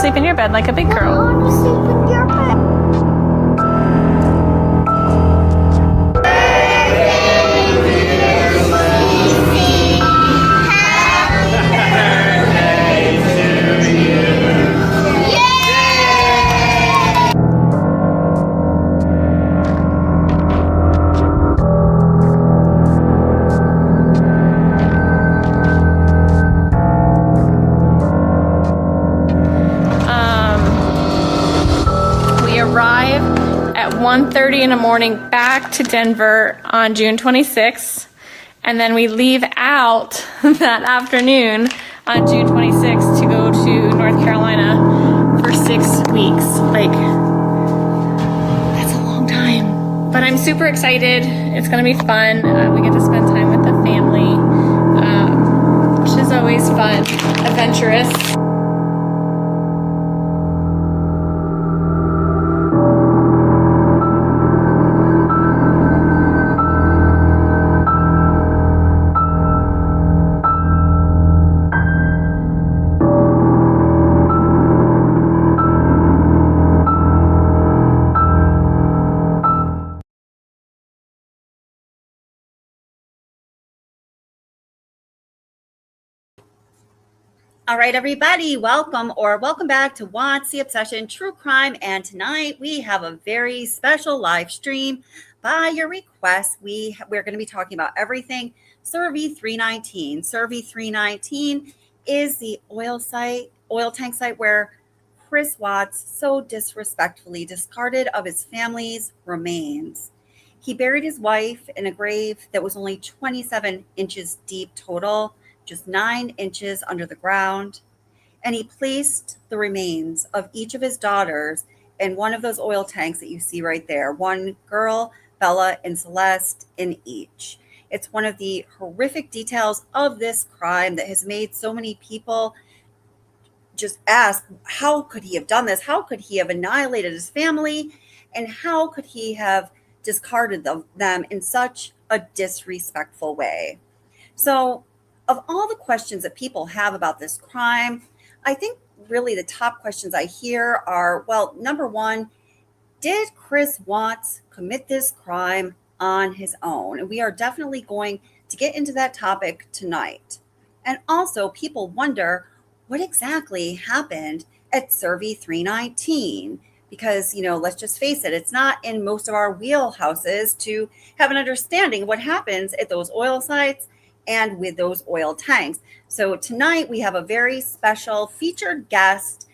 sleep in your bed like a big girl. I want to sleep in your bed. We arrive at 1:30 in the morning back to Denver on June 26th, and then we leave out that afternoon on June 26th to go to North Carolina for 6 weeks. Like, that's a long time. But I'm super excited. It's gonna be fun. We get to spend time with the family, which is always fun, adventurous. All right, everybody, welcome back to Watts, the Obsession True Crime. And tonight we have a very special live stream. By your request, we're going to be talking about everything CERVI 319. CERVI 319 is the oil tank site where Chris Watts so disrespectfully discarded of his family's remains. He buried his wife in a grave that was only 27 inches deep total, just 9 inches under the ground, and he placed the remains of each of his daughters in one of those oil tanks that you see right there. One girl, Bella, and Celeste in each. It's one of the horrific details of this crime that has made so many people just ask, how could he have done this? How could he have annihilated his family? And how could he have discarded them in such a disrespectful way? So, of all the questions that people have about this crime, I think really the top questions I hear are, well, number one, did Chris Watts commit this crime on his own? And we are definitely going to get into that topic tonight. And also, people wonder what exactly happened at CERVI 319. Because, let's just face it, it's not in most of our wheelhouses to have an understanding of what happens at those oil sites and with those oil tanks. So tonight we have a very special featured guest,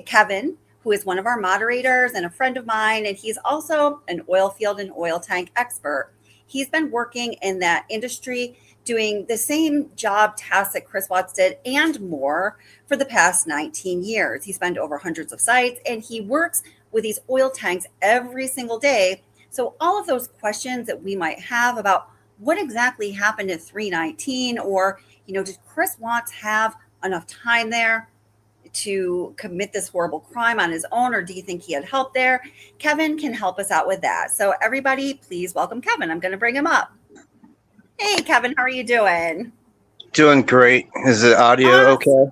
Kevin, who is one of our moderators and a friend of mine, and he's also an oil field and oil tank expert. He's been working in that industry, doing the same job tasks that Chris Watts did and more for the past 19 years. He's been to over hundreds of sites, and he works with these oil tanks every single day. So all of those questions that we might have about what exactly happened at 319, or, did Chris Watts have enough time there to commit this horrible crime on his own, or do you think he had help there? Kevin can help us out with that. So everybody, please welcome Kevin. I'm going to bring him up. Hey, Kevin, how are you doing? Doing great. Is the audio okay?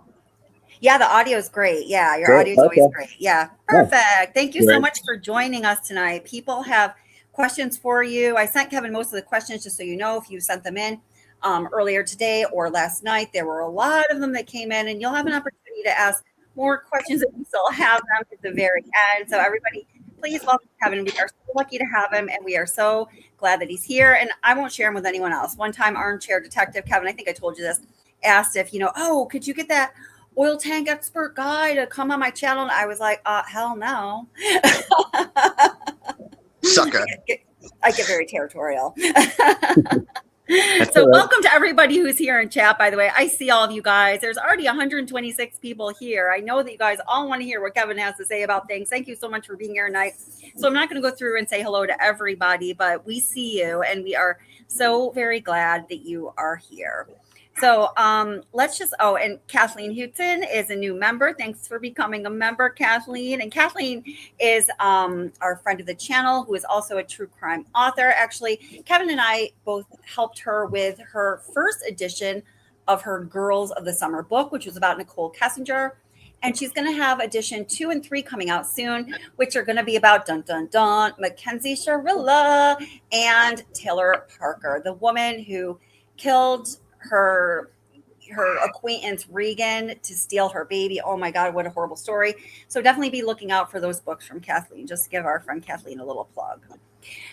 Yeah, the audio is great. Yeah, your audio is always great. Yeah, perfect. Thank you so much for joining us tonight. People have questions for you. I sent Kevin most of the questions, just so you know, if you sent them in earlier today or last night. There were a lot of them that came in, and you'll have an opportunity to ask more questions if you still have them at the very end. So everybody, please welcome Kevin. We are so lucky to have him, and we are so glad that he's here. And I won't share him with anyone else. One time, armchair detective Kevin, I think I told you this, asked if, could you get that oil tank expert guy to come on my channel? And I was like, hell no. Sucker. I get very territorial. So welcome to everybody who's here in chat, by the way. I see all of you guys. There's already 126 people here. I know that you guys all want to hear what Kevin has to say about things. Thank you so much for being here tonight. So I'm not going to go through and say hello to everybody, but we see you, and we are so very glad that you are here. So let's just, and Kathleen Hudson is a new member. Thanks for becoming a member, Kathleen. And Kathleen is our friend of the channel, who is also a true crime author. Actually, Kevin and I both helped her with her first edition of her Girls of the Summer book, which was about Nicole Kessinger. And she's going to have edition 2 and 3 coming out soon, which are going to be about dun dun dun Mackenzie Sharilla and Taylor Parker, the woman who killed her acquaintance Regan to steal her baby. Oh my God, what a horrible story. So definitely be looking out for those books from Kathleen. Just to give our friend Kathleen a little plug.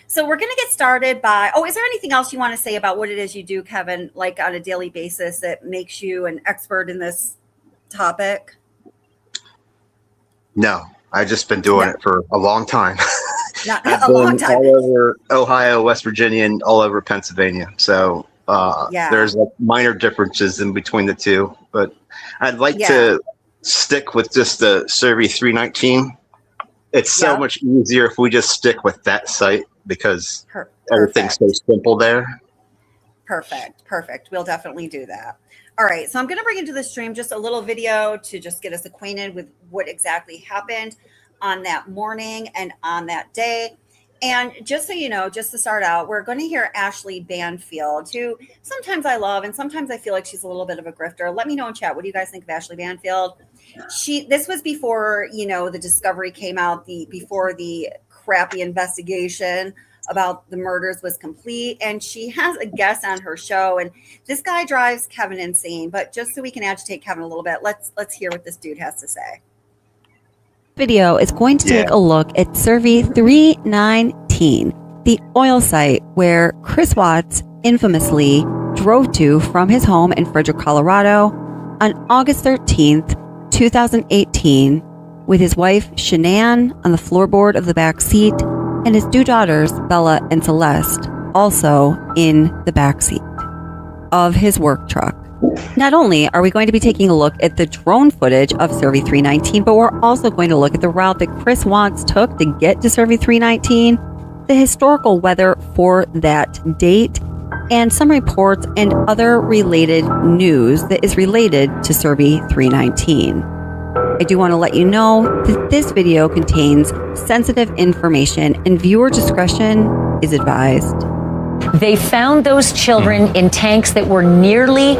So we're going to get started by, is there anything else you want to say about what it is you do, Kevin, like on a daily basis that makes you an expert in this topic? No, I've just been doing it for a long time. Not I've a long time. all over Ohio, West Virginia, and all over Pennsylvania. So there's like minor differences in between the two. But I'd like to stick with just the CERVI 319. It's so much easier if we just stick with that site because everything's so simple there. Perfect. We'll definitely do that. All right, so I'm going to bring into the stream just a little video to just get us acquainted with what exactly happened on that morning and on that day. And just so you know, just to start out, we're going to hear Ashley Banfield, who sometimes I love and sometimes I feel like she's a little bit of a grifter. Let me know in chat. What do you guys think of Ashley Banfield? This was before, the discovery came out, before the crappy investigation about the murders was complete, and she has a guest on her show, and this guy drives Kevin insane. But just so we can agitate Kevin a little bit, let's hear what this dude has to say. Video is going to take a look at CERVI 319, the oil site where Chris Watts infamously drove to from his home in Frederick, Colorado on August 13th, 2018, with his wife Shanann on the floorboard of the back seat and his two daughters, Bella and Celeste, also in the backseat of his work truck. Not only are we going to be taking a look at the drone footage of CERVI 319, but we're also going to look at the route that Chris Watts took to get to CERVI 319, the historical weather for that date, and some reports and other related news that is related to CERVI 319. I do want to let you know that this video contains sensitive information and viewer discretion is advised. They found those children in tanks that were nearly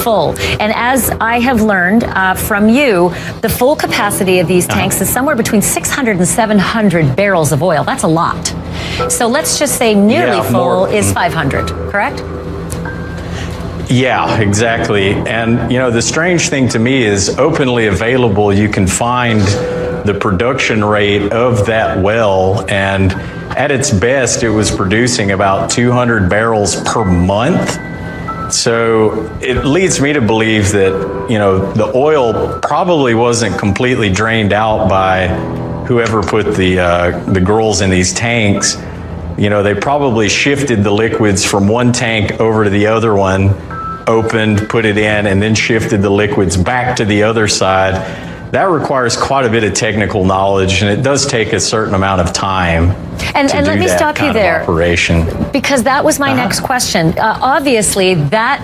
full. And as I have learned from you, the full capacity of these tanks is somewhere between 600 and 700 barrels of oil. That's a lot. So let's just say nearly full is 500, correct? Yeah, exactly. And, the strange thing to me is openly available, you can find the production rate of that well. And at its best, it was producing about 200 barrels per month. So it leads me to believe that, the oil probably wasn't completely drained out by whoever put the girls in these tanks. They probably shifted the liquids from one tank over to the other one, opened, put it in, and then shifted the liquids back to the other side. That requires quite a bit of technical knowledge, and it does take a certain amount of time. And let me stop you there, operation. Because that was my next question. Obviously, that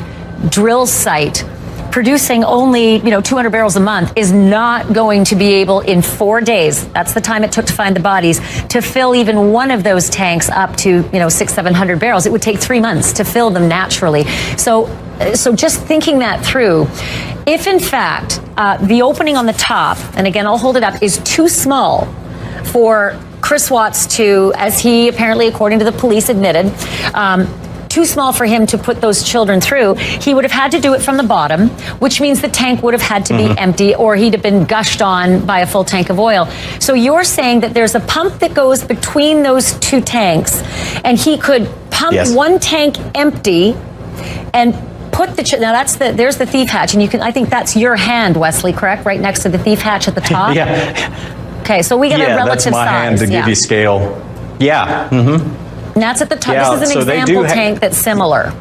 drill site producing only 200 barrels a month is not going to be able in 4 days, that's the time it took to find the bodies, to fill even one of those tanks up to 600-700 barrels. It would take 3 months to fill them naturally. So just thinking that through, if in fact the opening on the top, and again I'll hold it up, is too small for Chris Watts to, as he apparently according to the police admitted, too small for him to put those children through, he would have had to do it from the bottom, which means the tank would have had to be empty, or he'd have been gushed on by a full tank of oil. So you're saying that there's a pump that goes between those two tanks, and he could pump one tank empty and put the now there's the thief hatch, and I think that's your hand, Wesley, correct? Right next to the thief hatch at the top. Okay, so we get a relative that's my size. hand to give you scale. And that's at the top. This is an example tank that's similar.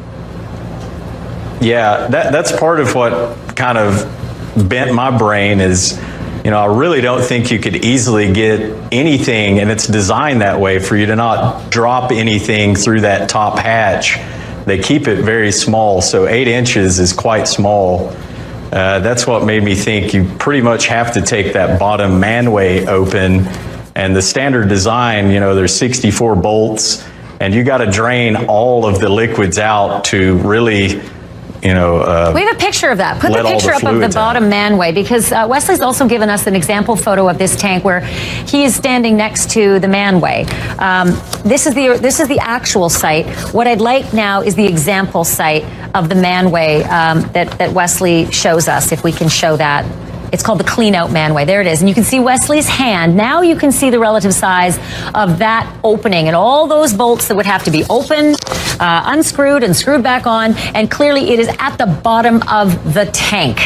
Yeah, that's part of what kind of bent my brain is, I really don't think you could easily get anything, and it's designed that way for you to not drop anything through that top hatch. They keep it very small, so 8 inches is quite small. That's what made me think you pretty much have to take that bottom manway open. And the standard design, there's 64 bolts, and you got to drain all of the liquids out to really we have a picture of that. Put the picture up of the bottom manway, because Wesley's also given us an example photo of this tank where he is standing next to the manway. This is the actual site. What I'd like now is the example site of the manway that Wesley shows us, if we can show that. It's called the clean out manway. There it is. And you can see Wesley's hand. Now you can see the relative size of that opening and all those bolts that would have to be opened, unscrewed and screwed back on. And clearly it is at the bottom of the tank.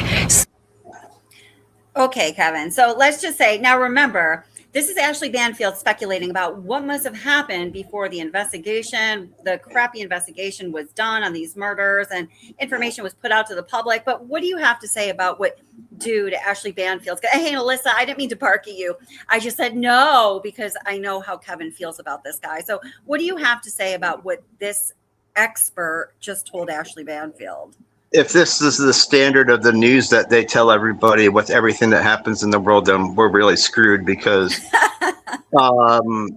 Okay, Kevin. So let's just say, now remember, this is Ashley Banfield speculating about what must have happened before the investigation, the crappy investigation was done on these murders and information was put out to the public. But what do you have to say about what due to Ashley Banfield? Hey, Alyssa, I didn't mean to bark at you. I just said no, because I know how Kevin feels about this guy. So what do you have to say about what this expert just told Ashley Banfield? If this is the standard of the news that they tell everybody with everything that happens in the world, then we're really screwed, because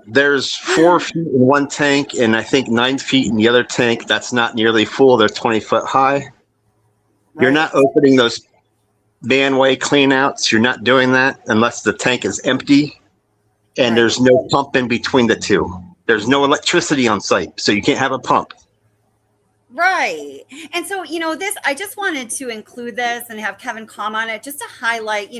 there's 4 feet in one tank and I think 9 feet in the other tank. That's not nearly full. They're 20 foot high. Right. You're not opening those manway cleanouts. You're not doing that unless the tank is empty and there's no pump in between the two. There's no electricity on site, so you can't have a pump. Right. And so, this, I just wanted to include this and have Kevin comment on it just to highlight,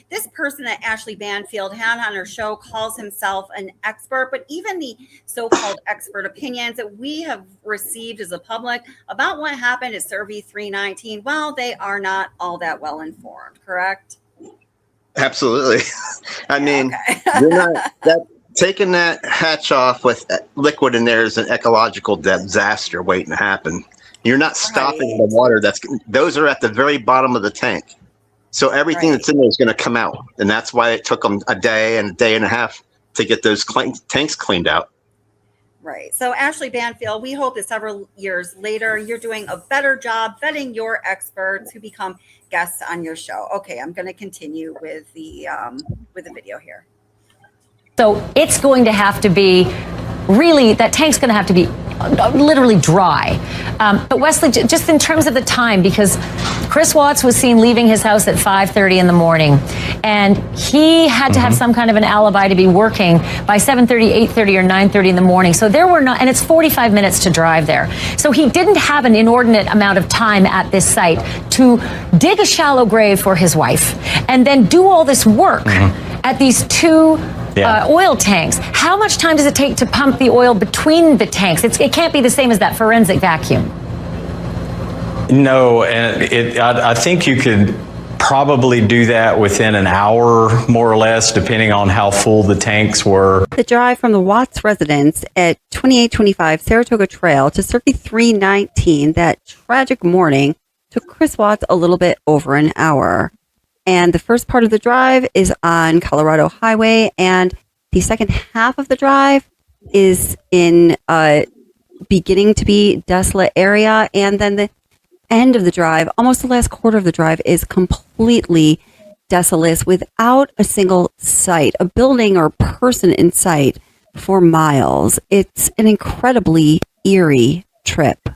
this person that Ashley Banfield had on her show calls himself an expert, but even the so-called expert opinions that we have received as a public about what happened at CERVI 319, well, they are not all that well informed, correct? Absolutely. I mean, you're not taking that hatch off with liquid in there is an ecological disaster waiting to happen. You're not stopping the water. Those are at the very bottom of the tank. So everything that's in there is going to come out. And that's why it took them a day and a half to get those tanks cleaned out. Right. So Ashley Banfield, we hope that several years later, you're doing a better job vetting your experts who become guests on your show. Okay, I'm going to continue with the video here. So it's going to have to be that tank's going to have to be literally dry. But Wesley, just in terms of the time, because Chris Watts was seen leaving his house at 5:30 in the morning, and he had to have some kind of an alibi to be working by 7:30, 8:30, or 9:30 in the morning. So there were not, and it's 45 minutes to drive there. So he didn't have an inordinate amount of time at this site to dig a shallow grave for his wife and then do all this work at these two oil tanks. How much time does it take to pump the oil between the tanks? It can't be the same as that forensic vacuum. No, and I think you could probably do that within an hour, more or less, depending on how full the tanks were. The drive from the Watts residence at 2825 Saratoga Trail to CERVI 319 that tragic morning took Chris Watts a little bit over an hour. And the first part of the drive is on Colorado Highway, and the second half of the drive is in a beginning to be desolate area. And then the end of the drive, almost the last quarter of the drive, is completely desolate without a single site, a building or person in sight for miles. It's an incredibly eerie trip.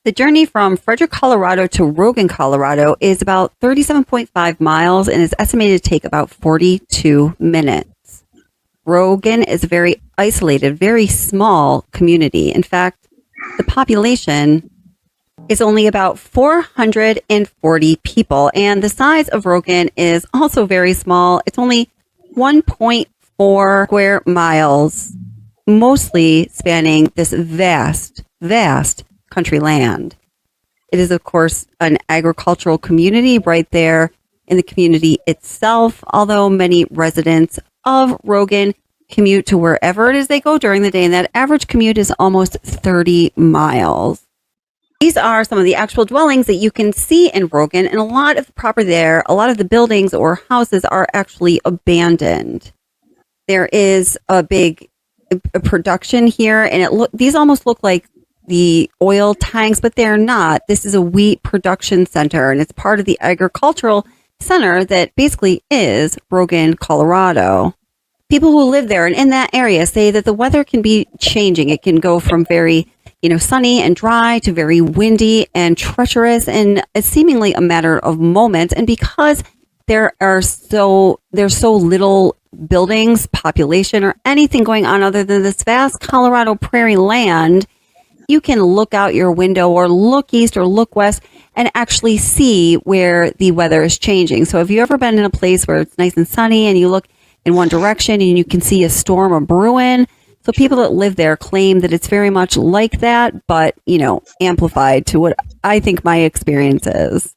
The journey from Frederick, Colorado to Rogan, Colorado is about 37.5 miles and is estimated to take about 42 minutes. Rogan is a very isolated, very small community. In fact, the population is only about 440 people, and the size of Rogan is also very small. It's only 1.4 square miles, mostly spanning this vast country land. It is, of course, an agricultural community right there in the community itself, although many residents of Rogan commute to wherever it is they go during the day, and that average commute is almost 30 miles. These are some of the actual dwellings that you can see in Rogan, and a lot of the property there, a lot of the buildings or houses are actually abandoned. There is a big production here, and these almost look like the oil tanks, but they're not. This is a wheat production center, and it's part of the agricultural center that basically is Rogan, Colorado. People who live there and in that area say that the weather can be changing. It can go from very, sunny and dry to very windy and treacherous, and it's seemingly a matter of moments. And because there's so little buildings, population, or anything going on other than this vast Colorado prairie land, you can look out your window or look east or look west and actually see where the weather is changing. So have you ever been in a place where it's nice and sunny and you look in one direction and you can see a storm a brewing? So people that live there claim that it's very much like that, but, amplified to what I think my experience is.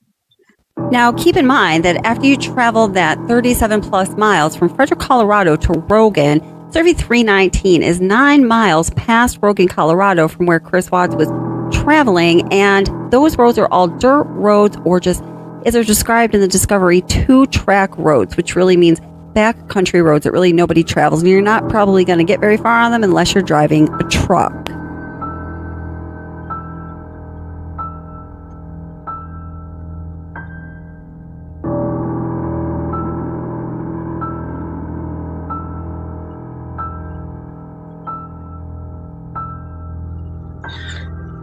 Now, keep in mind that after you travel that 37 plus miles from Frederick, Colorado to Rogan, CERVI 319 is 9 miles past Rogan, Colorado from where Chris Watts was traveling. And those roads are all dirt roads, or just, as they're described in the Discovery, 2-track roads, which really means backcountry roads that really nobody travels. And you're not probably going to get very far on them unless you're driving a truck.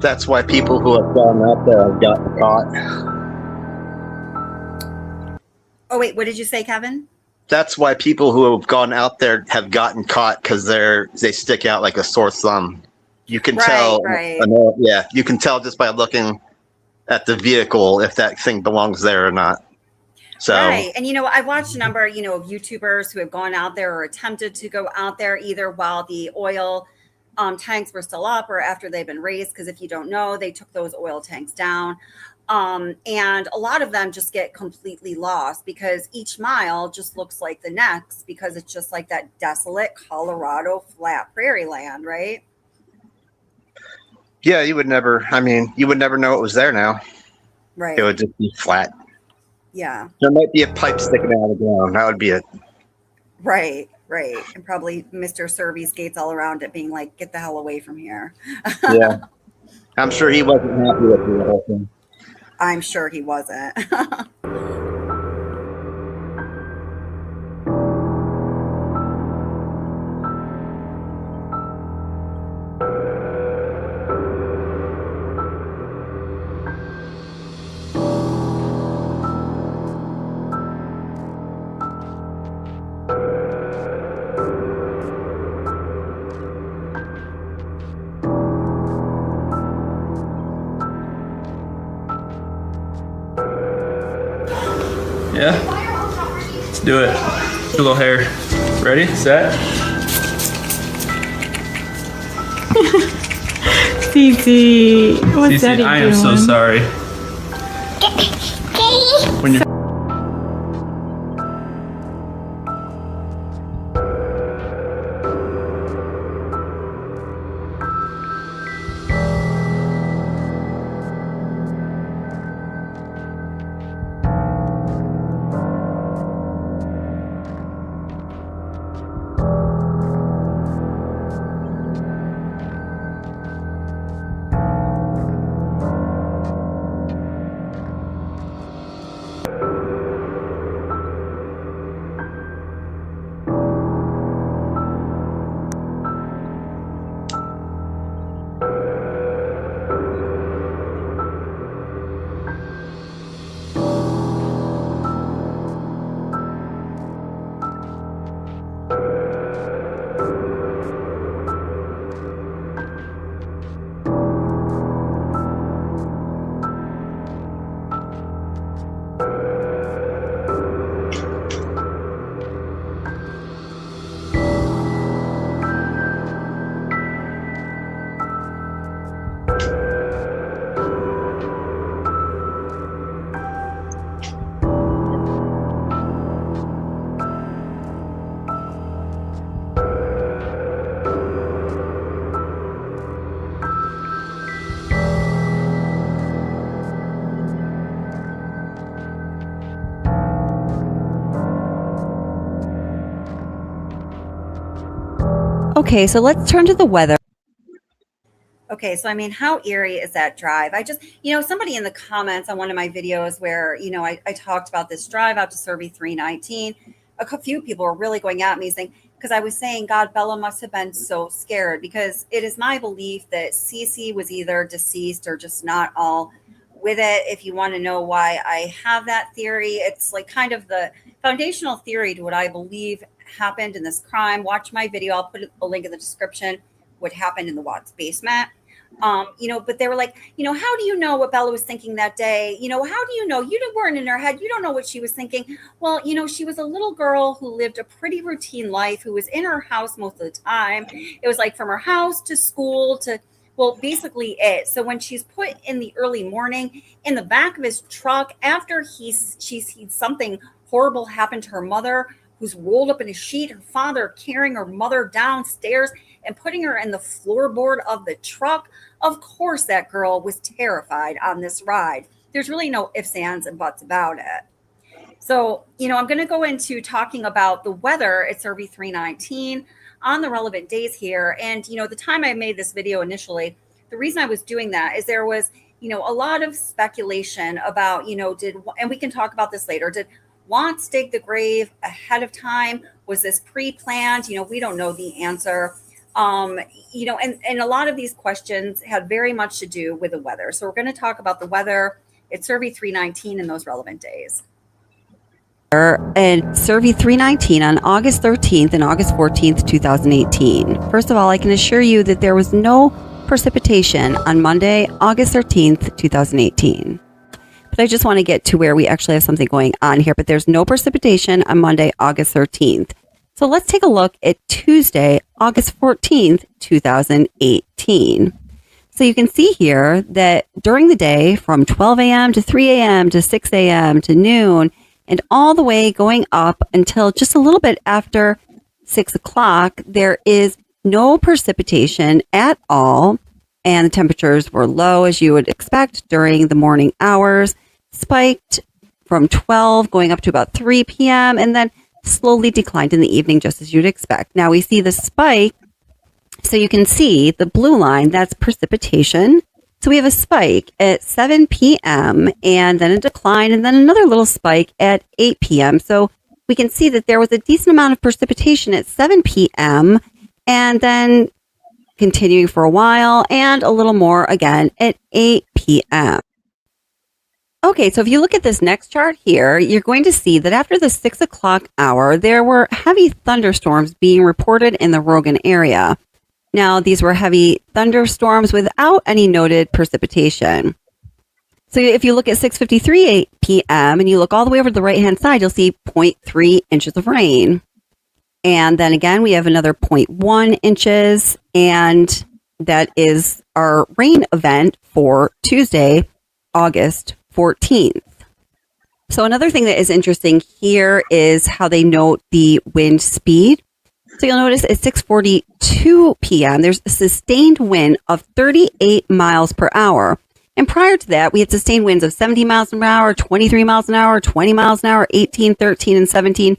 That's why people who have gone out there have gotten caught. Oh, wait, what did you say, Kevin? That's why people who have gone out there have gotten caught, because they stick out like a sore thumb. You can tell. Right. Yeah, you can tell just by looking at the vehicle if that thing belongs there or not. So, right. And, I've watched a number, of YouTubers who have gone out there or attempted to go out there either while the oil tanks were still up or after they've been raised. Because if you don't know, they took those oil tanks down. And a lot of them just get completely lost because each mile just looks like the next, because it's just like that desolate Colorado flat prairie land, right? yeah, you would never know it was there now. Right. It would just be flat. Yeah. There might be a pipe sticking out of the ground. That would be it. Right. And probably Mr. CERVI's gates all around it being like, get the hell away from here. Yeah. I'm sure he wasn't happy with the whole thing. I'm sure he wasn't. Yeah, let's do it. Do a little hair. Ready, set. Cece, what's Cece, Daddy I am so doing? sorry. When you're Okay, so let's turn to the weather. Okay, so I mean, how eerie is that drive? I just, somebody in the comments on one of my videos where, I talked about this drive out to CERVI 319. A few people were really going at me saying, because I was saying, God, Bella must have been so scared, because it is my belief that Cece was either deceased or just not all with it. If you want to know why I have that theory, it's like kind of the foundational theory to what I believe happened in this crime. Watch my video. I'll put a link in the description, what happened in the Watts basement. But they were like, how do you know what Bella was thinking that day? How do you know? You weren't in her head. You don't know what she was thinking. Well, she was a little girl who lived a pretty routine life, who was in her house most of the time. It was like from her house to school to, well, basically it. So when she's put in the early morning in the back of his truck after she sees something horrible happen to her mother, who's rolled up in a sheet, her father carrying her mother downstairs and putting her in the floorboard of the truck. Of course, that girl was terrified on this ride. There's really no ifs, ands, and buts about it. So, I'm going to go into talking about the weather at CERVI 319 on the relevant days here. And, the time I made this video initially, the reason I was doing that is there was, a lot of speculation about, and we can talk about this later, did Watts dig the grave ahead of time? Was this pre-planned? We don't know the answer. And a lot of these questions had very much to do with the weather. So we're going to talk about the weather at CERVI 319 in those relevant days. And CERVI 319 on August 13th and August 14th, 2018. First of all, I can assure you that there was no precipitation on Monday, August 13th, 2018. But I just want to get to where we actually have something going on here. But there's no precipitation on Monday, August 13th. So let's take a look at Tuesday, August 14th, 2018. So you can see here that during the day from 12 a.m. to 3 a.m. to 6 a.m. to noon, and all the way going up until just a little bit after 6 o'clock, there is no precipitation at all. And the temperatures were low, as you would expect during the morning hours, spiked from 12 going up to about 3 p.m. and then slowly declined in the evening, just as you'd expect. Now we see the spike. So you can see the blue line, that's precipitation. So we have a spike at 7 p.m. and then a decline and then another little spike at 8 p.m. So we can see that there was a decent amount of precipitation at 7 p.m. and then continuing for a while and a little more again at 8 p.m. Okay, so if you look at this next chart here, you're going to see that after the 6 o'clock hour, there were heavy thunderstorms being reported in the Rogan area. Now, these were heavy thunderstorms without any noted precipitation. So if you look at 6:53 p.m. and you look all the way over to the right-hand side, you'll see 0.3 inches of rain. And then again, we have another 0.1 inches, and that is our rain event for Tuesday, August 14th. So another thing that is interesting here is how they note the wind speed. So you'll notice at 6:42 p.m., there's a sustained wind of 38 miles per hour. And prior to that, we had sustained winds of 70 miles an hour, 23 miles an hour, 20 miles an hour, 18, 13, and 17,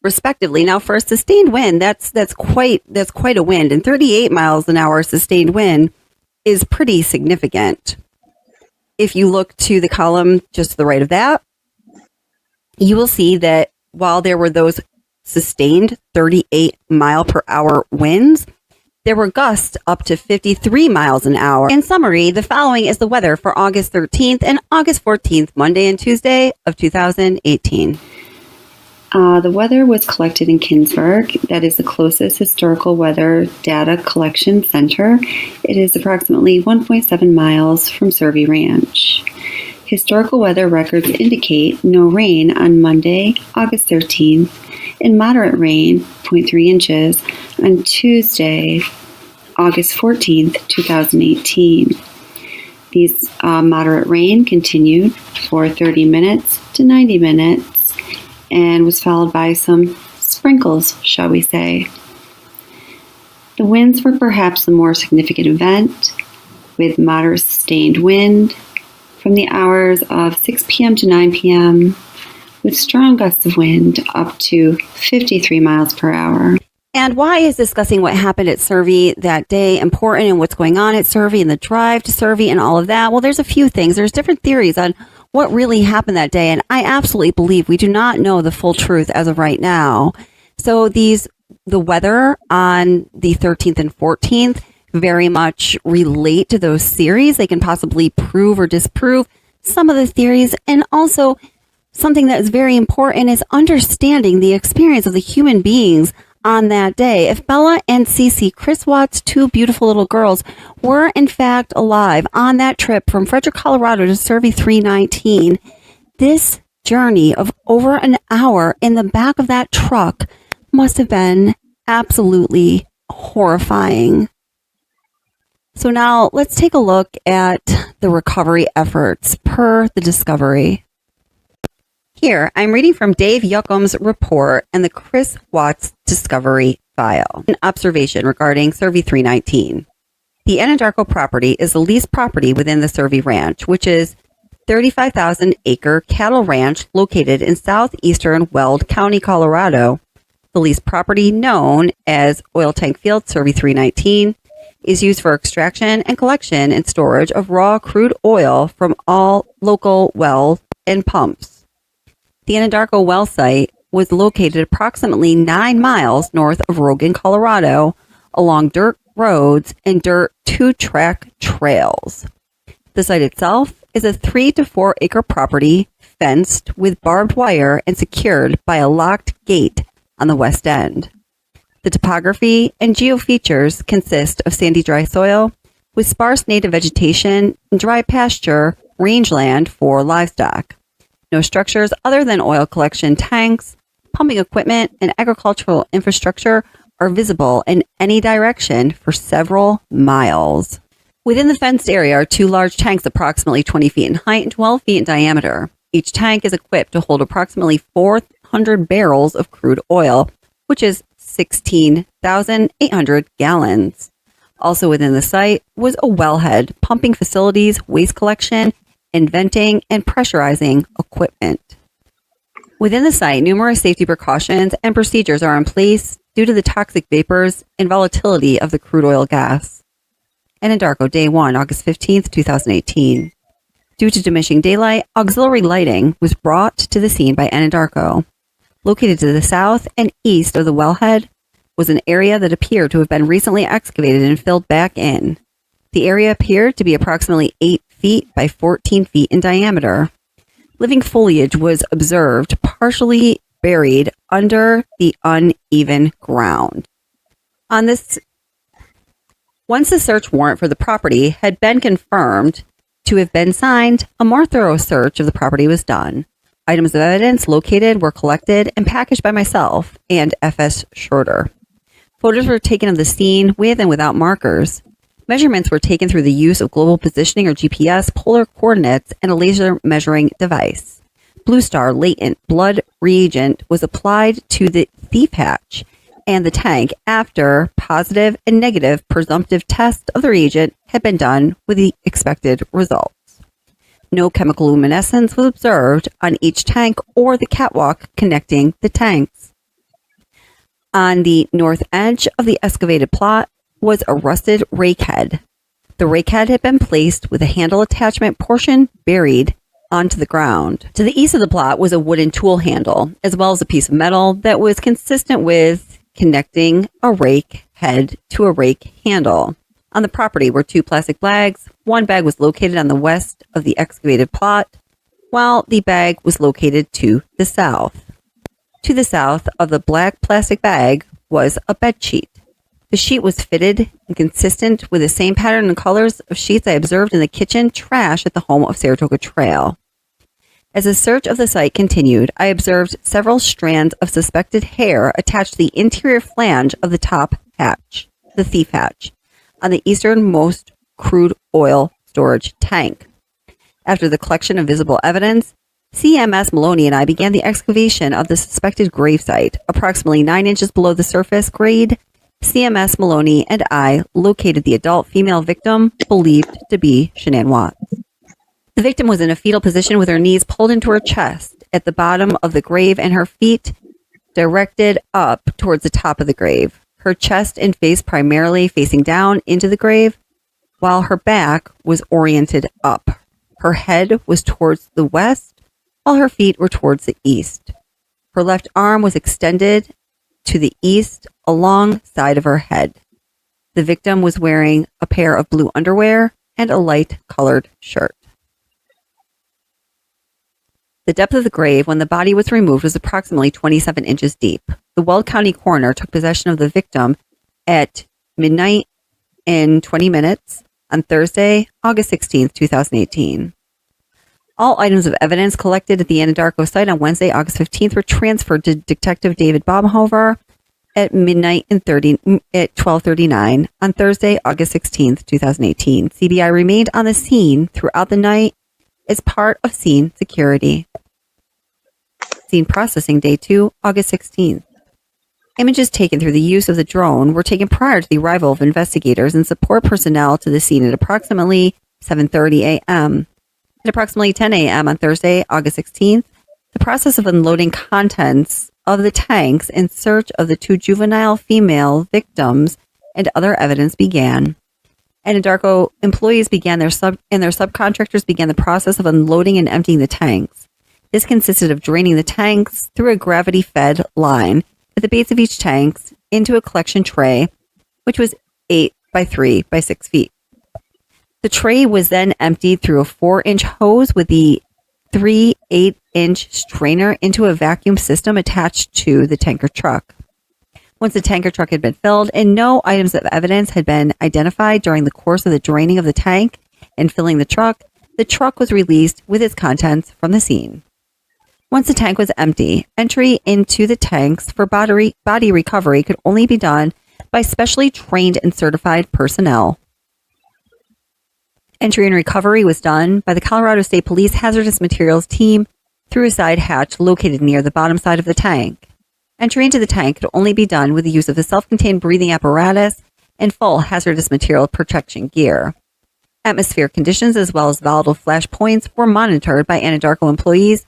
respectively. Now, for a sustained wind, that's quite a wind. And 38 miles an hour sustained wind is pretty significant. If you look to the column just to the right of that, you will see that while there were those sustained 38 mile per hour winds, there were gusts up to 53 miles an hour. In summary, the following is the weather for August 13th and August 14th, Monday and Tuesday of 2018. The weather was collected in Kinsburg. That is the closest historical weather data collection center. It is approximately 1.7 miles from CERVI Ranch. Historical weather records indicate no rain on Monday, August 13th, and moderate rain, 0.3 inches, on Tuesday, August 14th, 2018. These moderate rain continued for 30 minutes to 90 minutes and was followed by some sprinkles, shall we say. The winds were perhaps the more significant event, with moderate sustained wind from the hours of 6 p.m. to 9 p.m., with strong gusts of wind up to 53 miles per hour. And why is discussing what happened at CERVI that day important and what's going on at CERVI and the drive to CERVI and all of that? Well, there's a few things. There's different theories on what really happened that day. And I absolutely believe we do not know the full truth as of right now. So the weather on the 13th and 14th very much relate to those theories. They can possibly prove or disprove some of the theories. And also something that is very important is understanding the experience of the human beings on that day. If Bella and Cece, Chris Watts' two beautiful little girls, were in fact alive on that trip from Frederick, Colorado to CERVI 319, this journey of over an hour in the back of that truck must have been absolutely horrifying. So now let's take a look at the recovery efforts per the Discovery. Here, I'm reading from Dave Yuckum's report and the Chris Watts Discovery file. An observation regarding CERVI 319. The Anandarko property is the leased property within the CERVI Ranch, which is 35,000-acre cattle ranch located in southeastern Weld County, Colorado. The leased property, known as Oil Tank Field CERVI 319, is used for extraction and collection and storage of raw crude oil from all local wells and pumps. The Anandarko well site was located approximately 9 miles north of Rogan, Colorado, along dirt roads and dirt 2-track trails. The site itself is a 3 to 4 acre property fenced with barbed wire and secured by a locked gate on the west end. The topography and geofeatures consist of sandy dry soil with sparse native vegetation and dry pasture rangeland for livestock. No structures other than oil collection tanks, pumping equipment, and agricultural infrastructure are visible in any direction for several miles. Within the fenced area are 2 large tanks approximately 20 feet in height and 12 feet in diameter. Each tank is equipped to hold approximately 400 barrels of crude oil, which is 16,800 gallons. Also within the site was a wellhead, pumping facilities, waste collection, and venting and pressurizing equipment. Within the site, numerous safety precautions and procedures are in place due to the toxic vapors and volatility of the crude oil gas. Anandarko, Day 1, August 15th, 2018. Due to diminishing daylight, auxiliary lighting was brought to the scene by Anandarko. Located to the south and east of the wellhead was an area that appeared to have been recently excavated and filled back in. The area appeared to be approximately 8 feet by 14 feet in diameter. Living foliage was observed partially buried under the uneven ground. Once the search warrant for the property had been confirmed to have been signed, a more thorough search of the property was done. Items of evidence located were collected and packaged by myself and F.S. Schroeder. Photos were taken of the scene with and without markers. Measurements were taken through the use of global positioning or GPS, polar coordinates, and a laser measuring device. Blue Star latent blood reagent was applied to the thief hatch and the tank after positive and negative presumptive tests of the reagent had been done with the expected results. No chemical luminescence was observed on each tank or the catwalk connecting the tanks. On the north edge of the excavated plot was a rusted rake head. The rake head had been placed with a handle attachment portion buried onto the ground. To the east of the plot was a wooden tool handle, as well as a piece of metal that was consistent with connecting a rake head to a rake handle. On the property were 2 plastic bags. One bag was located on the west of the excavated plot, while the bag was located to the south. To the south of the black plastic bag was a bed sheet. The sheet was fitted and consistent with the same pattern and colors of sheets I observed in the kitchen trash at the home of Saratoga Trail. As the search of the site continued, I observed several strands of suspected hair attached to the interior flange of the top hatch, the thief hatch, on the easternmost crude oil storage tank. After the collection of visible evidence, CMS Maloney and I began the excavation of the suspected gravesite, approximately 9 inches below the surface grade. CMS Maloney and I located the adult female victim believed to be Shanann Watts. The victim was in a fetal position with her knees pulled into her chest at the bottom of the grave and her feet directed up towards the top of the grave. her chest and face primarily facing down into the grave, while her back was oriented up. Her head was towards the west, while her feet were towards the east. Her left arm was extended to the east alongside of her head. The victim was wearing a pair of blue underwear and a light-colored shirt. The depth of the grave when the body was removed was approximately 27 inches deep. The Weld County coroner took possession of the victim at midnight and 20 minutes on Thursday, August 16, 2018. All items of evidence collected at the Anandarko site on Wednesday, August 15th were transferred to Detective David Baumhover at midnight and 12:39 on Thursday, August 16th, 2018. CBI remained on the scene throughout the night as part of scene security. Scene processing day 2, August 16th. Images taken through the use of the drone were taken prior to the arrival of investigators and support personnel to the scene at approximately 7:30 a.m. At approximately 10 a.m. on Thursday, August 16th, the process of unloading contents of the tanks in search of the 2 juvenile female victims and other evidence began. Anandarko employees and their subcontractors began the process of unloading and emptying the tanks. This consisted of draining the tanks through a gravity-fed line at the base of each tank into a collection tray, which was 8 by 3 by 6 feet. The tray was then emptied through a 4-inch hose with the 3 8-inch strainer into a vacuum system attached to the tanker truck. Once the tanker truck had been filled and no items of evidence had been identified during the course of the draining of the tank and filling the truck was released with its contents from the scene. Once the tank was empty, entry into the tanks for body recovery could only be done by specially trained and certified personnel. Entry and recovery was done by the Colorado State Police Hazardous Materials Team through a side hatch located near the bottom side of the tank. Entry into the tank could only be done with the use of a self-contained breathing apparatus and full hazardous material protection gear. Atmospheric conditions as well as volatile flash points were monitored by Anandarko employees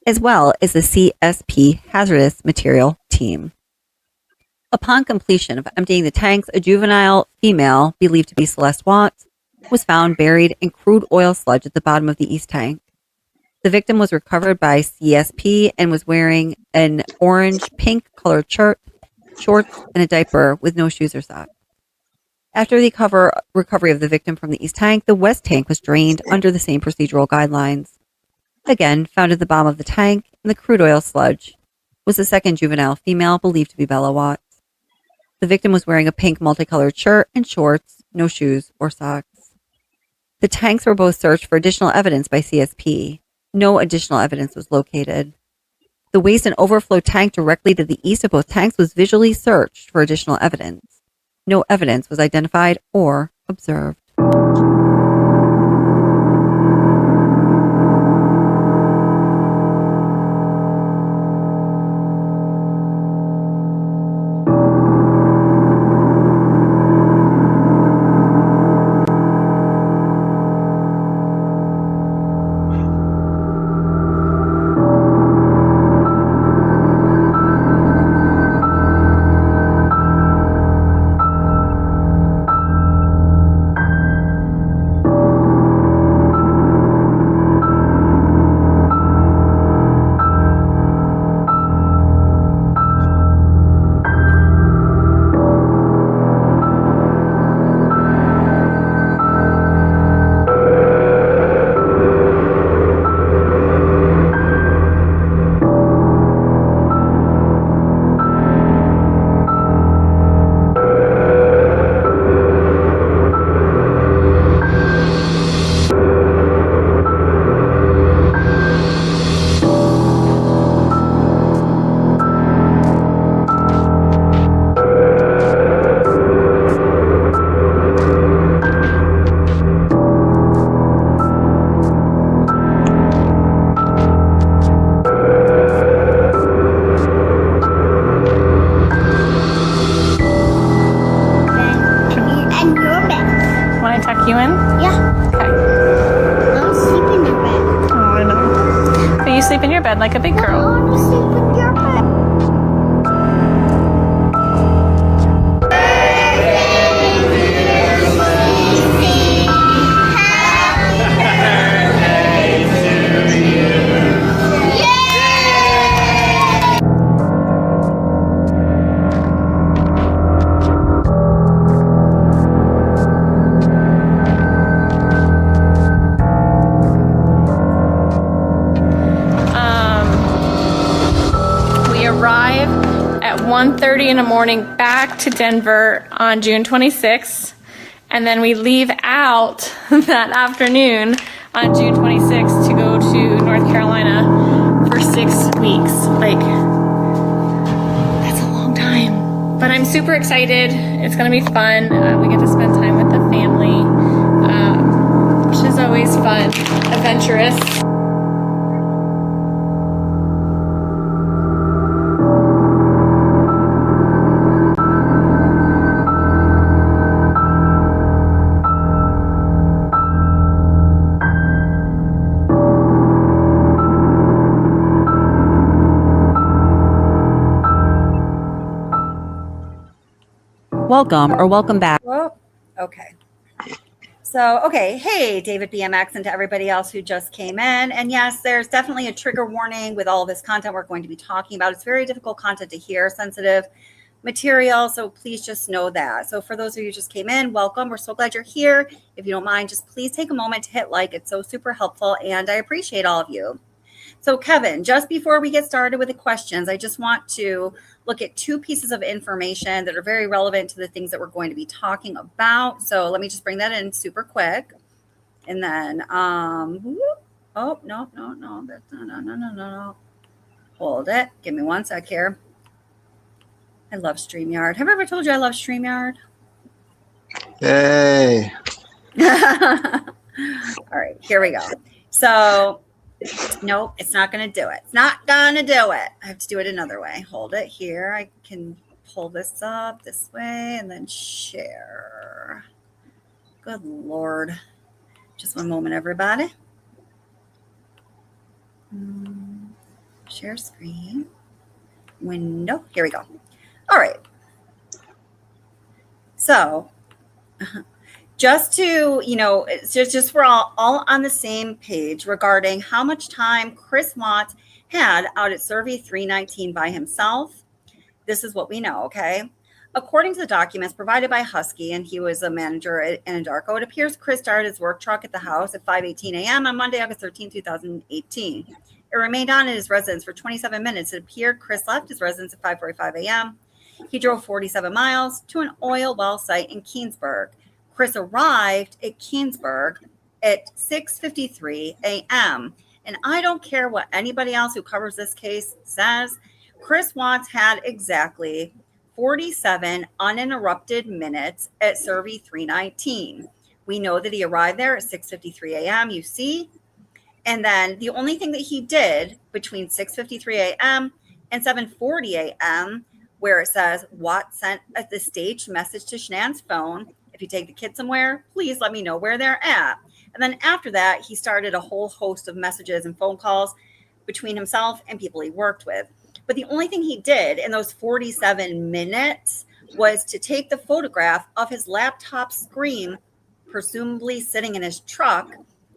as well as the CSP Hazardous Material Team. Upon completion of emptying the tanks, a juvenile female, believed to be Celeste Watts, was found buried in crude oil sludge at the bottom of the east tank. The victim was recovered by CSP and was wearing an orange-pink colored shirt, shorts, and a diaper with no shoes or socks. After the recovery of the victim from the east tank, the west tank was drained under the same procedural guidelines. Again, found at the bottom of the tank in the crude oil sludge was the second juvenile female believed to be Bella Watts. The victim was wearing a pink multicolored shirt and shorts, no shoes or socks. The tanks were both searched for additional evidence by CSP. No additional evidence was located. The waste and overflow tank directly to the east of both tanks was visually searched for additional evidence. No evidence was identified or observed. Like a big girl. I want to sleep in your bed. 1:30 in the morning back to Denver on June 26th. And then we leave out that afternoon on June 26th to go to North Carolina for 6 weeks. Like, that's a long time. But I'm super excited. It's going to be fun. We get to spend time with the family, which is always fun, adventurous. Welcome back. Whoa. Okay. So, okay. Hey, David BMX, and to everybody else who just came in. And yes, there's definitely a trigger warning with all this content we're going to be talking about. It's very difficult content to hear, sensitive material. So please just know that. So for those of you who just came in, welcome. We're so glad you're here. If you don't mind, just please take a moment to hit like. It's so super helpful. And I appreciate all of you. So Kevin, just before we get started with the questions, I just want to look at 2 pieces of information that are very relevant to the things that we're going to be talking about. So let me just bring that in super quick. And then, oh, no. Hold it. Give me one sec here. I love StreamYard. Have I ever told you I love StreamYard? Yay. All right, here we go. So, nope, it's not going to do it. It's not going to do it. I have to do it another way. Hold it here. I can pull this up this way and then share. Good Lord. Just one moment, everybody. Share screen. Window. Here we go. All right. So, just to, it's just we're all on the same page regarding how much time Chris Watts had out at CERVI 319 by himself. This is what we know, okay? According to the documents provided by Husky, and he was a manager at Anandarko, it appears Chris started his work truck at the house at 5:18 a.m. on Monday, August 13, 2018. It remained on at his residence for 27 minutes. It appeared Chris left his residence at 5:45 a.m. He drove 47 miles to an oil well site in Keensburg. Chris arrived at Keensburg at 6:53 a.m. And I don't care what anybody else who covers this case says. Chris Watts had exactly 47 uninterrupted minutes at CERVI 319. We know that he arrived there at 6:53 a.m., you see. And then the only thing that he did between 6:53 a.m. and 7:40 a.m., where it says Watts sent the staged message to Shanann's phone, if you take the kids somewhere, please let me know where they're at. And then after that, he started a whole host of messages and phone calls between himself and people he worked with. But the only thing he did in those 47 minutes was to take the photograph of his laptop screen, presumably sitting in his truck.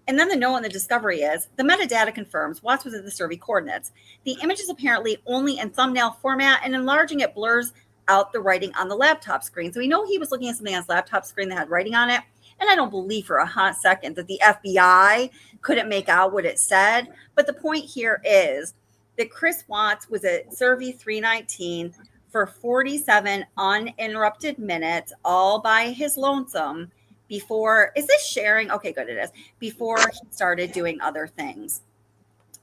And then the note on the discovery is, the metadata confirms Watts was at the CERVI coordinates. The image is apparently only in thumbnail format, and enlarging it blurs out the writing on the laptop screen. So we know he was looking at something on his laptop screen that had writing on it. And I don't believe for a hot second that the FBI couldn't make out what it said. But the point here is that Chris Watts was at CERVI 319 for 47 uninterrupted minutes, all by his lonesome, before, is this sharing? Okay, good, it is. Before he started doing other things.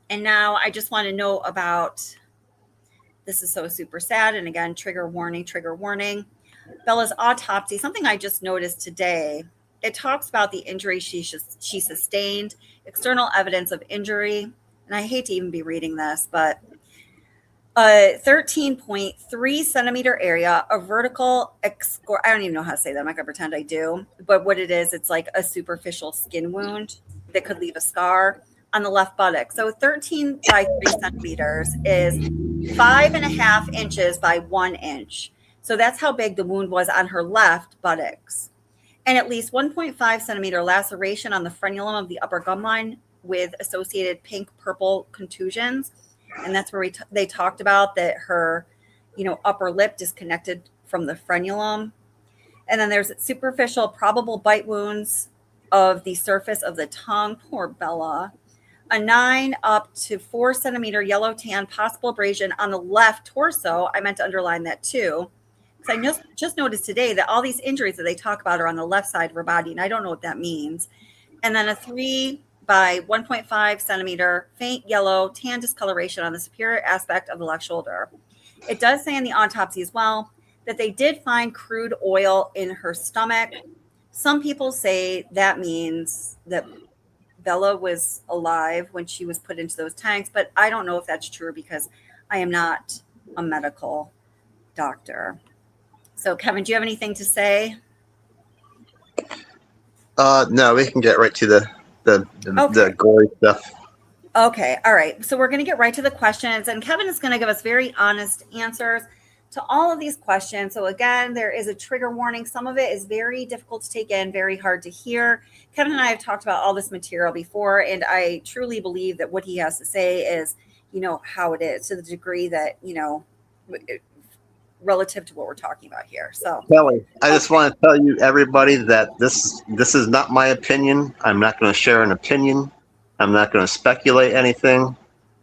And now I just want to know about, this is so super sad. And again, trigger warning. Bella's autopsy, something I just noticed today. It talks about the injury she sustained, external evidence of injury. And I hate to even be reading this, but a 13.3 centimeter area, a vertical, I don't even know how to say that. I'm not going to pretend I do. But what it is, it's like a superficial skin wound that could leave a scar on the left buttock. So 13 by 3 centimeters is 5.5 inches by 1 inch. So that's how big the wound was on her left buttocks. And at least 1.5 centimeter laceration on the frenulum of the upper gum line with associated pink-purple contusions. And that's where they talked about that her, upper lip disconnected from the frenulum. And then there's superficial probable bite wounds of the surface of the tongue. Poor Bella. a 9 up to 4 centimeter yellow tan, possible abrasion on the left torso. I meant to underline that too, because I just noticed today that all these injuries that they talk about are on the left side of her body, and I don't know what that means. And then a 3 by 1.5 centimeter faint yellow tan discoloration on the superior aspect of the left shoulder. It does say in the autopsy as well that they did find crude oil in her stomach. Some people say that means that Bella was alive when she was put into those tanks, but I don't know if that's true because I am not a medical doctor. So, Kevin, do you have anything to say? No, we can get right to the gory stuff. Okay. All right. So we're going to get right to the questions, and Kevin is going to give us very honest answers to all of these questions. So again, there is a trigger warning. Some of it is very difficult to take in, very hard to hear. Kevin and I have talked about all this material before, and I truly believe that what he has to say is, how it is, to the degree that, relative to what we're talking about here. So Kelly, I just want to tell you, everybody, that this is not my opinion. I'm not going to share an opinion. I'm not going to speculate anything.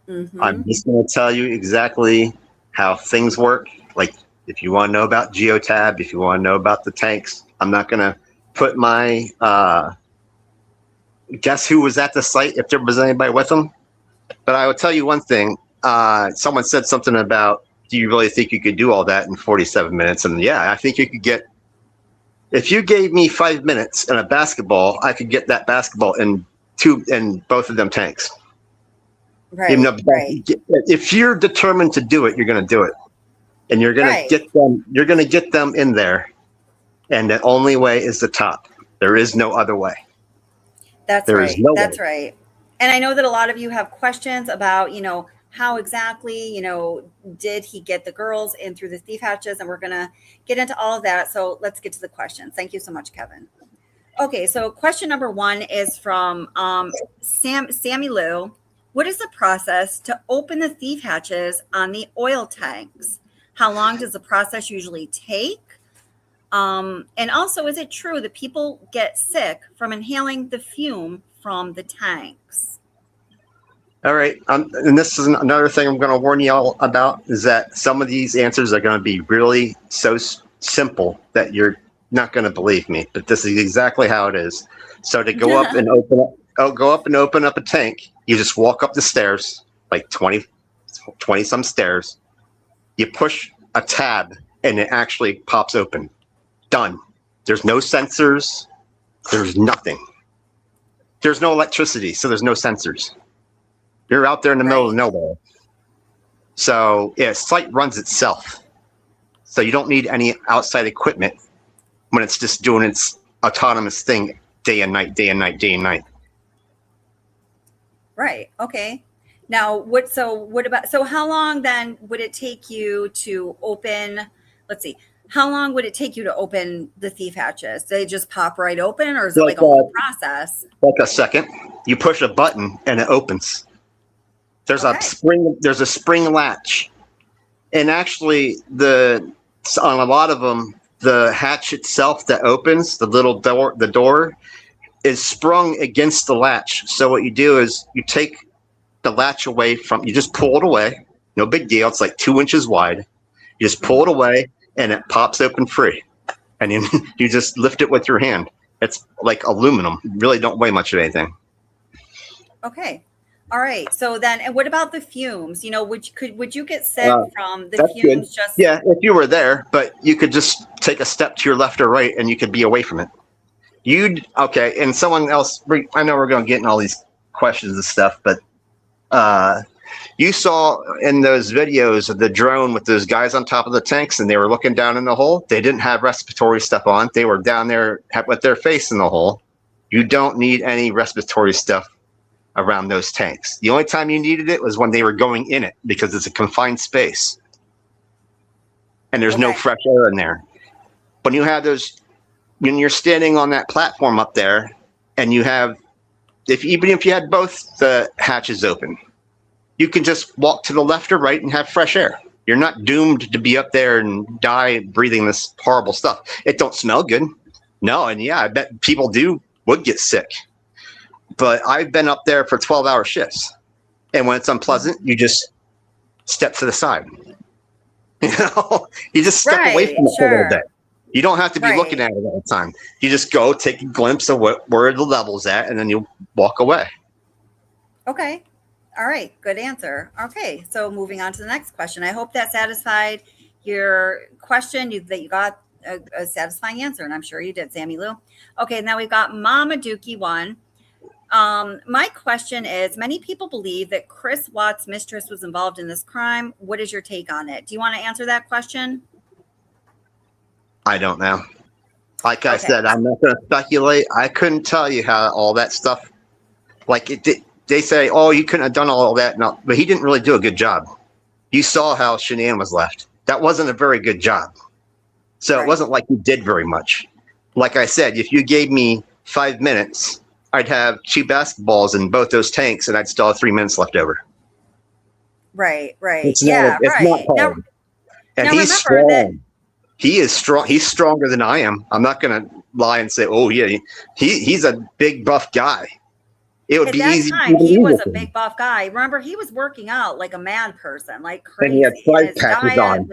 Mm-hmm. I'm just going to tell you exactly how things work. Like, if you want to know about geotab, if you want to know about the tanks, I'm not going to put my guess who was at the site if there was anybody with them. But I will tell you one thing. Someone said something about, do you really think you could do all that in 47 minutes? And yeah, I think you could get, if you gave me 5 minutes and a basketball, I could get that basketball in both of them tanks. Right. Even if you're determined to do it, you're going to do it. And you're going to get them. You're going to get them in there, and the only way is the top. There is no other way. That's right. And I know that a lot of you have questions about, how exactly, did he get the girls in through the thief hatches, and we're going to get into all of that. So let's get to the questions. Thank you so much, Kevin. Okay, so question number 1 is from Sammy Lou. What is the process to open the thief hatches on the oil tanks? How long does the process usually take? And also, is it true that people get sick from inhaling the fume from the tanks? All right. And this is another thing I'm going to warn you all about, is that some of these answers are going to be really so simple that you're not going to believe me. But this is exactly how it is. So to go up and open up a tank, you just walk up the stairs, like 20 some stairs. You push a tab and it actually pops open. Done. There's no sensors. There's nothing. There's no electricity, so there's no sensors. You're out there in the middle of nowhere. So yeah, site runs itself. So you don't need any outside equipment when it's just doing its autonomous thing day and night, day and night, day and night. Right. Okay. Now, so how long then would it take you to open, how long would it take you to open the thief hatches? Do they just pop right open, or is it like a whole process? Like a second. You push a button and it opens. There's a spring latch. And actually on a lot of them, the hatch itself that opens, the door is sprung against the latch. So what you do is you take the latch away you just pull it away. No big deal. It's like 2 inches wide. You just pull it away and it pops open free. And then you just lift it with your hand. It's like aluminum. You really don't weigh much of anything. Okay. All right. So then, and what about the fumes? Would you get sick from the fumes? Good. Yeah, if you were there, but you could just take a step to your left or right and you could be away from it. And someone else, I know we're going to get in all these questions and stuff, but you saw in those videos of the drone with those guys on top of the tanks and they were looking down in the hole. They didn't have respiratory stuff on. They were down there with their face in the hole. You don't need any respiratory stuff around those tanks. The only time you needed it was when they were going in it, because it's a confined space and there's no fresh air in there. When you have when you're standing on that platform up there and you have, even if you had both the hatches open, you can just walk to the left or right and have fresh air. You're not doomed to be up there and die breathing this horrible stuff. It don't smell good. No. And yeah, I bet people would get sick. But I've been up there for 12-hour shifts. And when it's unpleasant, you just step to the side. You know, you just step away from it for a little bit. You don't have to be looking at it all the time. You just go take a glimpse of where the level's at, and then you walk away. Okay. All right. Good answer. Okay. So moving on to the next question. I hope that satisfied your question, that you got a satisfying answer, and I'm sure you did, Sammy Lou. Okay. Now we've got Mama Dookie 1. My question is, many people believe that Chris Watts' mistress was involved in this crime. What is your take on it? Do you want to answer that question? I don't know. Like I said, I'm not going to speculate. I couldn't tell you how all that stuff, like it did. They say, oh, you couldn't have done all that. No, but he didn't really do a good job. You saw how Shanann was left. That wasn't a very good job. So it wasn't like he did very much. Like I said, if you gave me 5 minutes, I'd have 2 basketballs in both those tanks, and I'd still have 3 minutes left over. Right. It's not hard. And he's strong. He is strong. He's stronger than I am. I'm not going to lie and say, oh, yeah, he's a big, buff guy. It would be easy. At that time, he was a big, buff guy. Remember, he was working out like a mad person, like crazy. And he had 5 patches on.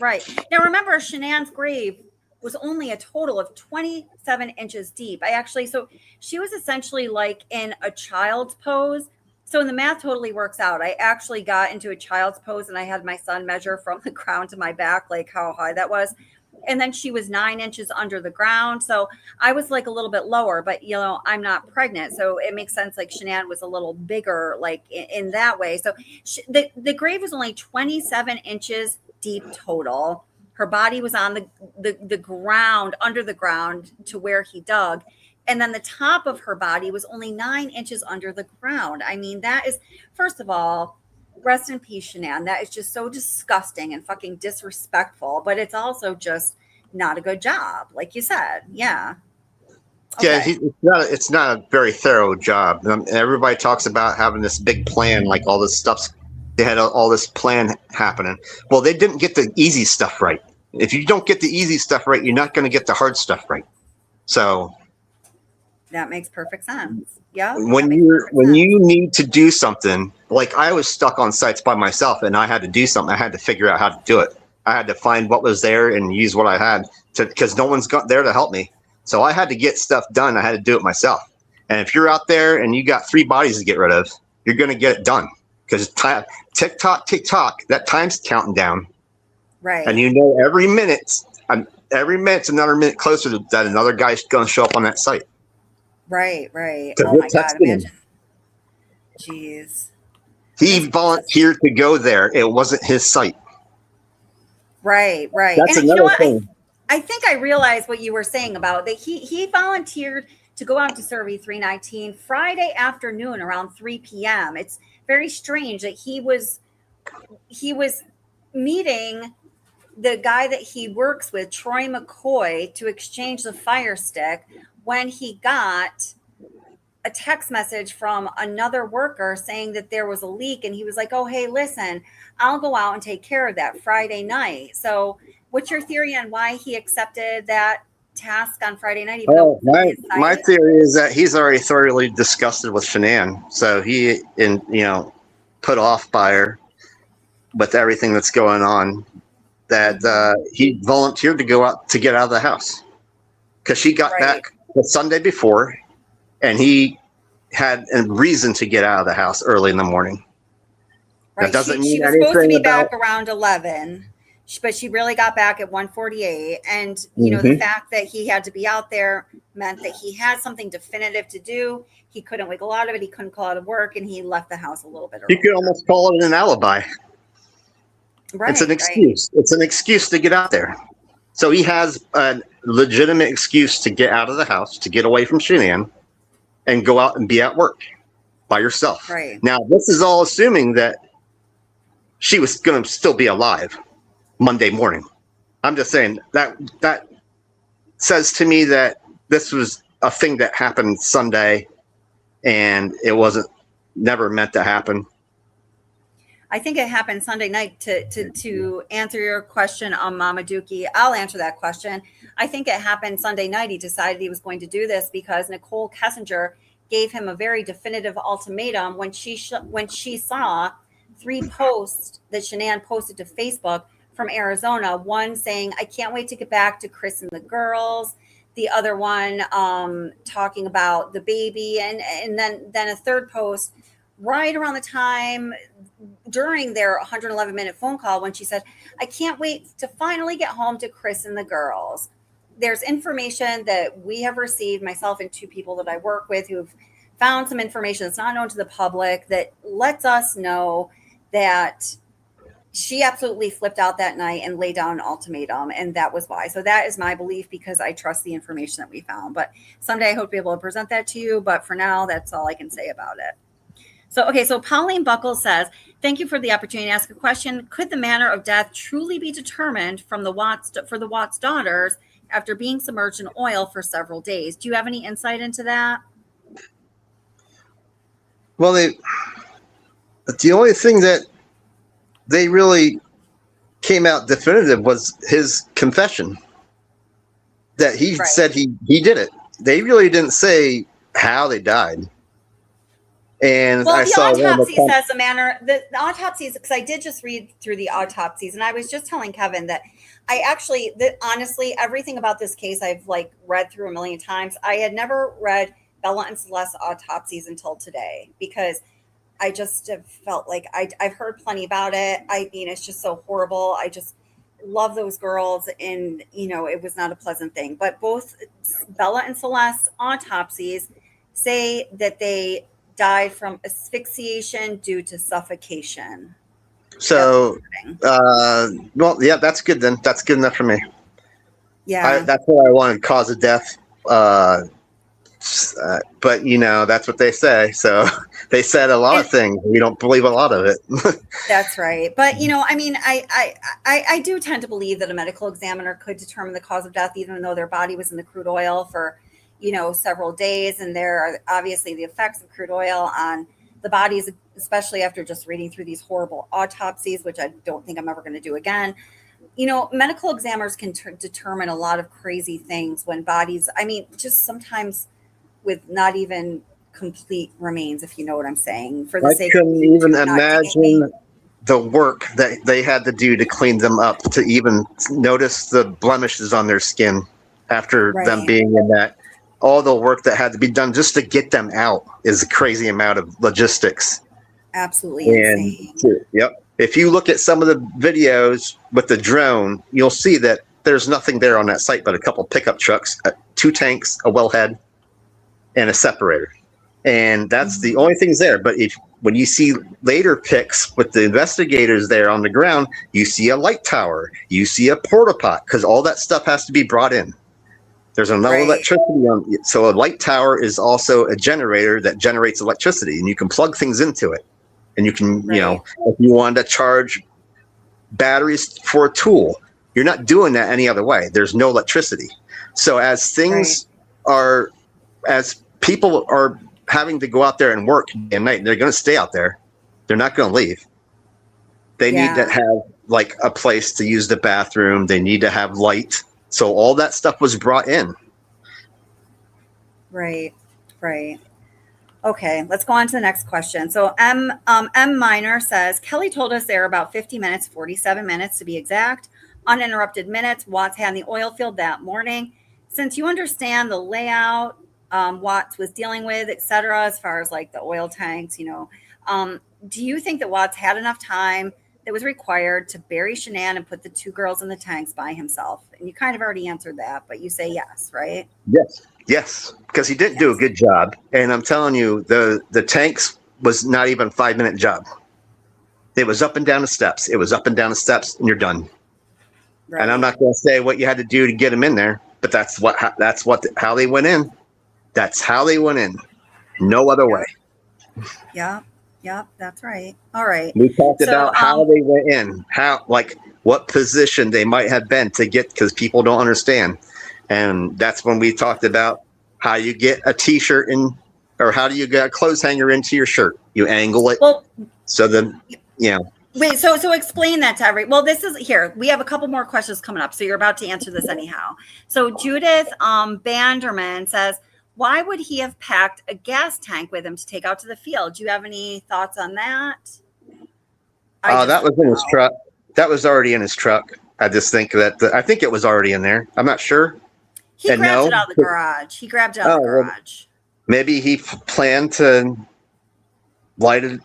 Right. Now, remember, Shanann's grave was only a total of 27 inches deep. So she was essentially like in a child's pose. So the math totally works out. I actually got into a child's pose, and I had my son measure from the ground to my back, like how high that was. And then she was 9 inches under the ground. So I was like a little bit lower, but I'm not pregnant. So it makes sense. Like Shanann was a little bigger, like in that way. So the grave was only 27 inches deep total. Her body was on the ground, under the ground to where he dug. And then the top of her body was only 9 inches under the ground. I mean, that is, first of all, rest in peace, Shanann. That is just so disgusting and fucking disrespectful. But it's also just not a good job, like you said. Yeah. Okay. Yeah, it's not a very thorough job. Everybody talks about having this big plan, like all this stuff. They had all this plan happening. Well, they didn't get the easy stuff right. If you don't get the easy stuff right, you're not going to get the hard stuff right. So that makes perfect sense. Yeah. When you need to do something, like I was stuck on sites by myself, and I had to do something. I had to figure out how to do it. I had to find what was there and use what I had because no one's got there to help me. So I had to get stuff done. I had to do it myself. And if you're out there and you got 3 bodies to get rid of, you're going to get it done because tick tock, that time's counting down. Right. And every minute's another minute closer to that another guy's going to show up on that site. Right. Oh my God. Imagine. Jeez. He volunteered to go there. It wasn't his site. Right. That's another thing. I think I realized what you were saying about that. He volunteered to go out to CERVI 319 Friday afternoon around 3 p.m. It's very strange that he was meeting the guy that he works with, Troy McCoy, to exchange the fire stick when he got a text message from another worker saying that there was a leak, and he was like, oh, hey, listen, I'll go out and take care of that Friday night. So what's your theory on why he accepted that task on Friday night? My theory is that he's already thoroughly disgusted with Shanann. So he, put off by her with everything that's going on, that he volunteered to go out to get out of the house because she got back the Sunday before, and he had a reason to get out of the house early in the morning. Right. That doesn't she mean was anything supposed to be about back around 11, but she really got back at 1:48. And, the fact that he had to be out there meant that he had something definitive to do. He couldn't wiggle out of it. He couldn't call out of work, and he left the house a little bit early. You could almost call it an alibi. Right. It's an excuse. Right. It's an excuse to get out there. So he has a legitimate excuse to get out of the house, to get away from Shanann, and go out and be at work by yourself. Right. Now, this is all assuming that she was going to still be alive Monday morning. I'm just saying that says to me that this was a thing that happened Sunday, and it wasn't never meant to happen. I think it happened Sunday night. To answer your question on Mama Dookie, I'll answer that question. I think it happened Sunday night. He decided he was going to do this because Nicole Kessinger gave him a very definitive ultimatum when she saw 3 posts that Shanann posted to Facebook from Arizona. One saying, "I can't wait to get back to Chris and the girls." The other one talking about the baby, and then a third post right around the time during their 111-minute phone call when she said, "I can't wait to finally get home to Chris and the girls." There's information that we have received, myself and 2 people that I work with, who've found some information that's not known to the public that lets us know that she absolutely flipped out that night and laid down an ultimatum, and that was why. So that is my belief because I trust the information that we found. But someday I hope to be able to present that to you. But for now, that's all I can say about it. So Pauline Buckles says, "Thank you for the opportunity to ask a question. Could the manner of death truly be determined for the Watts daughters after being submerged in oil for several days?" Do you have any insight into that? Well, the only thing that they really came out definitive was his confession that he said he did it. They really didn't say how they died. And well, I the saw autopsy says the autopsies, because I did just read through the autopsies, and I was just telling Kevin that honestly, everything about this case I've read through a million times. I had never read Bella and Celeste's autopsies until today because I just have felt like I've heard plenty about it. I mean, it's just so horrible. I just love those girls, and it was not a pleasant thing. But both Bella and Celeste's autopsies say that they died from asphyxiation due to suffocation. So, well, yeah, that's good then. That's good enough for me. Yeah, that's what I wanted, cause of death. But that's what they say. So they said a lot of things. We don't believe a lot of it. That's right. But I mean, I do tend to believe that a medical examiner could determine the cause of death, even though their body was in the crude oil for several days, and there are obviously the effects of crude oil on the bodies, especially after just reading through these horrible autopsies, which I don't think I'm ever going to do again. Medical examiners can determine a lot of crazy things when bodies, just sometimes with not even complete remains, if you know what I'm saying. For the I sake couldn't of even imagine the work that they had to do to clean them up, to even notice the blemishes on their skin after them being in that. All the work that had to be done just to get them out is a crazy amount of logistics. Absolutely insane. Yep. If you look at some of the videos with the drone, you'll see that there's nothing there on that site but a couple pickup trucks, 2 tanks, a wellhead, and a separator. And that's the only things there. But when you see later pics with the investigators there on the ground, you see a light tower, you see a porta pot, because all that stuff has to be brought in. There's enough electricity on it. So a light tower is also a generator that generates electricity, and you can plug things into it. And you can, if you wanted to charge batteries for a tool, you're not doing that any other way. There's no electricity. So as things as people are having to go out there and work at night, they're going to stay out there. They're not going to leave. They need to have a place to use the bathroom. They need to have light. So all that stuff was brought in. Right. Okay, let's go on to the next question. So M Minor says, Kelly told us there are about 50 minutes, 47 minutes to be exact, uninterrupted minutes Watts had in the oil field that morning. Since you understand the layout Watts was dealing with, etc., as far as the oil tanks, do you think that Watts had enough time that was required to bury Shanann and put the 2 girls in the tanks by himself? And you kind of already answered that, but you say yes, right? Yes, because he didn't do a good job. And I'm telling you, the tanks was not even a 5-minute job. It was up and down the steps. And you're done. Right. And I'm not going to say what you had to do to get them in there, but how they went in. That's how they went in. No other way. Yeah, that's right. All right. We talked about how they went in, what position they might have been to get, because people don't understand. And that's when we talked about how you get a t-shirt in, or how do you get a clothes hanger into your shirt? You angle it. Well, so then, Wait, so explain that to well, this is here. We have a couple more questions coming up, so you're about to answer this anyhow. So Judith Banderman says, why would he have packed a gas tank with him to take out to the field? Do you have any thoughts on that? That was in his truck. That was already in his truck. I just think that I think it was already in there. I'm not sure. He grabbed it out of the garage. He grabbed it out of the garage. Maybe he planned to light a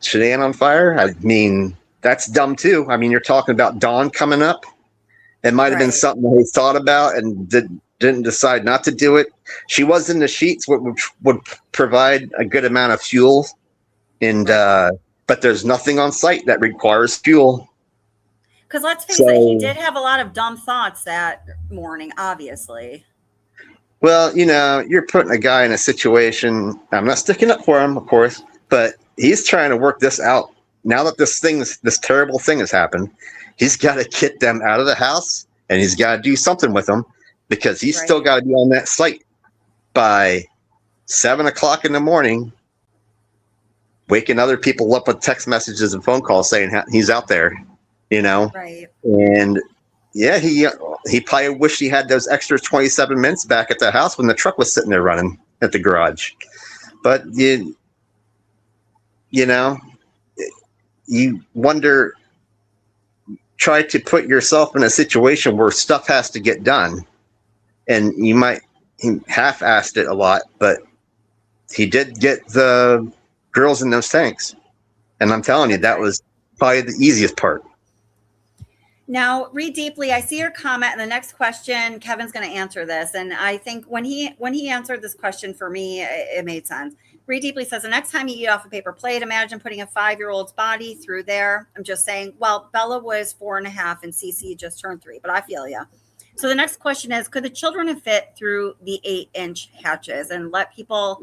Shanann on fire. I mean, that's dumb too. I mean, you're talking about dawn coming up. It might have been something that he thought about and didn't decide not to do it. She was in the sheets, which would provide a good amount of fuel, and but there's nothing on site that requires fuel. Because let's face it, he did have a lot of dumb thoughts that morning, obviously. Well, you're putting a guy in a situation. I'm not sticking up for him, of course, but he's trying to work this out. Now that this terrible thing has happened, he's got to get them out of the house, and he's got to do something with them because he's still got to be on that site by 7 o'clock in the morning, waking other people up with text messages and phone calls saying he's out there. Right. And yeah, he probably wished he had those extra 27 minutes back at the house when the truck was sitting there running at the garage. But you wonder, try to put yourself in a situation where stuff has to get done, and he half-assed it a lot, but he did get the girls in those tanks, and I'm telling you, that was probably the easiest part. Now, read deeply. I see your comment, and the next question, Kevin's going to answer this. And I think when he answered this question for me, it made sense. Read deeply says, the next time you eat off a paper plate, imagine putting a 5-year-old's body through there. I'm just saying, well, Bella was 4.5 and Cece just turned 3, but I feel you. So the next question is, could the children have fit through the 8-inch hatches? And let people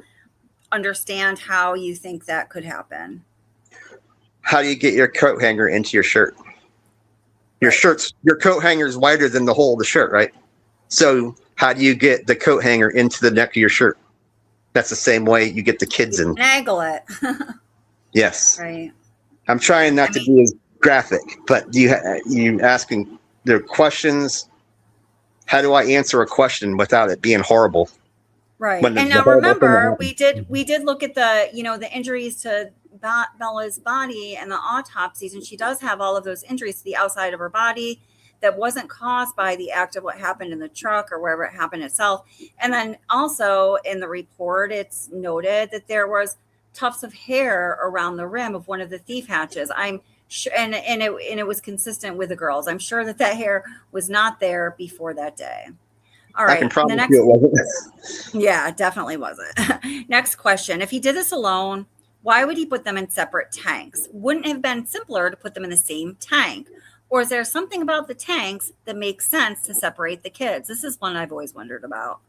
understand how you think that could happen. How do you get your coat hanger into your shirt? Your coat hanger is wider than the hole of the shirt, right? So how do you get the coat hanger into the neck of your shirt? That's the same way you get the kids in. Naggle it. Yes. Right. I'm trying not to be as graphic, but you asking the questions. How do I answer a question without it being horrible? Right. And now remember, we did look at the injuries to Bella's body and the autopsies, and she does have all of those injuries to the outside of her body that wasn't caused by the act of what happened in the truck or wherever it happened itself. And then also in the report, it's noted that there was tufts of hair around the rim of one of the thief hatches. I'm sure, and it was consistent with the girls. I'm sure that hair was not there before that day. All right. I can promise you it wasn't. Yeah, it definitely wasn't. Next question. If he did this alone, why would he put them in separate tanks? Wouldn't it have been simpler to put them in the same tank? Or is there something about the tanks that makes sense to separate the kids? This is one I've always wondered about.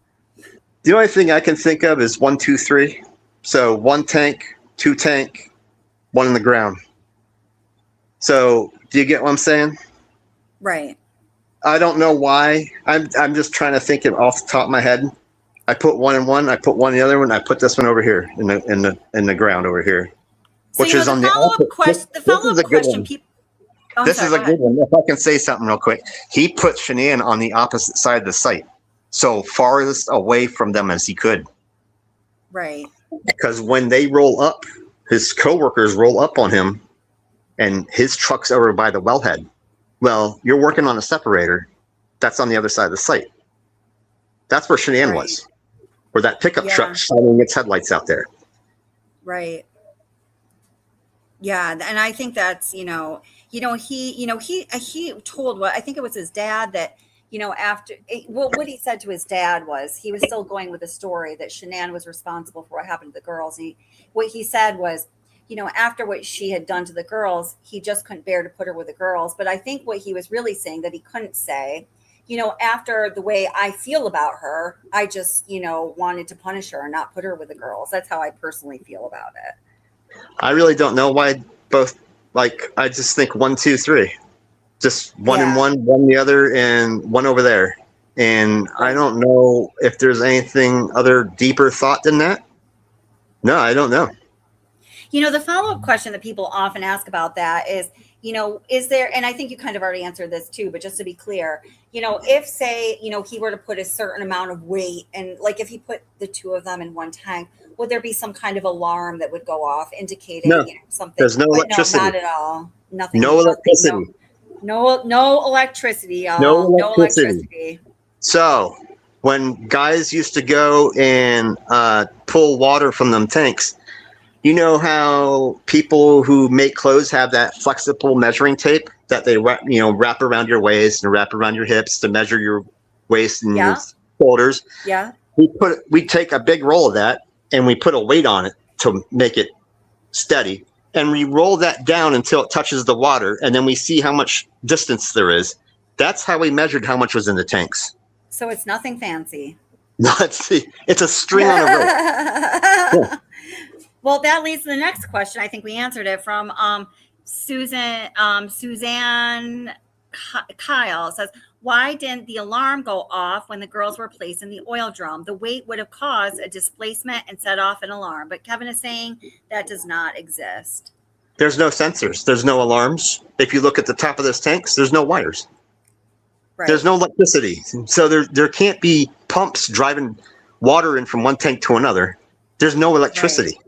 The only thing I can think of is 1, 2, 3. So 1 tank, 2 tank, 1 in the ground. So do you get what I'm saying? Right. I don't know why. I'm just trying to think it off the top of my head. I put 1 in one. I put 1 in the other one. I put this one over here in the ground over here, which is on the follow-up question. The follow-up question, people. This is a good one. If I can say something real quick, he put Shanann on the opposite side of the site, so farthest away from them as he could. Right. Because when they roll up, his coworkers roll up on him, and his truck's over by the wellhead. Well, you're working on a separator. That's on the other side of the site. That's where Shanann was, where that pickup truck shining its headlights out there. Right. Yeah, and I think that's he told I think it was his dad that after what he said to his dad was he was still going with the story that Shanann was responsible for what happened to the girls. What he said was, after what she had done to the girls, he just couldn't bear to put her with the girls. But I think what he was really saying that he couldn't say, after the way I feel about her, I just, wanted to punish her and not put her with the girls. That's how I personally feel about it. I really don't know why both, I just think 1, 2, 3, just 1 in one, 1 in the other, and 1 over there. And I don't know if there's anything other deeper thought than that. No, I don't know. The follow-up question that people often ask about that is, is there, and I think you kind of already answered this too, but just to be clear, if say, he were to put a certain amount of weight, and like if he put the two of them in one tank, would there be some kind of alarm that would go off indicating something? There's no electricity. No, not at all. Nothing. No electricity. No electricity, y'all. No electricity. So when guys used to go and pull water from them tanks, you know how people who make clothes have that flexible measuring tape that they wrap around your waist and wrap around your hips to measure your waist and your shoulders. Yeah. We take a big roll of that and we put a weight on it to make it steady, and we roll that down until it touches the water, and then we see how much distance there is. That's how we measured how much was in the tanks. So it's nothing fancy. No, it's a string on a rope. Yeah. Well, that leads to the next question. I think we answered it from Suzanne Kyle says, why didn't the alarm go off when the girls were placed in the oil drum? The weight would have caused a displacement and set off an alarm. But Kevin is saying that does not exist. There's no sensors. There's no alarms. If you look at the top of those tanks, there's no wires. Right. There's no electricity. So there can't be pumps driving water in from one tank to another. There's no electricity. Right.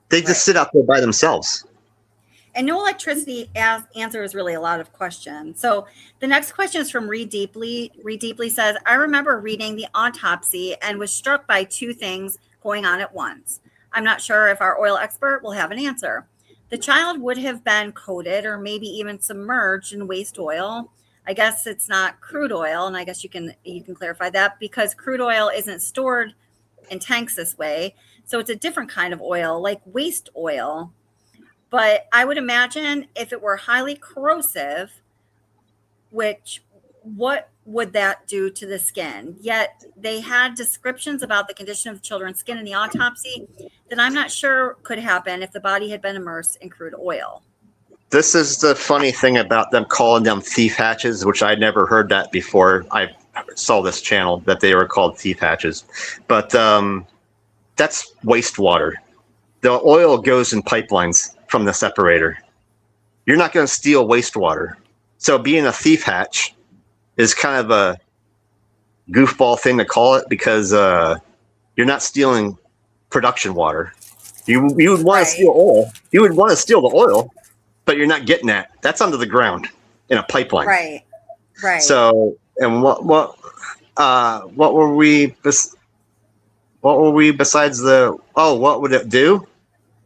They just sit out there by themselves. And no electricity answers really a lot of questions. So the next question is from Read Deeply. Read Deeply says, I remember reading the autopsy and was struck by two things going on at once. I'm not sure if our oil expert will have an answer. The child would have been coated or maybe even submerged in waste oil. I guess it's not crude oil, and I guess you can clarify that, because crude oil isn't stored in tanks this way. So it's a different kind of oil, like waste oil. But I would imagine if it were highly corrosive, what would that do to the skin? Yet they had descriptions about the condition of the children's skin in the autopsy that I'm not sure could happen if the body had been immersed in crude oil. This is the funny thing about them calling them thief hatches, which I'd never heard that before I saw this channel, that they were called thief hatches. But that's wastewater. The oil goes in pipelines from the separator. You're not going to steal wastewater. So being a thief hatch is kind of a goofball thing to call it, because you're not stealing production water. You would want to steal oil. You would want to steal the oil, but you're not getting that. That's under the ground in a pipeline. Right. So, and what were we besides what would it do?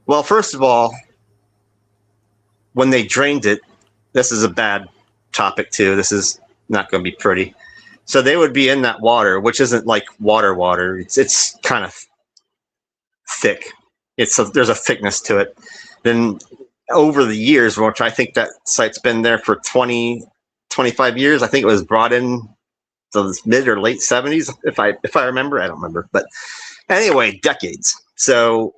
Well, first of all, when they drained it, this is a bad topic too. This is not going to be pretty. So they would be in that water, which isn't like water. It's kind of thick. There's a thickness to it. Then over the years, which I think that site's been there for 20, 25 years. I think it was brought in the mid or late 70s, if I remember. I don't remember, but anyway, decades. So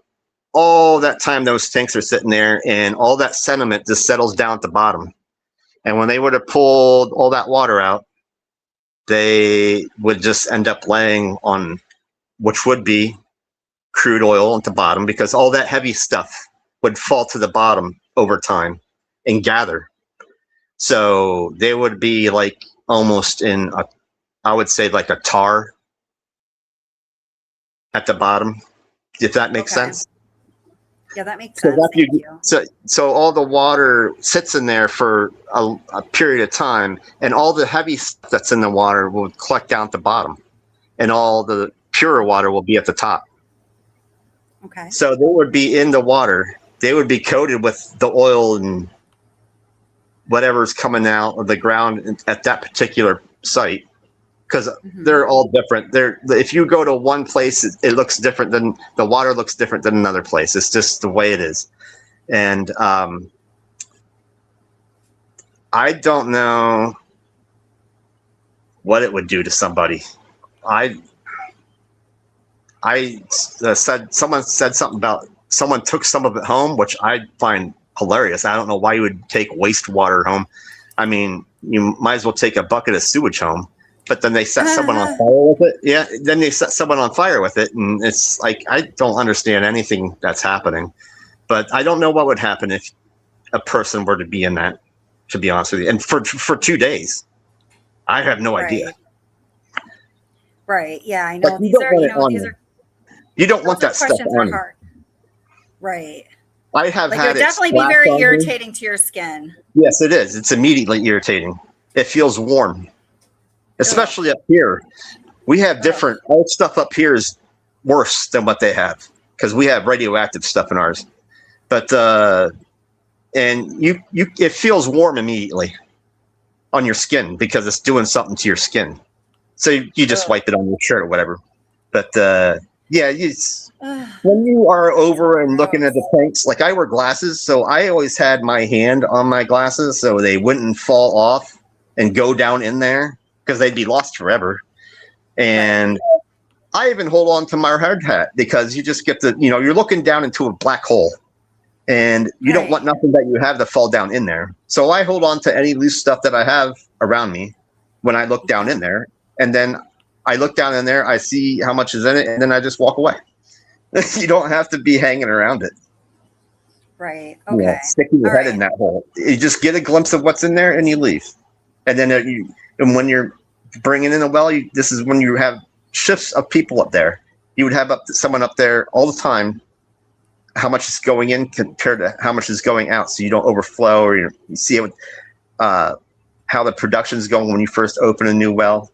all that time those tanks are sitting there, and all that sediment just settles down at the bottom. And when they would have pulled all that water out, they would just end up laying on, which would be crude oil at the bottom, because all that heavy stuff would fall to the bottom over time and gather. So they would be like almost in I would say like a tar at the bottom, if that makes sense. Yeah, that makes sense. So all the water sits in there for a period of time, and all the heavy stuff that's in the water will collect down at the bottom, and all the purer water will be at the top. Okay. So they would be in the water. They would be coated with the oil and whatever's coming out of the ground at that particular site, because they're all different. If you go to one place, it looks different than the water looks different than another place. It's just the way it is. And I don't know what it would do to somebody. Someone said something about someone took some of it home, which I find hilarious. I don't know why you would take wastewater home. I mean, you might as well take a bucket of sewage home. But then they set someone on fire with it. Yeah, then they set someone on fire with it, and it's like, I don't understand anything that's happening. But I don't know what would happen if a person were to be in that, to be honest with you. And for 2 days, I have no idea. Right. Yeah, I know. Like, These are you don't want that stuff on you. Right. I have like had it would definitely be very irritating to your skin. Yes, it is. It's immediately irritating. It feels warm, especially up here. We have different. All stuff up here is worse than what they have because we have radioactive stuff in ours. But and it feels warm immediately on your skin because it's doing something to your skin. So you just wipe it on your shirt or whatever. But yeah, when you are over and looking at the tanks, like I wear glasses, so I always had my hand on my glasses so they wouldn't fall off and go down in there because they'd be lost forever. And I even hold on to my hard hat because you just get you're looking down into a black hole and you don't want nothing that you have to fall down in there. So I hold on to any loose stuff that I have around me when I look down in there. And then I look down in there, I see how much is in it, and then I just walk away. You don't have to be hanging around it. Right. Okay. Yeah, sticking your head in that hole. You just get a glimpse of what's in there and you leave. And then and when you're bringing in a well, this is when you have shifts of people up there. You would have someone up there all the time, how much is going in compared to how much is going out, so you don't overflow or you see it, how the production is going when you first open a new well.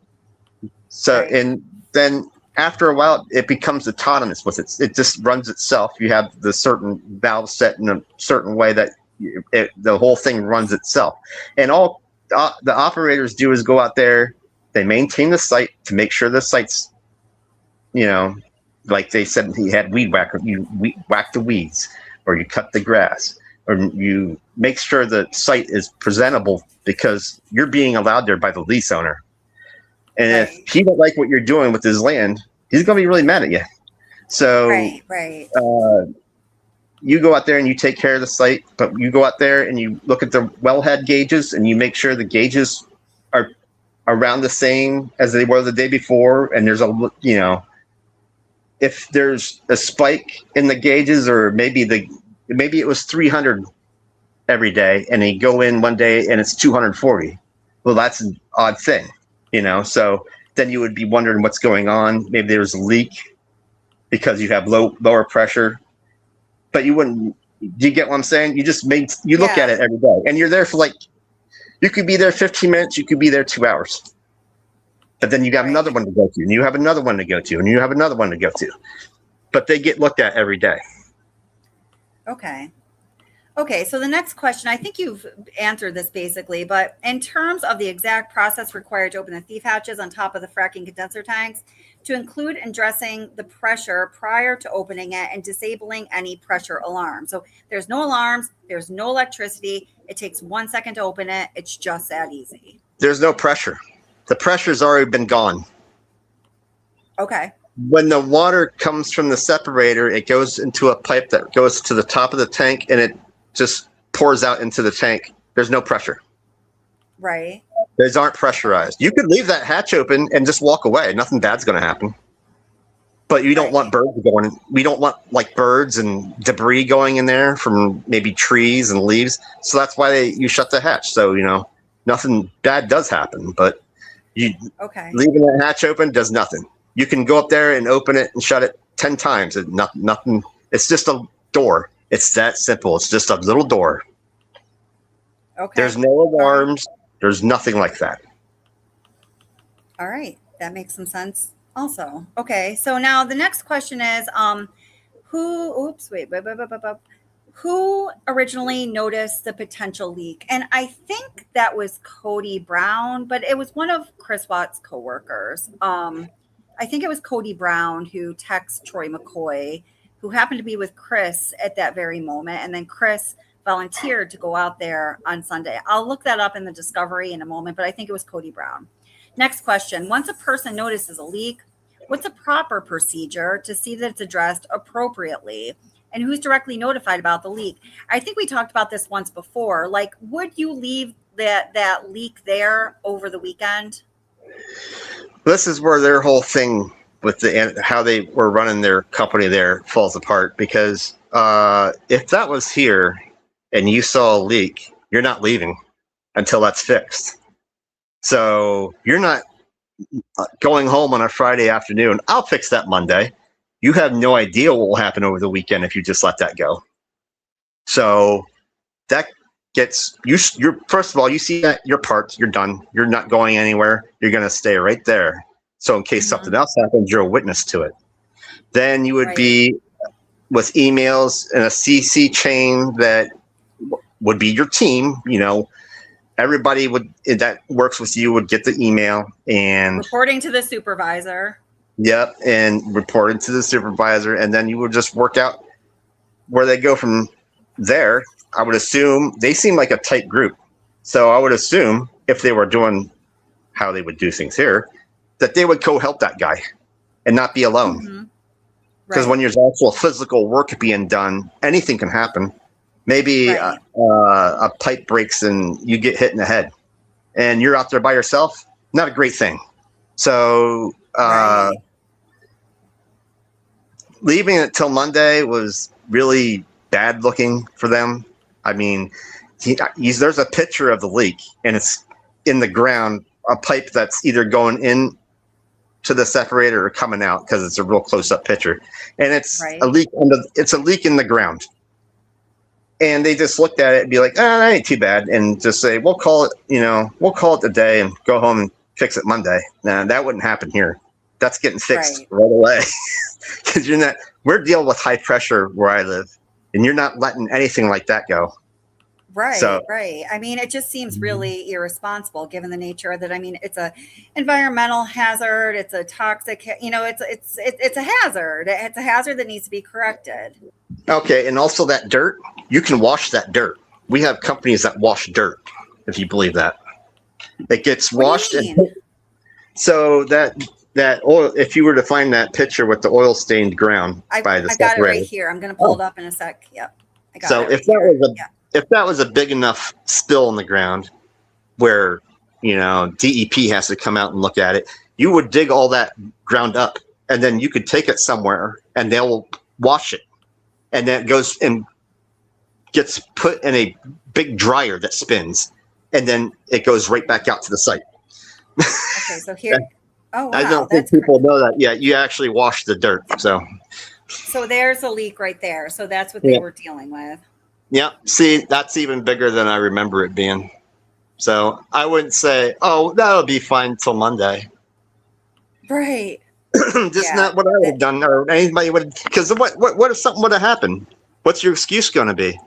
So, and then after a while, it becomes autonomous with it. It just runs itself. You have the certain valve set in a certain way that the whole thing runs itself. And all the operators do is go out there, they maintain the site to make sure the site's, like they said, he had weed whacker, you whack the weeds, or you cut the grass, or you make sure the site is presentable because you're being allowed there by the lease owner. And if he don't like what you're doing with his land, he's going to be really mad at you. So you go out there and you take care of the site, but you go out there and you look at the wellhead gauges and you make sure the gauges are around the same as they were the day before. And there's if there's a spike in the gauges, or maybe it was 300 every day and they go in one day and it's 240. Well, that's an odd thing. So then you would be wondering what's going on. Maybe there's a leak because you have lower pressure, but you wouldn't. Do you get what I'm saying? You just look at it every day, and you're there for you could be there 15 minutes, you could be there 2 hours, but then you got another one to go to, and you have another one to go to, and you have another one to go to, but they get looked at every day. Okay, so the next question, I think you've answered this basically, but in terms of the exact process required to open the thief hatches on top of the fracking condenser tanks, to include addressing the pressure prior to opening it and disabling any pressure alarm. So there's no alarms, there's no electricity, it takes 1 second to open it, it's just that easy. There's no pressure. The pressure's already been gone. Okay. When the water comes from the separator, it goes into a pipe that goes to the top of the tank and it just pours out into the tank. There's no pressure. Right. Those aren't pressurized. You could leave that hatch open and just walk away. Nothing bad's going to happen. But you don't want birds going in. We don't want birds and debris going in there from maybe trees and leaves. So that's why you shut the hatch. So, nothing bad does happen. But leaving that hatch open does nothing. You can go up there and open it and shut it 10 times. And nothing. It's just a door. It's that simple. It's just a little door. Okay. There's no alarms. There's nothing like that. All right. That makes some sense also. Okay. So now the next question is, who originally noticed the potential leak? And I think that was Cody Brown, but it was one of Chris Watts' coworkers. I think it was Cody Brown who texted Troy McCoy, who happened to be with Chris at that very moment. And then Chris volunteered to go out there on Sunday. I'll look that up in the discovery in a moment, but I think it was Cody Brown. Next question. Once a person notices a leak, what's a proper procedure to see that it's addressed appropriately? And who's directly notified about the leak? I think we talked about this once before. Would you leave that leak there over the weekend? This is where their whole thing with how they were running their company there falls apart, because if that was here and you saw a leak, you're not leaving until that's fixed. So you're not going home on a Friday afternoon. I'll fix that Monday. You have no idea what will happen over the weekend if you just let that go. So that gets you're first of all, you see that your parts, you're done. You're not going anywhere. You're going to stay right there. So in case something else happens, you're a witness to it. Then you would be with emails and a CC chain that would be your team. Everybody that works with you would get the email and reporting to the supervisor. Yep, and reporting to the supervisor, and then you would just work out where they go from there. I would assume they seem like a tight group, so I would assume if they were doing how they would do things here, that they would go help that guy and not be alone. Because when there's actual physical work being done, anything can happen. Maybe a pipe breaks and you get hit in the head and you're out there by yourself. Not a great thing. So leaving it till Monday was really bad looking for them. I mean, there's a picture of the leak and it's in the ground, a pipe that's either going in to the separator or coming out because it's a real close up picture. And it's a leak it's a leak in the ground. And they just looked at it and be like, that ain't too bad. And just say, we'll call it a day and go home and fix it Monday. Nah, that wouldn't happen here. That's getting fixed right away. Because we're dealing with high pressure where I live. And you're not letting anything like that go. Right. I mean, it just seems really irresponsible given the nature of that. I mean, it's a environmental hazard. It's a toxic, it's a hazard. It's a hazard that needs to be corrected. Okay. And also that dirt, you can wash that dirt. We have companies that wash dirt, if you believe that. It gets washed. So that oil, if you were to find that picture with the oil stained ground by the separator. I got it right here. I'm going to pull it up in a sec. Yep. I got so it if that was a big enough spill in the ground where, DEP has to come out and look at it, you would dig all that ground up and then you could take it somewhere and they'll wash it. And then it goes and gets put in a big dryer that spins. And then it goes right back out to the site. Okay, so here. Oh, wow. I don't think people know that. Yeah, you actually wash the dirt. So there's a leak right there. So that's what they were dealing with. Yeah. See, that's even bigger than I remember it being. So I wouldn't say, oh, that'll be fine till Monday. Right. Just not what I would have done, or anybody would. Because what if something would have happened? What's your excuse going to be?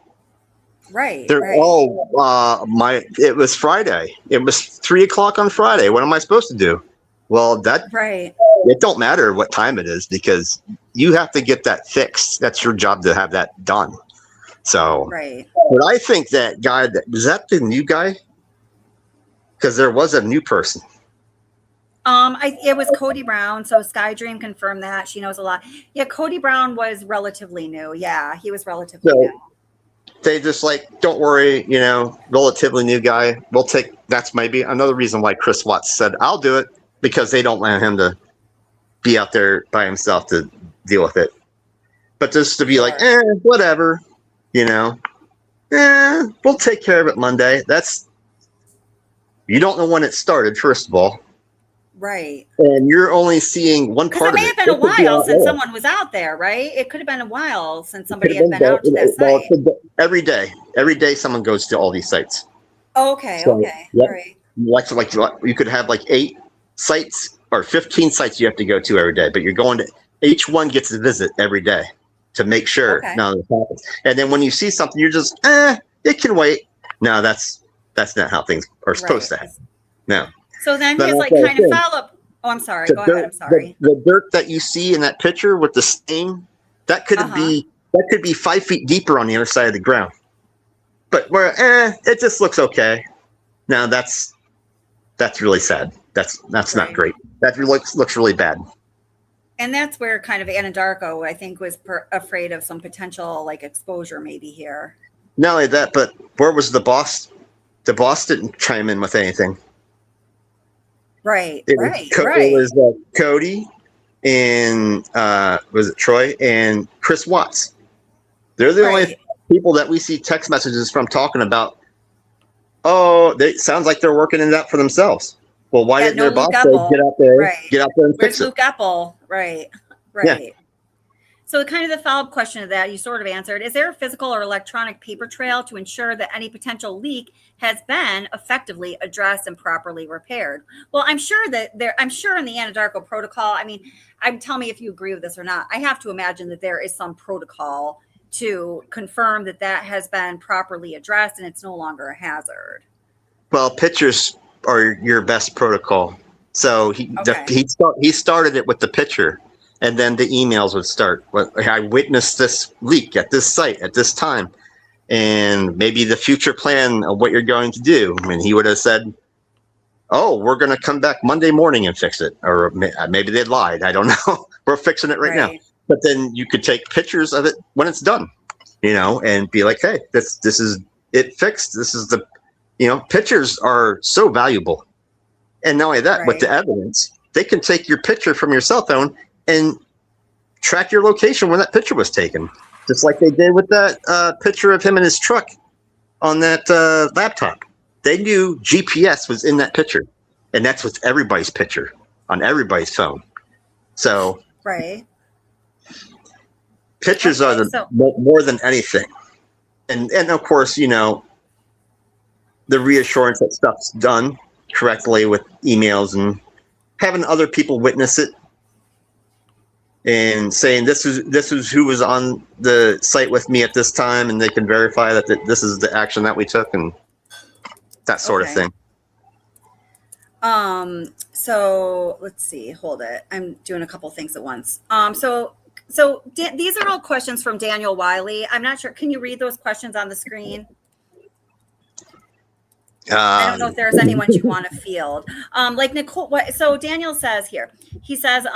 Right. It was Friday. It was 3:00 on Friday. What am I supposed to do? Well, it don't matter what time it is because you have to get that fixed. That's your job to have that done. So, but I think that guy was that the new guy? Because there was a new person. It was Cody Brown. So SkyDream confirmed that. She knows a lot. Yeah, Cody Brown was relatively new. Yeah, he was relatively new. They just don't worry, relatively new guy. That's maybe another reason why Chris Watts said, I'll do it, because they don't want him to be out there by himself to deal with it. But just to be whatever, we'll take care of it Monday. You don't know when it started, first of all. Right. And you're only seeing one part of it. It may have been a while since someone was out there, right? It could have been a while since somebody had been out to that site. Every day someone goes to all these sites. Okay. Yep. Right. Like you could have 8 sites or 15 sites you have to go to every day, but you're going to each one gets a visit every day to make sure none of this happens. And then when you see something, you're just it can wait. No, that's not how things are supposed to happen. No. So then his kind of follow up. Oh, I'm sorry. Go ahead. I'm sorry. The dirt that you see in that picture with the stain, that could be 5 feet deeper on the other side of the ground. But it just looks okay. Now that's really sad. That's not great. That looks really bad. And that's where kind of Anandarko, I think, was afraid of some potential exposure maybe here. Not only that, but where was the boss? The boss didn't chime in with anything. Right. It was Cody and was it Troy and Chris Watts. They're the only people that we see text messages from talking about, oh, they sounds like they're working it out for themselves. Well, why didn't their boss say, get out there and fix it? Luke Apple? Right. Yeah. So kind of the follow-up question to that, you sort of answered, is there a physical or electronic paper trail to ensure that any potential leak has been effectively addressed and properly repaired? Well, I'm sure in the Anandarko protocol, I mean, tell me if you agree with this or not. I have to imagine that there is some protocol to confirm that that has been properly addressed and it's no longer a hazard. Well, pictures are your best protocol. So he started it with the picture. And then the emails would start. I witnessed this leak at this site at this time, and maybe the future plan of what you're going to do. And he would have said, "Oh, we're going to come back Monday morning and fix it," or maybe they lied. I don't know. We're fixing it right now. But then you could take pictures of it when it's done, and be like, "Hey, this is it fixed. This is the, pictures are so valuable." And not only that, but the evidence. They can take your picture from your cell phone and track your location when that picture was taken, just like they did with that picture of him in his truck on that laptop. They knew GPS was in that picture, and that's with everybody's picture on everybody's phone. So pictures are more than anything, and of course, the reassurance that stuff's done correctly with emails and having other people witness it. And saying this is who was on the site with me at this time, and they can verify that this is the action that we took, and that sort of thing. So let's see. Hold it. I'm doing a couple things at once. So these are all questions from Daniel Wiley. I'm not sure. Can you read those questions on the screen? I don't know if there's anyone you want to field. Like Nicole. So Daniel says here. He says.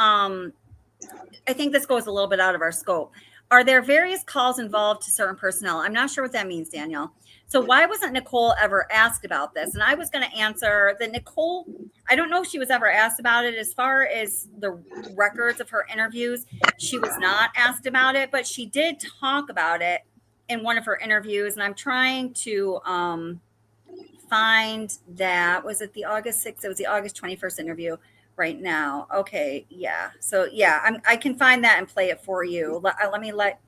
I think this goes a little bit out of our scope. Are there various calls involved to certain personnel? I'm not sure what that means, Daniel. So why wasn't Nicole ever asked about this? And I was going to answer that Nicole, I don't know if she was ever asked about it. As far as the records of her interviews, she was not asked about it, but she did talk about it in one of her interviews. And I'm trying to find that. Was it the August 6th? It was the August 21st interview. Right now. Okay. Yeah. So I can find that and play it for you. Let me let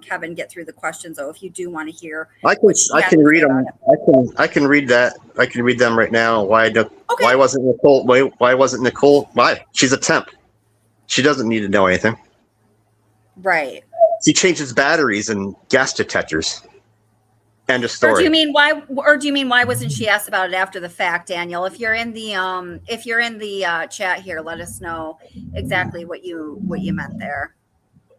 Kevin get through the questions though. If you do want to hear, I can read them. I can read that. I can read them right now. Why wasn't Nicole? Why wasn't Nicole? Why? She's a temp. She doesn't need to know anything. Right. She changes batteries and gas detectors. End of story. Or do you mean why wasn't she asked about it after the fact, Daniel? If you're in the chat here, let us know exactly what you meant there.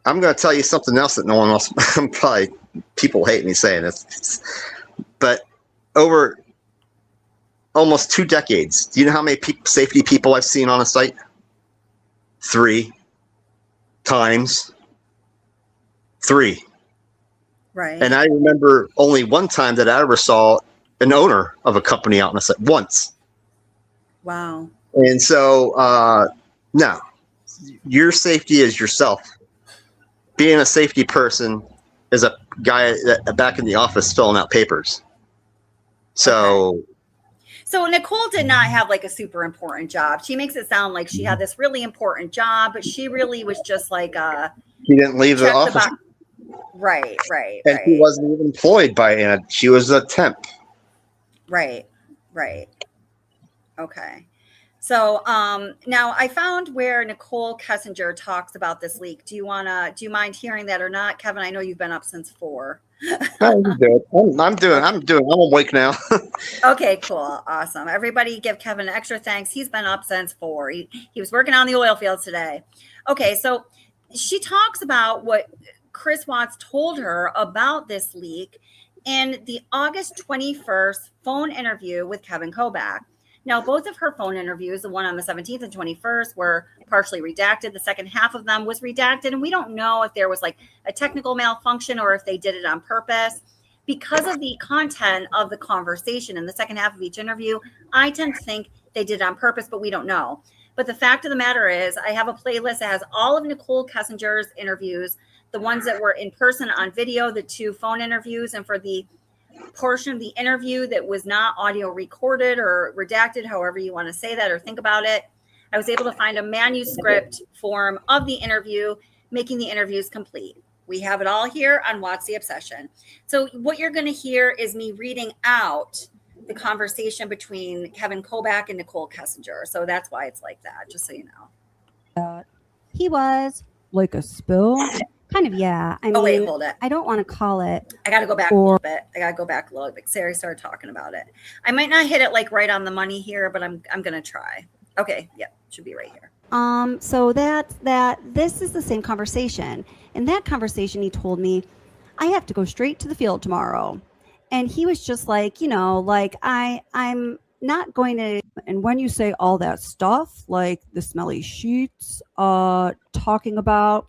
I'm going to tell you something else that no one else. Probably people hate me saying this, but over almost 2 decades, do you know how many safety people I've seen on a site? 3 times. 3. Right. And I remember only one time that I ever saw an owner of a company out on a site once. Wow. And so, no, your safety is yourself. Being a safety person is a guy back in the office filling out papers. So. So Nicole did not have like a super important job. She makes it sound like she had this really important job, but she really was just like she didn't leave the office. Right. And she wasn't even employed by Anna. She was a temp. Right. Okay. So now I found where Nicole Kessinger talks about this leak. Do you mind hearing that or not? Kevin, I know you've been up since 4. I'm awake now. Okay, cool. Awesome. Everybody give Kevin an extra thanks. He's been up since 4. He was working on the oil fields today. Okay, so she talks about what Chris Watts told her about this leak in the August 21st phone interview with Kevin Kobach. Now, both of her phone interviews, the one on the 17th and 21st, were partially redacted. The second half of them was redacted, and we don't know if there was like a technical malfunction or if they did it on purpose. Because of the content of the conversation in the second half of each interview, I tend to think they did it on purpose, but we don't know. But the fact of the matter is, I have a playlist that has all of Nicole Kessinger's interviews the ones that were in person on video, the 2 phone interviews, and for the portion of the interview that was not audio recorded or redacted, however you want to say that or think about it, I was able to find a manuscript form of the interview, making the interviews complete. We have it all here on Watts the Obsession. So what you're going to hear is me reading out the conversation between Kevin Kobach and Nicole Kessinger. So that's why it's like that, just so you know. He was like a spill. Kind of, yeah. I mean, wait, hold it. I don't want to call it. I got to go back a little bit. Sarah started talking about it. I might not hit it like right on the money here, but I'm going to try. Okay. Yep. Should be right here. So this is the same conversation. In that conversation, he told me, I have to go straight to the field tomorrow. And he was just like, you know, like I'm not going to. And when you say all that stuff, like the smelly sheets, talking about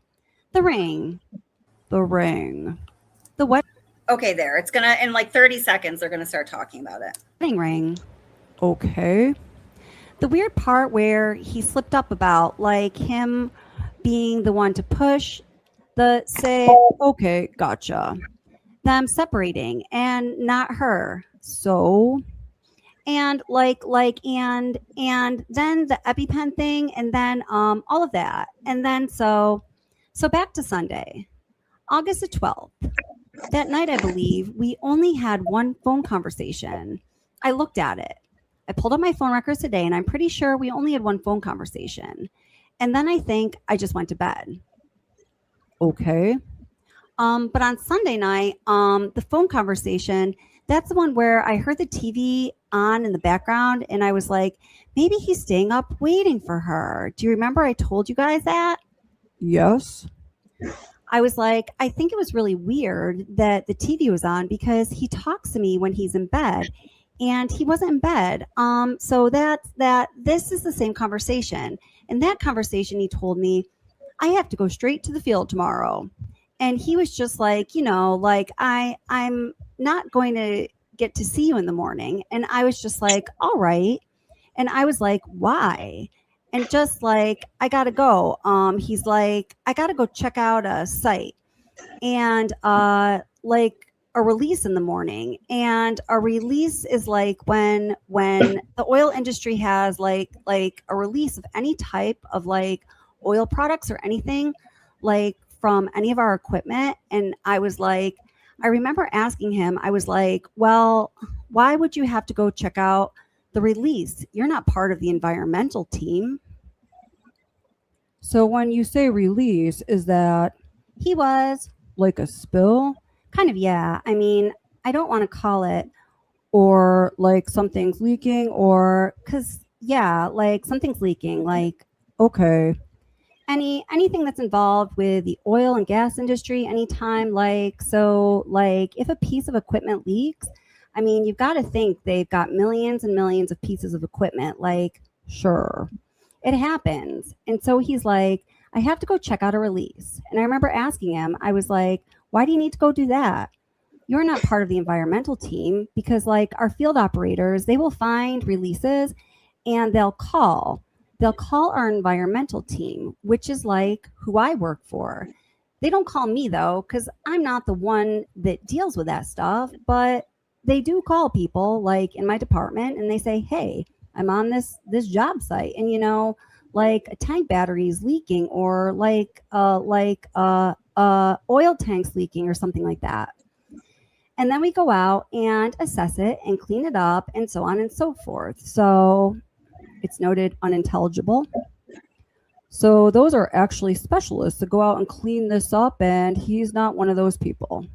the ring, the wet. Okay, there. It's going to, in like 30 seconds, they're going to start talking about it. Wedding ring. Okay. The weird part where he slipped up about like him being the one to push the say, okay, gotcha. Them separating and not her. So, and and then the EpiPen thing, and then all of that. And then so back to Sunday, August the 12th. That night, I believe, we only had one phone conversation. I looked at it. I pulled up my phone records today, and I'm pretty sure we only had one phone conversation. And then I think I just went to bed. Okay. But on Sunday night, the phone conversation, that's the one where I heard the TV on in the background, and I was like, maybe he's staying up waiting for her. Do you remember I told you guys that? Yes. I was like, I think it was really weird that the TV was on because he talks to me when he's in bed, and he wasn't in bed. So this is the same conversation. In that conversation, he told me, I have to go straight to the field tomorrow. And he was just like, you know, like I'm not going to get to see you in the morning. And I was just like, all right. And I was like, why? And just like, I got to go. He's like, I got to go check out a site and like a release in the morning. And a release is like when the oil industry has like a release of any type of like oil products or anything like from any of our equipment. And I was like, I remember asking him, I was like, well, why would you have to go check out the release? You're not part of the environmental team. So when you say release, is that he was like a spill? Kind of, yeah. I mean, I don't want to call it or like something's leaking or because, yeah, like something's leaking. Like, okay. Anything that's involved with the oil and gas industry, anytime like, so like if a piece of equipment leaks, I mean, you've got to think they've got millions and millions of pieces of equipment. Like, sure, it happens. And so he's like, I have to go check out a release. And I remember asking him, I was like, why do you need to go do that? You're not part of the environmental team because like our field operators, they will find releases and they'll call our environmental team, which is like who I work for. They don't call me though, because I'm not the one that deals with that stuff, but they do call people like in my department and they say, hey, I'm on this job site and, you know, like a tank battery is leaking or like oil tanks leaking or something like that. And then we go out and assess it and clean it up and so on and so forth. So it's noted unintelligible. So those are actually specialists that go out and clean this up, and he's not one of those people.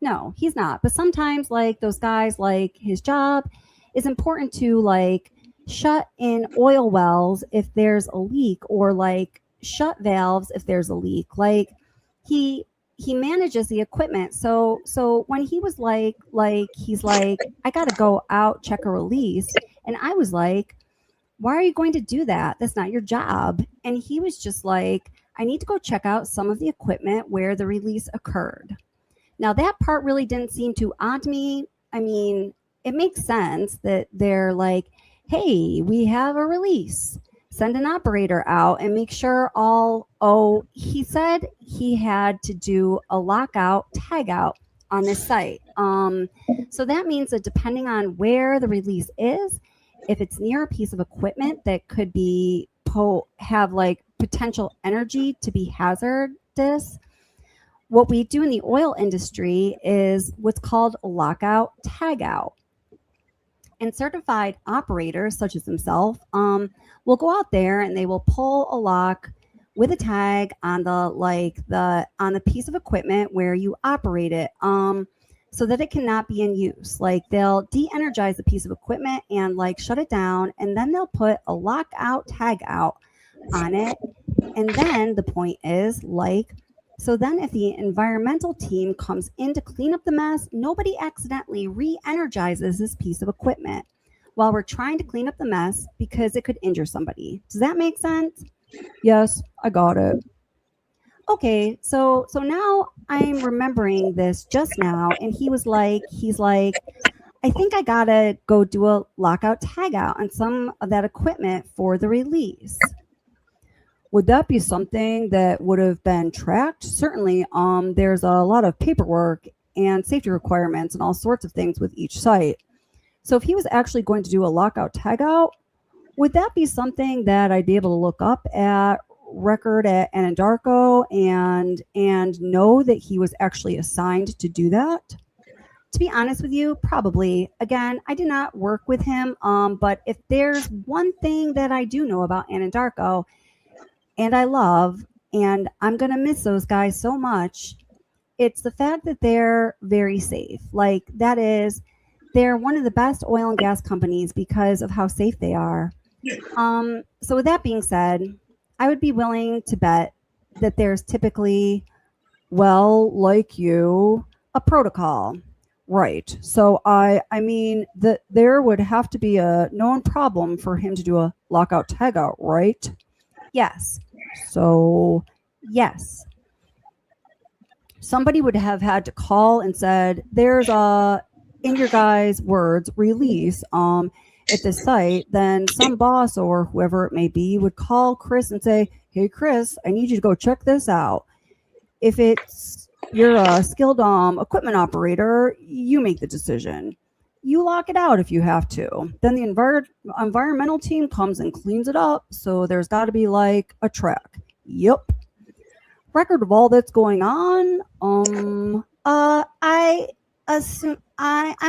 No, he's not. But sometimes like those guys, like his job is important to like shut in oil wells if there's a leak or like shut valves if there's a leak. Like he manages the equipment. So when he was like he's like, I got to go out, check a release. And I was like, why are you going to do that? That's not your job. And he was just like, I need to go check out some of the equipment where the release occurred. Now that part really didn't seem too odd to me. I mean, it makes sense that they're like, hey, we have a release. send an operator out and make sure he said he had to do a lockout tagout on this site. So that means that depending on where the release is, if it's near a piece of equipment that could be have like potential energy to be hazardous, what we do in the oil industry is what's called a lockout tagout. And certified operators such as himself will go out there and they will pull a lock with a tag on the piece of equipment where you operate it, so that it cannot be in use. Like they'll de-energize the piece of equipment and like shut it down, and then they'll put a lockout tag out on it. And then the point is so then if the environmental team comes in to clean up the mess, nobody accidentally re-energizes this piece of equipment while we're trying to clean up the mess because it could injure somebody. Does that make sense? Yes, I got it. Okay, so now I'm remembering this just now, and he's like, I think I gotta go do a lockout tagout on some of that equipment for the release. Would that be something that would have been tracked? Certainly, there's a lot of paperwork and safety requirements and all sorts of things with each site. So if he was actually going to do a lockout tagout, would that be something that I'd be able to look up at record at Anandarko and know that he was actually assigned to do that? To be honest with you, probably. Again, I do not work with him, but if there's one thing that I do know about Anandarko, and I love, and I'm going to miss those guys so much, it's the fact that they're very safe. Like, that is, they're one of the best oil and gas companies because of how safe they are. So with that being said, I would be willing to bet that there's typically, like you, a protocol. Right. So I mean that there would have to be a known problem for him to do a lockout tagout, right? Yes. So yes. Somebody would have had to call and said, there's in your guys' words, release at the site. Then some boss or whoever it may be would call Chris and say, hey, Chris, I need you to go check this out. If you're a skilled equipment operator, you make the decision. You lock it out if you have to. Then the environmental team comes and cleans it up. So there's got to be like a track. Yep. Record of all that's going on. I'm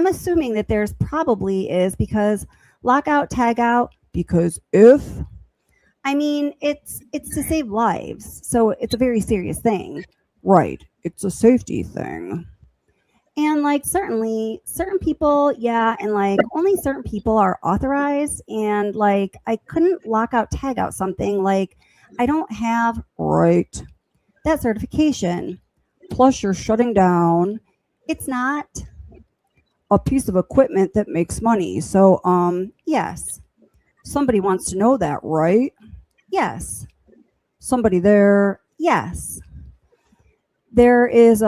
assuming that there's probably is because lockout, tagout, because it's to save lives. So it's a very serious thing. Right. It's a safety thing. And like certainly certain people, yeah, and like only certain people are authorized. And like I couldn't lock out, tag out something like I don't have that certification. Plus you're shutting down. It's not a piece of equipment that makes money. So yes. Somebody wants to know that, right? Yes. Somebody there, yes. There is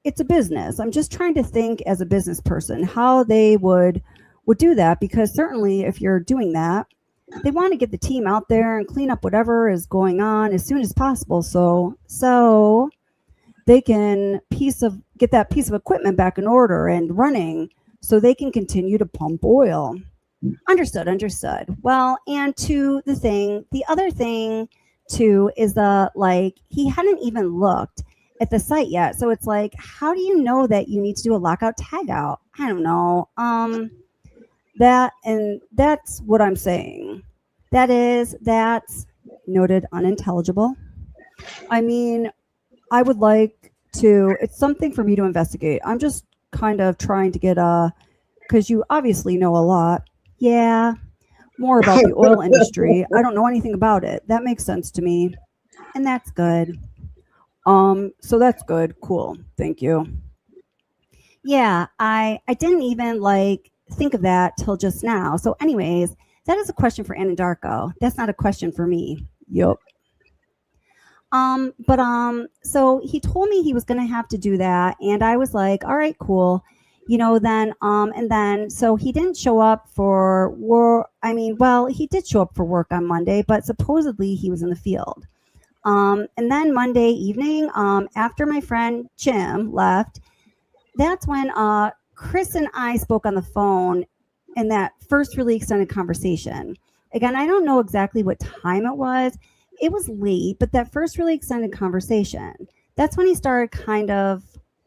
it's a business. I'm just trying to think as a business person how they would do that, because certainly if you're doing that, they want to get the team out there and clean up whatever is going on as soon as possible. So they can get that piece of equipment back in order and running so they can continue to pump oil. Understood. Well, and the other thing too is he hadn't even looked at the site yet. So it's like, how do you know that you need to do a lockout tagout? I don't know. That's what I'm saying. That's noted unintelligible. I mean, I would like to, it's something for me to investigate. I'm just kind of trying to get because you obviously know a lot. Yeah, more about the oil industry. I don't know anything about it. That makes sense to me. And that's good. So that's good. Cool. Thank you. Yeah, I didn't even think of that till just now. So anyways, that is a question for Anandarko. That's not a question for me. Yup. So he told me he was going to have to do that. And I was like, all right, cool. So he didn't show up for work. He did show up for work on Monday, but supposedly he was in the field. And then Monday evening, after my friend Jim left, that's when Chris and I spoke on the phone in that first really extended conversation. Again, I don't know exactly what time it was. It was late, but that first really extended conversation, that's when he started kind of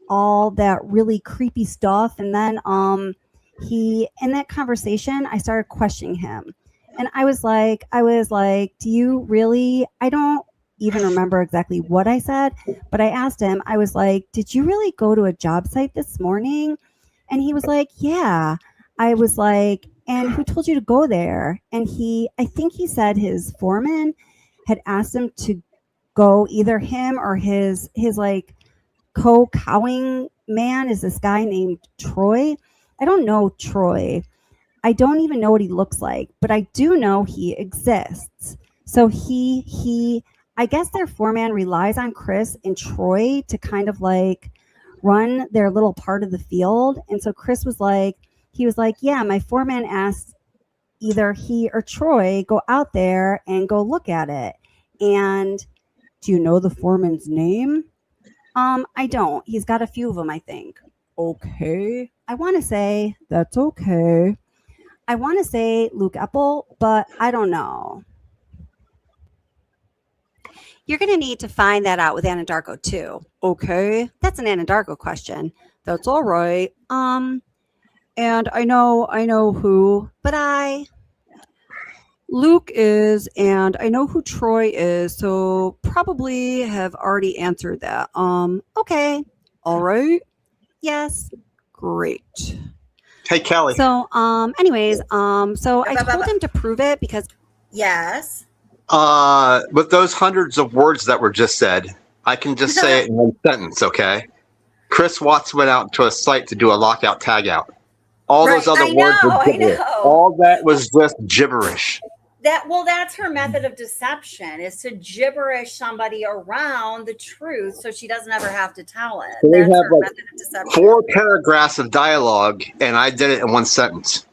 all that really creepy stuff. And then in that conversation, I started questioning him. And I was like, do you really? I don't even remember exactly what I said, but I asked him, I was like, did you really go to a job site this morning? And he was like, yeah. I was like, and who told you to go there? And I think he said his foreman had asked him to go, either him or his like co-cowing man is this guy named Troy. I don't know Troy. I don't even know what he looks like, but I do know he exists. So I guess their foreman relies on Chris and Troy to kind of like run their little part of the field. And so Chris was like, yeah, my foreman asked either he or Troy go out there and go look at it. And do you know the foreman's name? I don't. He's got a few of them, I think. Okay. I want to say that's okay. I want to say Luke Epple, but I don't know. You're going to need to find that out with Anandarko too. Okay. That's an Anandarko question. That's all right. And I know who, but Luke is, and I know who Troy is, so probably have already answered that. Okay. All right. Yes. Great. Hey, Kelly. So, anyways, so I told him to prove it because. Yes. With those hundreds of words that were just said, I can just say it in one sentence, okay? Chris Watts went out to a site to do a lockout tagout. All those other words were gibberish. All that was just gibberish. That's her method of deception, is to gibberish somebody around the truth so she doesn't ever have to tell it. So that's her method of deception. 4 paragraphs of dialogue, and I did it in one sentence.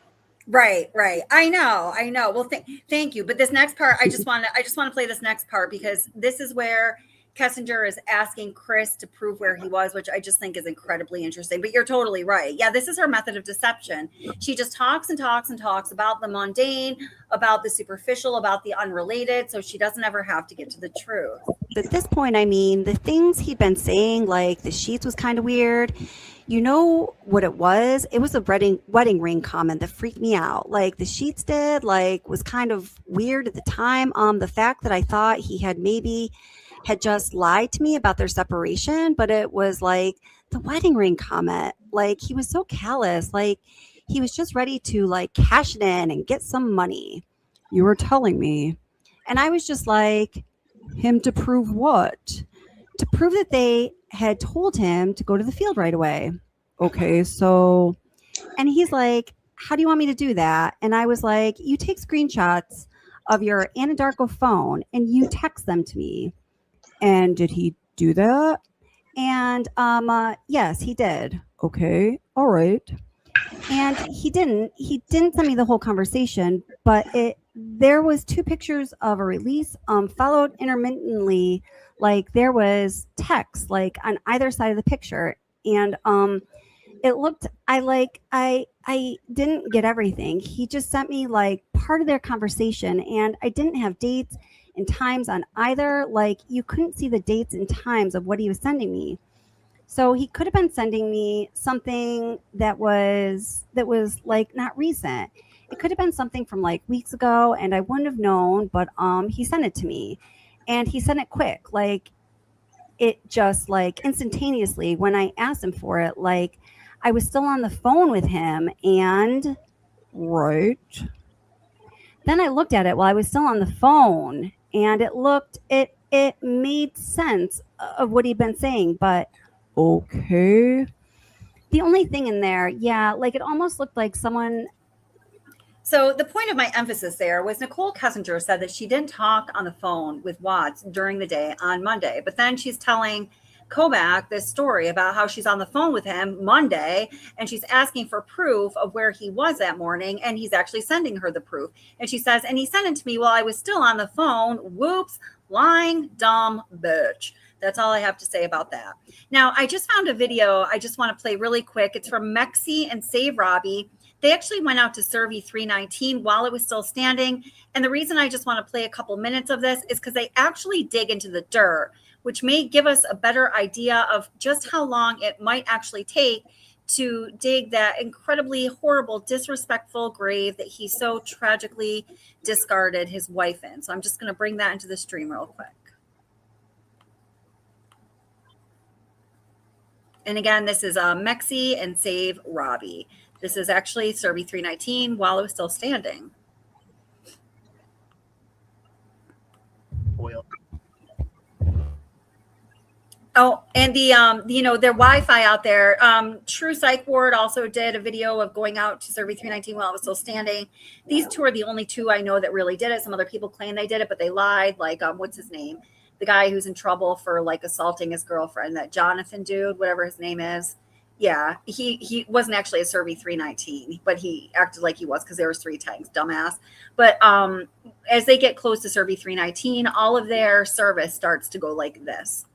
Right. I know. Well, thank you. But this next part, I just want to play this next part because this is where Kessinger is asking Chris to prove where he was, which I just think is incredibly interesting. But you're totally right. Yeah, this is her method of deception. She just talks and talks and talks about the mundane, about the superficial, about the unrelated, so she doesn't ever have to get to the truth. At this point, I mean, the things he'd been saying, like the sheets was kind of weird. You know what it was? It was a wedding ring comment that freaked me out. Like the sheets did, like was kind of weird at the time. The fact that I thought he had just lied to me about their separation, but it was like the wedding ring comment. Like he was so callous. Like he was just ready to like cash it in and get some money. You were telling me. And I was just like, him to prove what? To prove that they had told him to go to the field right away. Okay, so, and he's like, how do you want me to do that? And I was like, you take screenshots of your Anandarko phone and you text them to me. And did he do that? And yes, he did. Okay, all right. And he didn't send me the whole conversation, but there was 2 pictures of a release followed intermittently. Like there was text like on either side of the picture. And it looked, I didn't get everything. He just sent me like part of their conversation, and I didn't have dates and times on either. Like you couldn't see the dates and times of what he was sending me. So he could have been sending me something that was like not recent. It could have been something from like weeks ago and I wouldn't have known, but he sent it to me, and he sent it quick. Like it just like instantaneously when I asked him for it, like I was still on the phone with him, and right. Then I looked at it while I was still on the phone, and it made sense of what he'd been saying, but okay. The only thing in there, yeah, like it almost looked like someone. So the point of my emphasis there was Nicole Kessinger said that she didn't talk on the phone with Watts during the day on Monday, but then she's telling Komack this story about how she's on the phone with him Monday and she's asking for proof of where he was that morning, and he's actually sending her the proof. And she says, and he sent it to me while I was still on the phone. Whoops, lying dumb bitch. That's all I have to say about that. Now, I just found a video I just want to play really quick. It's from Mexi and Save Robbie. They actually went out to CERVI 319 while it was still standing. And the reason I just want to play a couple minutes of this is because they actually dig into the dirt, which may give us a better idea of just how long it might actually take to dig that incredibly horrible, disrespectful grave that he so tragically discarded his wife in. So I'm just going to bring that into the stream real quick. And again, this is Mexi and Save Robbie. This is actually CERVI 319 while it was still standing. Oil. Oh, and the their Wi-Fi out there. True Psych Ward also did a video of going out to CERVI 319 while it was still standing. These two are the only two I know that really did it. Some other people claim they did it, but they lied. Like, what's his name? The guy who's in trouble for like assaulting his girlfriend, that Jonathan dude, whatever his name is. Yeah, he wasn't actually a CERVI 319, but he acted like he was because there was 3 tanks, dumbass. But as they get close to CERVI 319, all of their service starts to go like this.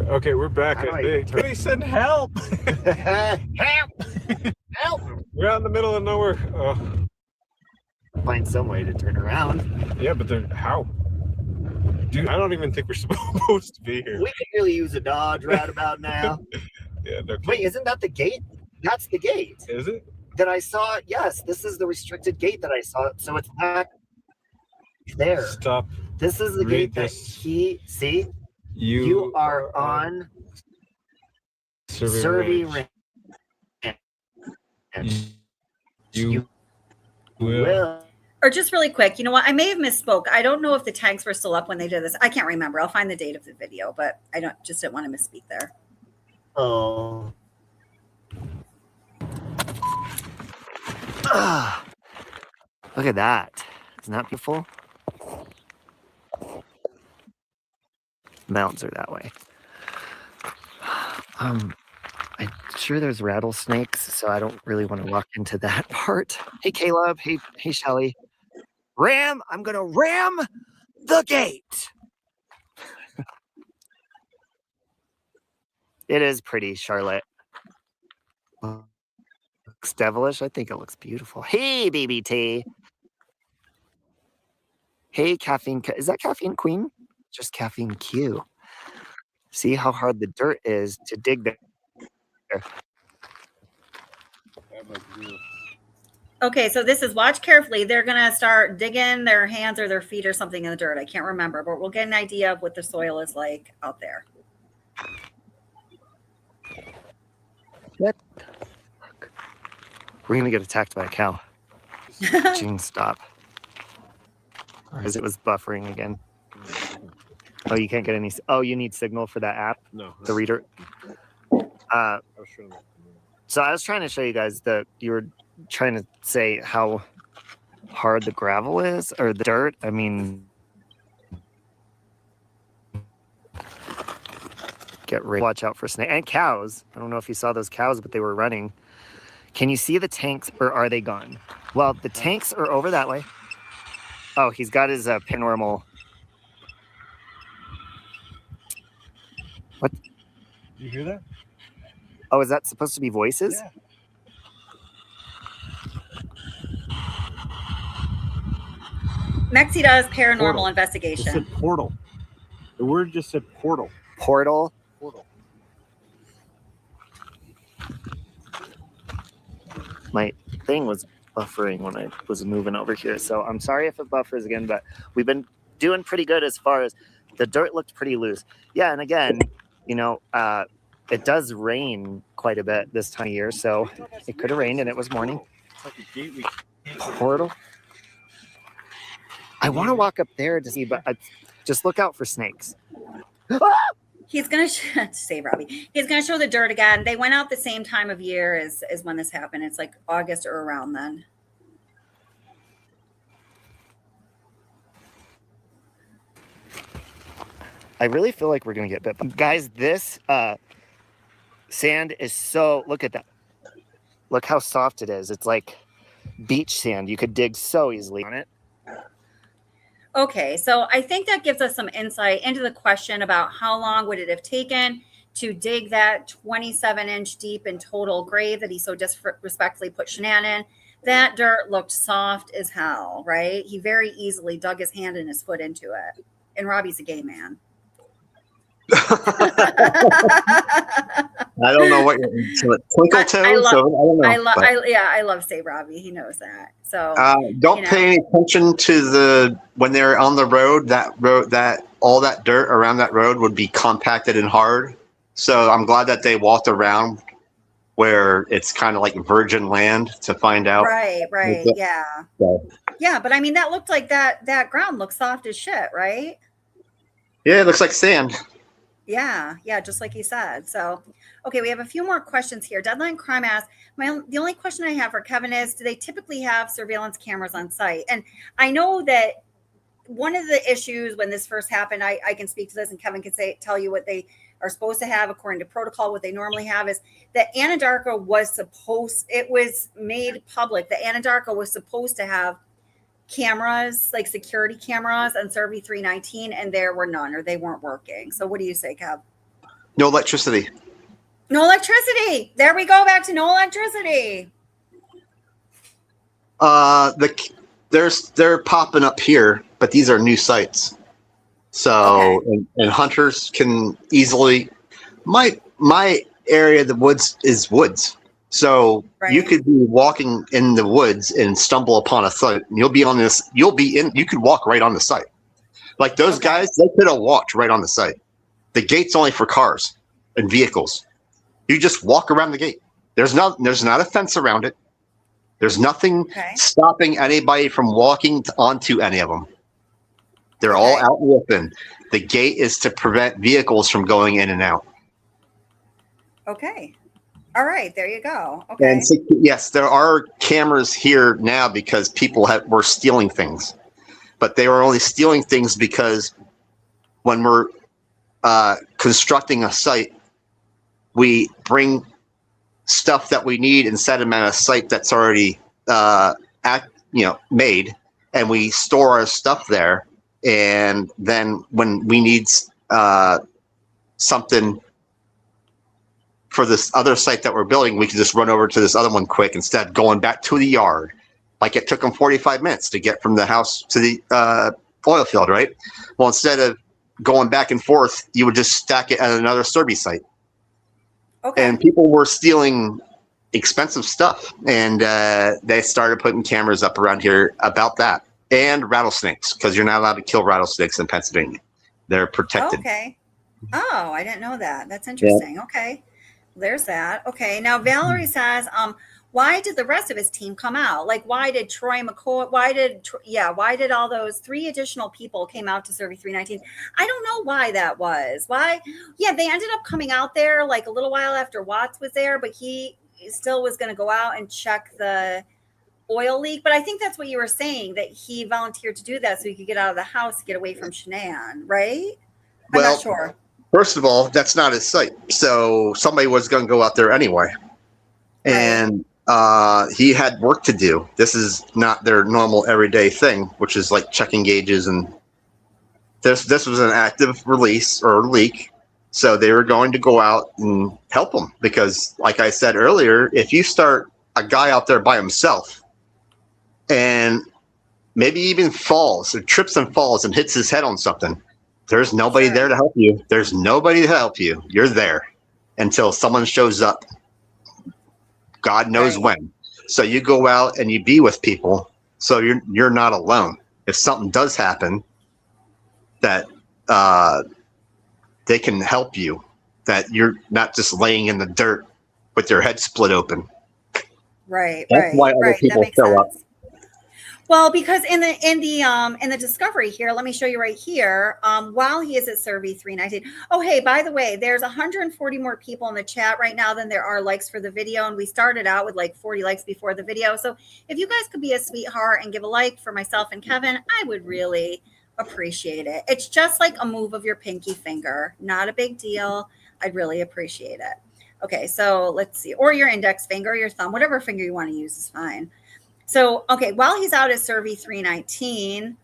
Okay, we're back. Somebody send help! Help! Help! We're out in the middle of nowhere. Find some way to turn around. Yeah, but how? Dude, I don't even think we're supposed to be here. We can really use a Dodge right about now. Yeah. No. Wait, isn't that the gate? That's the gate. Is it? That I saw. Yes, this is the restricted gate that I saw. So it's back there. Stop. This is the gate that he. See, you are on CERVI ranch. You will. Or just really quick, you know what? I may have misspoke. I don't know if the tanks were still up when they did this. I can't remember. I'll find the date of the video, but I didn't want to misspeak there. Oh. Look at that. Isn't that beautiful? Mountains are that way. I'm sure there's rattlesnakes, so I don't really want to walk into that part. Hey, Caleb. Hey, Shelly. I'm gonna ram the gate. It is pretty, Charlotte. Looks devilish. I think it looks beautiful. Hey, BBT. Hey, Caffeine. Is that Caffeine Queen? Just Caffeine Q. See how hard the dirt is to dig there. Okay, so this is, watch carefully. They're going to start digging their hands or their feet or something in the dirt. I can't remember, but we'll get an idea of what the soil is like out there. What? Look. We're going to get attacked by a cow. Gene, stop. Because it was buffering again. Oh, you can't get any. Oh, you need signal for that app? No. The reader? So I was trying to show you guys that you were trying to say how hard the gravel is, or the dirt. I mean, get ready. Watch out for snakes and cows. I don't know if you saw those cows, but they were running. Can you see the tanks, or are they gone? Well, the tanks are over that way. Oh, he's got his paranormal. What? You hear that? Oh, is that supposed to be voices? Yeah. Mexi does paranormal Portal. investigation. It said portal. The word just said portal. Portal? Portal. My thing was buffering when I was moving over here, so I'm sorry if it buffers again, but we've been doing pretty good as far as the dirt looked pretty loose. Yeah, and again, you know, it does rain quite a bit this time of year, so it could have rained and it was morning. Portal? I want to walk up there to see, but just look out for snakes. He's going to say, Robbie, he's going to show the dirt again. They went out the same time of year as when this happened. It's like August or around then. I really feel like we're going to get bit. Guys, this sand is so, look at that. Look how soft it is. It's like beach sand. You could dig so easily on it. Okay, so I think that gives us some insight into the question about how long would it have taken to dig that 27-inch deep in total grave that he so disrespectfully put Shanann in. That dirt looked soft as hell, right? He very easily dug his hand and his foot into it. And Robbie's a gay man. I don't know what you're twinkle toes. I don't know. I love Say Robbie. He knows that. So don't pay any attention to when they're on the road. That all that dirt around that road would be compacted and hard. So I'm glad that they walked around where it's kind of like virgin land to find out. Right. Yeah. Yeah, but I mean, that looked like that ground looks soft as shit, right? Yeah, it looks like sand. Yeah, just like you said. So, okay, we have a few more questions here. Deadline Crime asks, the only question I have for Kevin is, do they typically have surveillance cameras on site? And I know that one of the issues when this first happened, I can speak to this and Kevin can tell you what they are supposed to have according to protocol. What they normally have is that Anandarko it was made public that Anandarko was supposed to have cameras, like security cameras on CERVI 319, and there were none, or they weren't working. So what do you say, Kev? No electricity. No electricity. There we go, back to no electricity. They're popping up here, but these are new sites. So okay. and hunters can easily my area of the woods is woods. So you could be walking in the woods and stumble upon a site. And you could walk right on the site. Like those guys, they could have walked right on the site. The gate's only for cars and vehicles. You just walk around the gate. There's not a fence around it. There's nothing stopping anybody from walking onto any of them. They're all out in the open. The gate is to prevent vehicles from going in and out. Okay. All right, there you go. Okay. And so, yes, there are cameras here now because people were stealing things, but they were only stealing things because when we're constructing a site, we bring stuff that we need and set them at a site that's already made, and we store our stuff there. And then when we need something for this other site that we're building, we can just run over to this other one quick instead of going back to the yard. Like it took them 45 minutes to get from the house to the oil field, right? Well, instead of going back and forth, you would just stack it at another CERVI site. Okay. And people were stealing expensive stuff, and they started putting cameras up around here about that. And rattlesnakes, because you're not allowed to kill rattlesnakes in Pennsylvania. They're protected. Okay. Oh, I didn't know that. That's interesting. Yeah. Okay. There's that. Okay. Now, Valerie says, why did the rest of his team come out? Like, why did Troy McCoy, why did all those 3 additional people came out to CERVI 319? I don't know why that was. Why? Yeah, they ended up coming out there like a little while after Watts was there, but he still was going to go out and check the oil leak. But I think that's what you were saying, that he volunteered to do that so he could get out of the house to get away from Shanann, right? I'm not sure. First of all, that's not his site. So somebody was going to go out there anyway. And he had work to do. This is not their normal everyday thing, which is like checking gauges. And this was an active release or leak. So they were going to go out and help him because, like I said earlier, if you start a guy out there by himself and maybe even falls or trips and falls and hits his head on something, there's nobody there to help you. There's nobody to help you. You're there until someone shows up. God knows when. So you go out and you be with people, so you're not alone. If something does happen, that they can help you. That you're not just laying in the dirt with your head split open. Right. That's why other people show up. Well, because in the discovery here, let me show you right here. While he is at CERVI 319. Oh, hey, by the way, there's 140 more people in the chat right now than there are likes for the video, and we started out with like 40 likes before the video. So if you guys could be a sweetheart and give a like for myself and Kevin, I would really appreciate it. It's just like a move of your pinky finger. Not a big deal. I'd really appreciate it. Okay, so let's see. Or your index finger, your thumb, whatever finger you want to use is fine. So, okay, while he's out at CERVI 319,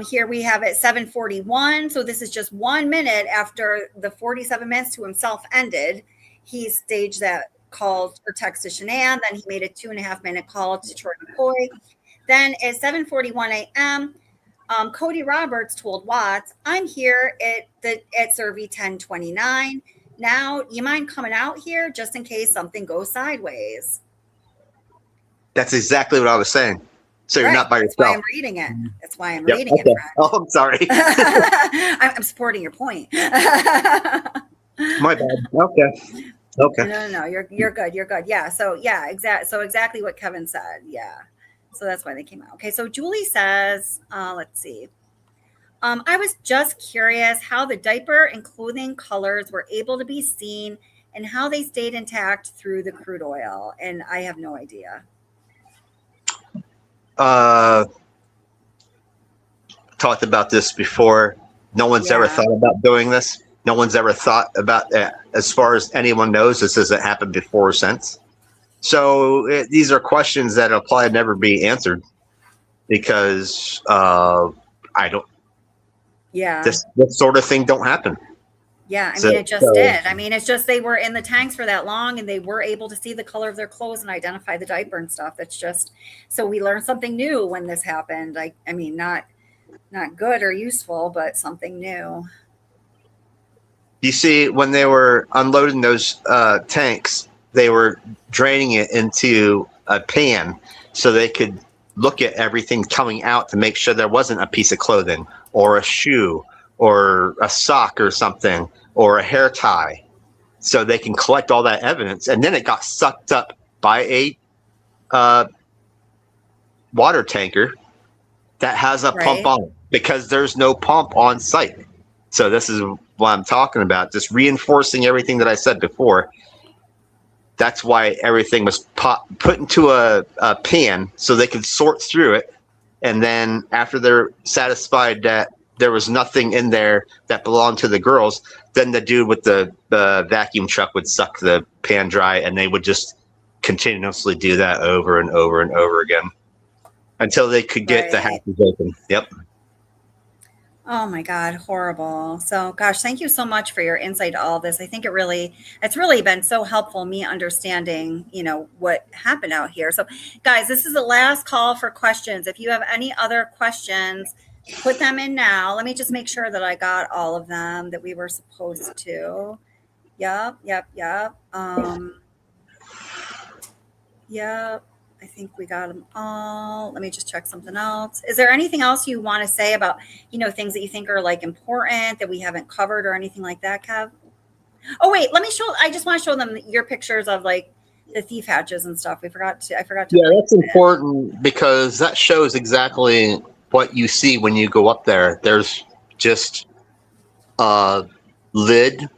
here we have at 7:41. So this is just 1 minute after the 47 minutes to himself ended. He staged that call or text to Shanann. Then he made a 2.5 minute call to Troy McCoy. Then at 7:41 a.m., Cody Roberts told Watts, "I'm here at CERVI 1029. Now, you mind coming out here just in case something goes sideways?" That's exactly what I was saying. So you're not by yourself. That's why I'm reading it. That's why I'm reading it. Friend. Oh, I'm sorry. I'm supporting your point. My bad. Okay. No. You're good. You're good. Yeah. So yeah, exactly what Kevin said. Yeah. So that's why they came out. Okay. So Julie says, let's see. I was just curious how the diaper and clothing colors were able to be seen and how they stayed intact through the crude oil. And I have no idea. Talked about this before. No one's ever thought about doing this. No one's ever thought about that. As far as anyone knows, this hasn't happened before or since. So these are questions that will probably never be answered because I don't. Yeah. This sort of thing don't happen. Yeah, I mean, it just did. I mean, it's just they were in the tanks for that long and they were able to see the color of their clothes and identify the diaper and stuff. That's just, so we learned something new when this happened. I mean, not good or useful, but something new. You see, when they were unloading those tanks, they were draining it into a pan so they could look at everything coming out to make sure there wasn't a piece of clothing or a shoe or a sock or something or a hair tie, so they can collect all that evidence. And then it got sucked up by a water tanker that has a pump on it because there's no pump on site. So this is what I'm talking about, just reinforcing everything that I said before. That's why everything was put into a pan so they could sort through it. And then after they're satisfied that there was nothing in there that belonged to the girls, then the dude with the vacuum truck would suck the pan dry, and they would just continuously do that over and over and over again until they could get the hatches open. Yep. Oh my God, horrible. So gosh, thank you so much for your insight to all this. I think it's really been so helpful me understanding, what happened out here. So guys, this is the last call for questions. If you have any other questions, put them in now. Let me just make sure that I got all of them that we were supposed to. Yep. Yep. I think we got them all. Let me just check something else. Is there anything else you want to say about, things that you think are like important that we haven't covered or anything like that, Kev? Oh, wait, I just want to show them your pictures of like the thief hatches and stuff. I forgot to. Yeah, that's important because that shows exactly what you see when you go up there. There's just a lid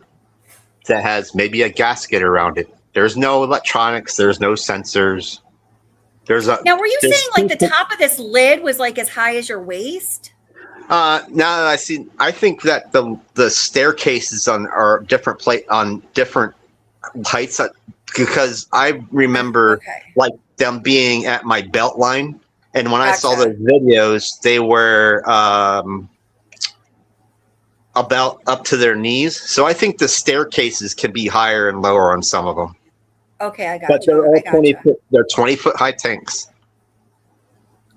that has maybe a gasket around it. There's no electronics. There's no sensors. Now, were you saying like the top of this lid was like as high as your waist? Now that I see, I think that the staircases are different on different heights because I remember like them being at my belt line, and when I saw those videos, they were about up to their knees. So I think the staircases can be higher and lower on some of them. Okay, I got but you. They're all 20 foot. They're 20-foot high tanks.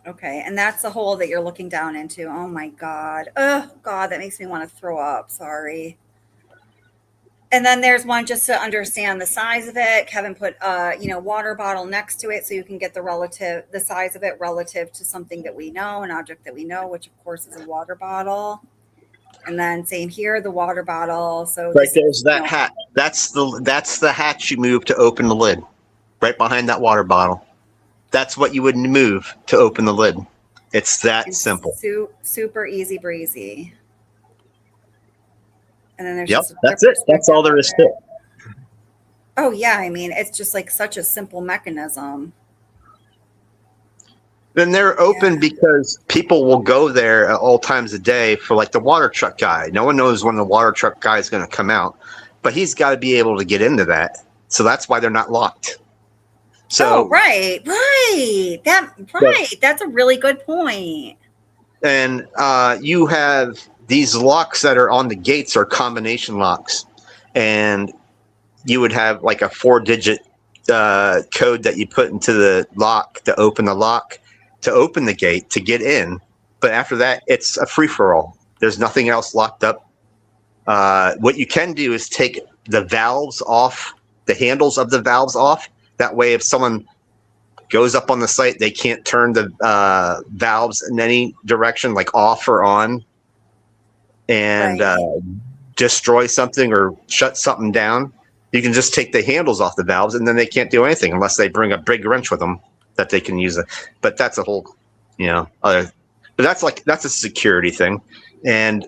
Okay, and that's the hole that you're looking down into. Oh my God. Oh God, that makes me want to throw up. Sorry. And then there's one just to understand the size of it. Kevin put water bottle next to it so you can get the size of it relative to something that we know, an object that we know, which of course is a water bottle. And then same here, the water bottle. So right there's that hatch. That's the hatch you move to open the lid. Right behind that water bottle. That's what you would move to open the lid. It's that simple. Super easy breezy. And then there's that's it. That's all there is to it. Oh yeah, I mean it's just like such a simple mechanism. Then they're open because people will go there at all times of day for like the water truck guy. No one knows when the water truck guy is going to come out, but he's got to be able to get into that. So that's why they're not locked. So right. That's a really good point. And you have these locks that are on the gates are combination locks, and you would have like a 4-digit code that you put into the lock to open the lock, to open the gate, to get in. But after that, it's a free-for-all. There's nothing else locked up. What you can do is take the valves off, the handles of the valves off. That way, if someone goes up on the site, they can't turn the valves in any direction, like off or on, and destroy something or shut something down. You can just take the handles off the valves, and then they can't do anything unless they bring a big wrench with them that they can use. But that's a whole, other. But that's a security thing. And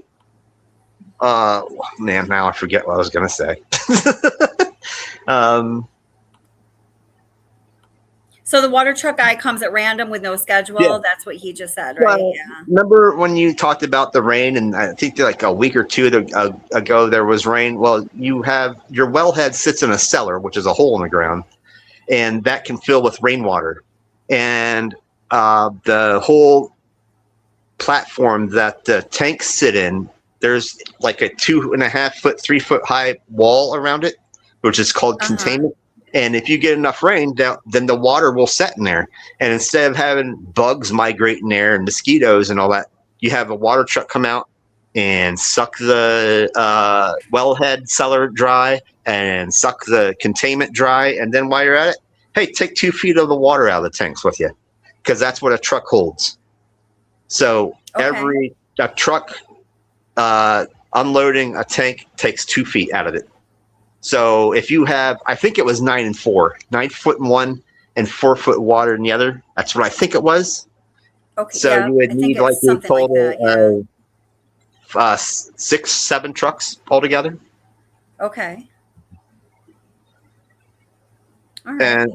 man, now I forget what I was gonna say. So the water truck guy comes at random with no schedule. Yeah. That's what he just said, right? Well, remember when you talked about the rain, and I think like a week or two ago there was rain. Well, you have your wellhead sits in a cellar, which is a hole in the ground, and that can fill with rainwater. And the whole platform that the tanks sit in, there's like a 2.5 foot, 3 foot high wall around it, which is called containment. And if you get enough rain, then the water will set in there. And instead of having bugs migrating there and mosquitoes and all that, you have a water truck come out and suck the wellhead cellar dry and suck the containment dry. And then while you're at it, hey, take 2 feet of the water out of the tanks with you, because that's what a truck holds. So every truck unloading a tank takes 2 feet out of it. So if you have, I think it was 9 and 4, 9 foot in one and 4 foot water in the other. That's what I think it was. Okay. So you would need like a total of 6, 7 trucks altogether. Okay. All right.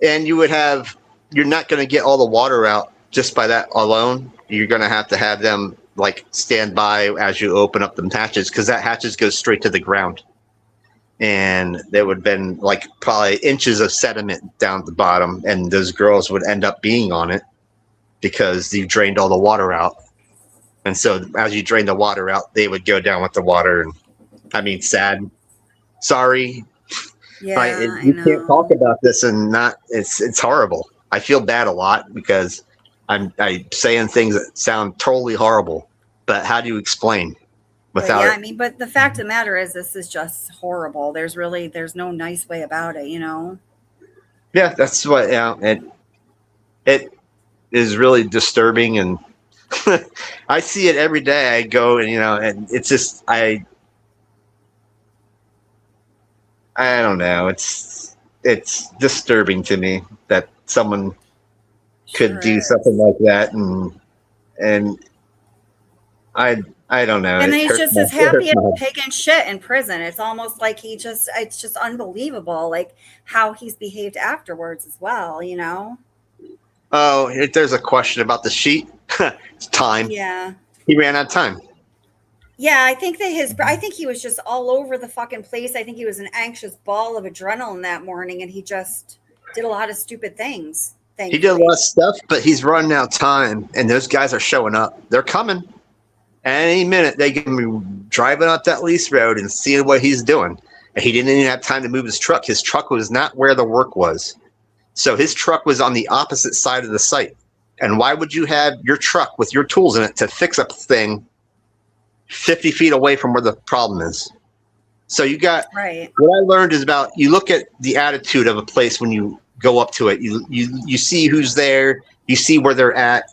And you would have, you're not going to get all the water out just by that alone. You're going to have them like stand by as you open up the hatches, because that hatches goes straight to the ground. And there would have been like probably inches of sediment down at the bottom, and those girls would end up being on it because you drained all the water out. And so as you drain the water out, they would go down with the water. And I mean, sad. Sorry. Yeah, you can't talk about this and not, it's horrible. I feel bad a lot because I'm saying things that sound totally horrible, but how do you explain? But the fact of the matter is, this is just horrible. There's no nice way about it, Yeah, that's what. It is really disturbing, and I see it every day. I go and and it's just I don't know. It's disturbing to me that someone could do something like that, and I don't know. And he's just as happy as taking shit in prison. It's almost like it's just unbelievable, like how he's behaved afterwards as well, Oh, if there's a question about the sheet, it's time. Yeah. He ran out of time. Yeah, I think he was just all over the fucking place. I think he was an anxious ball of adrenaline that morning, and he just did a lot of stupid things. He did a lot of stuff, but he's running out of time, and those guys are showing up. They're coming. Any minute they can be driving up that lease road and seeing what he's doing. And he didn't even have time to move his truck. His truck was not where the work was. So his truck was on the opposite side of the site. And why would you have your truck with your tools in it to fix a thing 50 feet away from where the problem is? So you got, what I learned is about, you look at the attitude of a place when you go up to it. You see who's there. You see where they're at.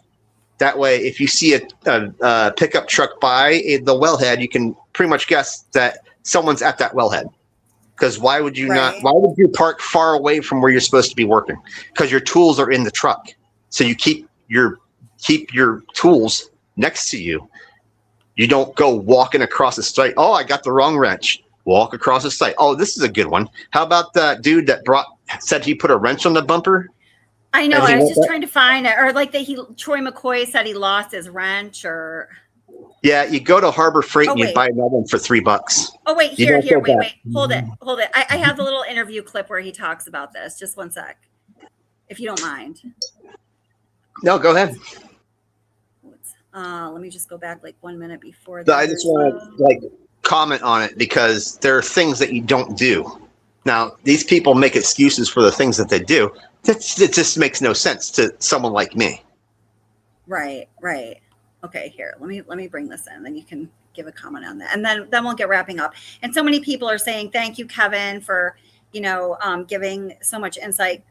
That way, if you see a pickup truck by the wellhead, you can pretty much guess that someone's at that wellhead. Because why would you not? Why would you park far away from where you're supposed to be working? Because your tools are in the truck, so you keep your tools next to you. You don't go walking across the site. Oh, I got the wrong wrench. Walk across the site. Oh, this is a good one. How about that dude that said he put a wrench on the bumper? I know. I was just trying to find it, or like Troy McCoy said he lost his wrench, or. Yeah, you go to Harbor Freight and you buy another one for $3. Oh wait, here, wait, hold it. I have the little interview clip where he talks about this. Just one sec, if you don't mind. No, go ahead. Let me just go back like 1 minute before. I just want to comment on it because there are things that you don't do. Now, these people make excuses for the things that they do. It just makes no sense to someone like me. Right. Okay, here. Let me bring this in. Then you can give a comment on that, and then we'll get wrapping up. And so many people are saying thank you, Kevin, for giving so much insight.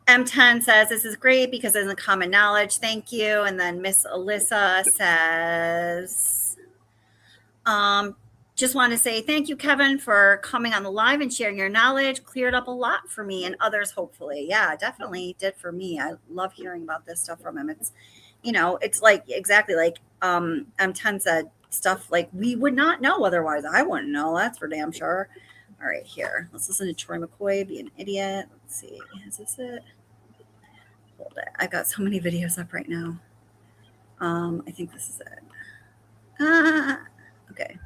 M10 says this is great because it's a common knowledge. Thank you. And then Miss Alyssa says, just want to say thank you, Kevin, for coming on the live and sharing your knowledge. Cleared up a lot for me and others, hopefully. Yeah, definitely did for me. I love hearing about this stuff from him. It's, it's like exactly like M10 said, stuff like we would not know otherwise. I wouldn't know. That's for damn sure. All right, here. Let's listen to Troy McCoy be an idiot. Let's see. Is this it? Hold it. I've got so many videos up right now. I think this is it. Okay.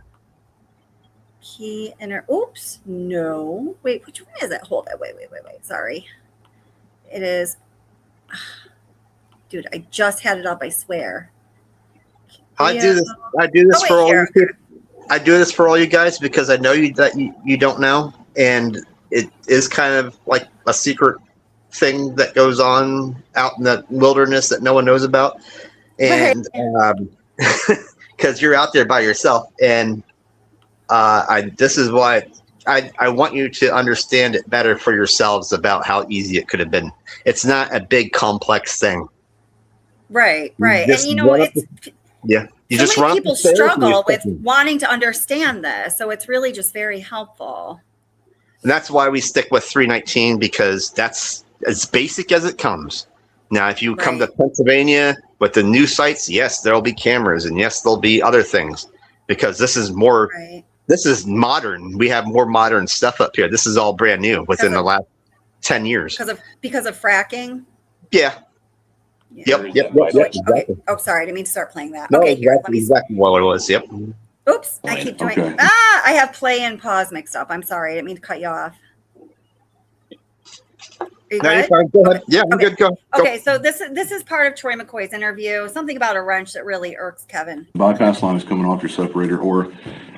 Key enter. Oops. No. Wait, which one is it? Hold it. Wait. Sorry. It is. Dude, I just had it up, I swear. I do this for all you people. I do this for all you guys because I know that you don't know, and it is kind of like a secret thing that goes on out in the wilderness that no one knows about, and because you're out there by yourself, and this is why I want you to understand it better for yourselves about how easy it could have been. It's not a big complex thing. Right. And it's you so just many run people struggle with wanting to understand this, so it's really just very helpful. And that's why we stick with 319 because that's as basic as it comes. Now, if you come to Pennsylvania with the new sites, yes, there'll be cameras, and yes, there'll be other things because this is more. This is modern. We have more modern stuff up here. This is all brand new within the last 10 years. Because of fracking. Yeah. Yep. Exactly. Okay. Oh, sorry. I didn't mean to start playing that. No, okay, here. Let me. Exactly what it was. Yep. Oops. I keep doing. Okay. I have play and pause mixed up. I'm sorry. I didn't mean to cut you off. Are you good? Fine. Go ahead. Yeah, I'm good. Go. Okay, so this is part of Troy McCoy's interview. Something about a wrench that really irks Kevin. The bypass line is coming off your separator, or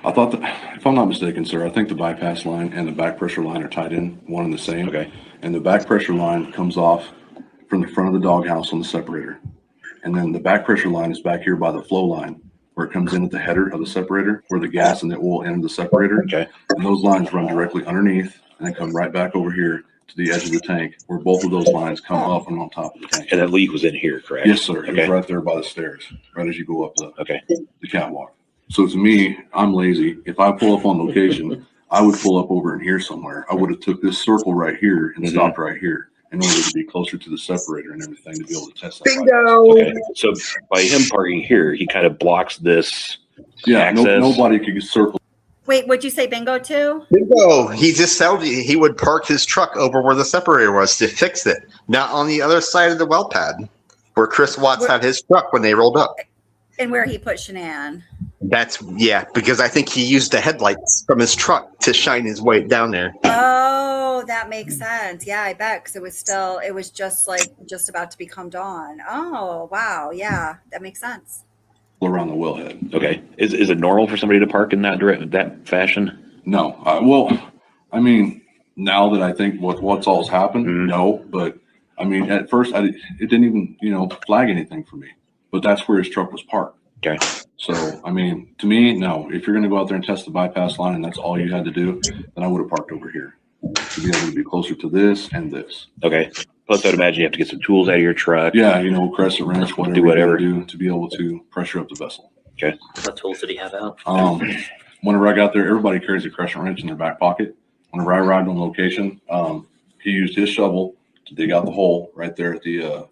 I thought that, if I'm not mistaken, sir, I think the bypass line and the back pressure line are tied in, one and the same. Okay. And the back pressure line comes off from the front of the doghouse on the separator. And then the back pressure line is back here by the flow line, where it comes in at the header of the separator, where the gas and the oil enter the separator. Okay. And those lines run directly underneath and then come right back over here to the edge of the tank, where both of those lines come up and on top of the tank. And that leak was in here, correct? Yes, sir. It was right there by the stairs, right as you go up the catwalk. So to me, I'm lazy. If I pull up on location, I would pull up over in here somewhere. I would have took this circle right here and stopped right here in order to be closer to the separator and everything to be able to test that. Bingo! Okay. So by him parking here, he kind of blocks this access. Nobody could circle. Wait, would you say bingo too? Bingo. He just told you he would park his truck over where the separator was to fix it, not on the other side of the well pad where Chris Watts had his truck when they rolled up. And where he put Shanann. Because I think he used the headlights from his truck to shine his way down there. Oh, that makes sense. Yeah, I bet, because it was just about to become dawn. Oh, wow. Yeah, that makes sense. Around the wellhead. Okay. Is it normal for somebody to park in that fashion? No. Well, I mean, now that I think what's all's happened, no. But I mean, at first, it didn't even flag anything for me. But that's where his truck was parked. Okay. So I mean, to me, no. If you're going to go out there and test the bypass line, and that's all you had to do, then I would have parked over here to be able to be closer to this and this. Okay. Plus, I'd imagine you have to get some tools out of your truck. Yeah, crescent wrench, whatever you do to be able to pressure up the vessel. Okay. What tools did he have out? Whenever I got there, everybody carries a crescent wrench in their back pocket. Whenever I arrived on location, he used his shovel to dig out the hole right there at the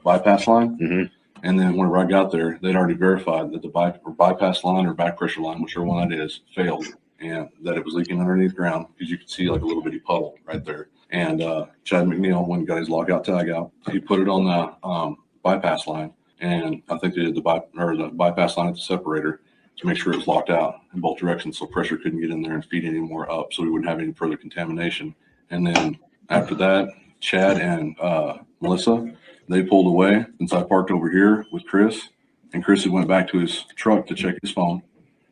bypass line. Mm-hmm. And then whenever I got there, they'd already verified that the bypass line or back pressure line, whichever one that is, failed, and that it was leaking underneath ground because you could see like a little bitty puddle right there. And Chad McNeil, when he got his lockout tag out, he put it on the bypass line. And I think they did the bypass line at the separator to make sure it's locked out in both directions so pressure couldn't get in there and feed any more up so we wouldn't have any further contamination. And then after that, Chad and Melissa, they pulled away since I parked over here with Chris, and Chris had went back to his truck to check his phone.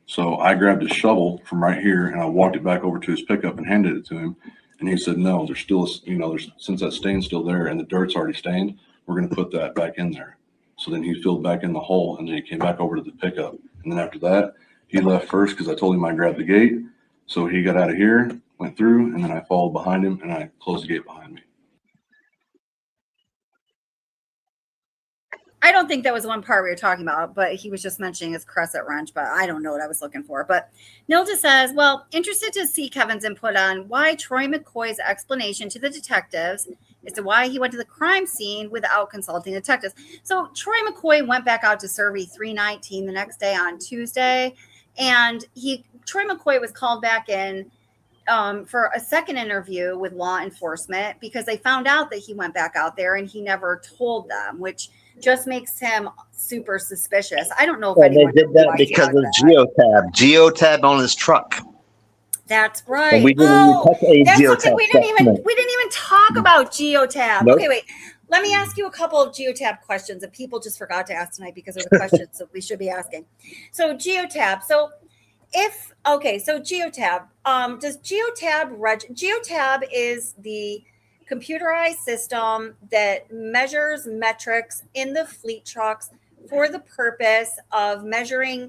So I grabbed a shovel from right here and I walked it back over to his pickup and handed it to him. And he said, no, there's still, since that stain's still there and the dirt's already stained, we're going to put that back in there. So then he filled back in the hole and then he came back over to the pickup. And then after that, he left first because I told him I grabbed the gate. So he got out of here, went through, and then I followed behind him and I closed the gate behind me. I don't think that was one part we were talking about, but he was just mentioning his crescent wrench, but I don't know what I was looking for. But Nilda says, well, interested to see Kevin's input on why Troy McCoy's explanation to the detectives as to why he went to the crime scene without consulting detectives. So Troy McCoy went back out to CERVI 319 the next day on Tuesday, and Troy McCoy was called back in for a second interview with law enforcement because they found out that he went back out there and he never told them, which just makes him super suspicious. I don't know if anyone did that because of geotab on his truck. That's right. And we didn't touch a that's geotab. something we didn't even talk about geotab. Nope. Okay, wait. Let me ask you a couple of geotab questions that people just forgot to ask tonight because they're the questions that we should be asking. So geotab. So geotab. Does geotab is the computerized system that measures metrics in the fleet trucks for the purpose of measuring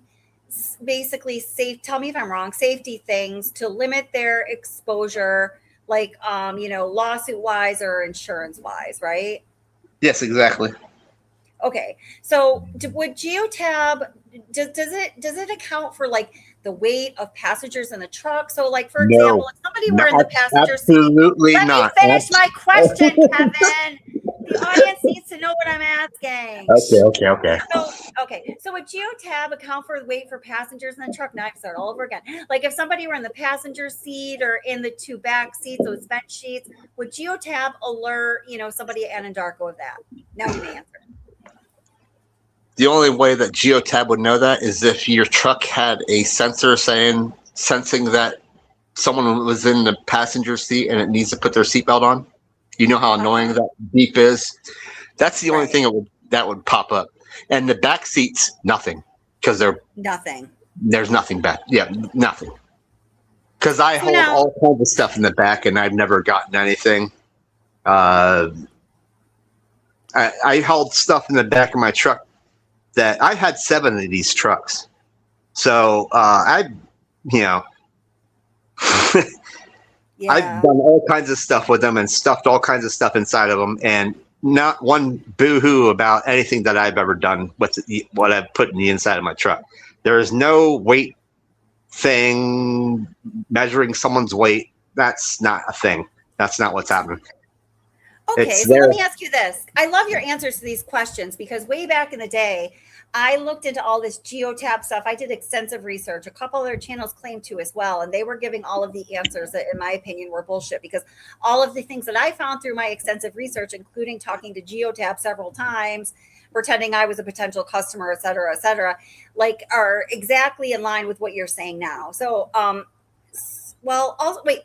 basically tell me if I'm wrong, safety things to limit their exposure, like, lawsuit wise or insurance wise, right? Yes, exactly. Okay. So would geotab, does it account for like the weight of passengers in the truck? So like, for example, if somebody were in the passenger seat, let me finish my question, Kevin. The audience needs to know what I'm asking. Okay. So would geotab account for the weight for passengers in the truck? Now I start all over again. Like if somebody were in the passenger seat or in the two back seats, those bench seats, would geotab alert, somebody at Anandarko of that? Now you may answer. The only way that geotab would know that is if your truck had a sensor sensing that someone was in the passenger seat and it needs to put their seatbelt on. You know how annoying that beep is? That's the only thing that would pop up. And the back seats, nothing. Because there's nothing back. Yeah, nothing. Because I hold all kinds of stuff in the back and I've never gotten anything. I held stuff in the back of my truck that I had 7 of these trucks. So I've done all kinds of stuff with them and stuffed all kinds of stuff inside of them, and not one boo-hoo about anything that I've ever done with what I've put in the inside of my truck. There is no weight thing measuring someone's weight. That's not a thing. That's not what's happening. Okay, so let me ask you this. I love your answers to these questions because way back in the day, I looked into all this geotab stuff. I did extensive research. A couple other channels claimed to as well, and they were giving all of the answers that, in my opinion, were bullshit because all of the things that I found through my extensive research, including talking to geotab several times, pretending I was a potential customer, et cetera, like are exactly in line with what you're saying now. So, wait,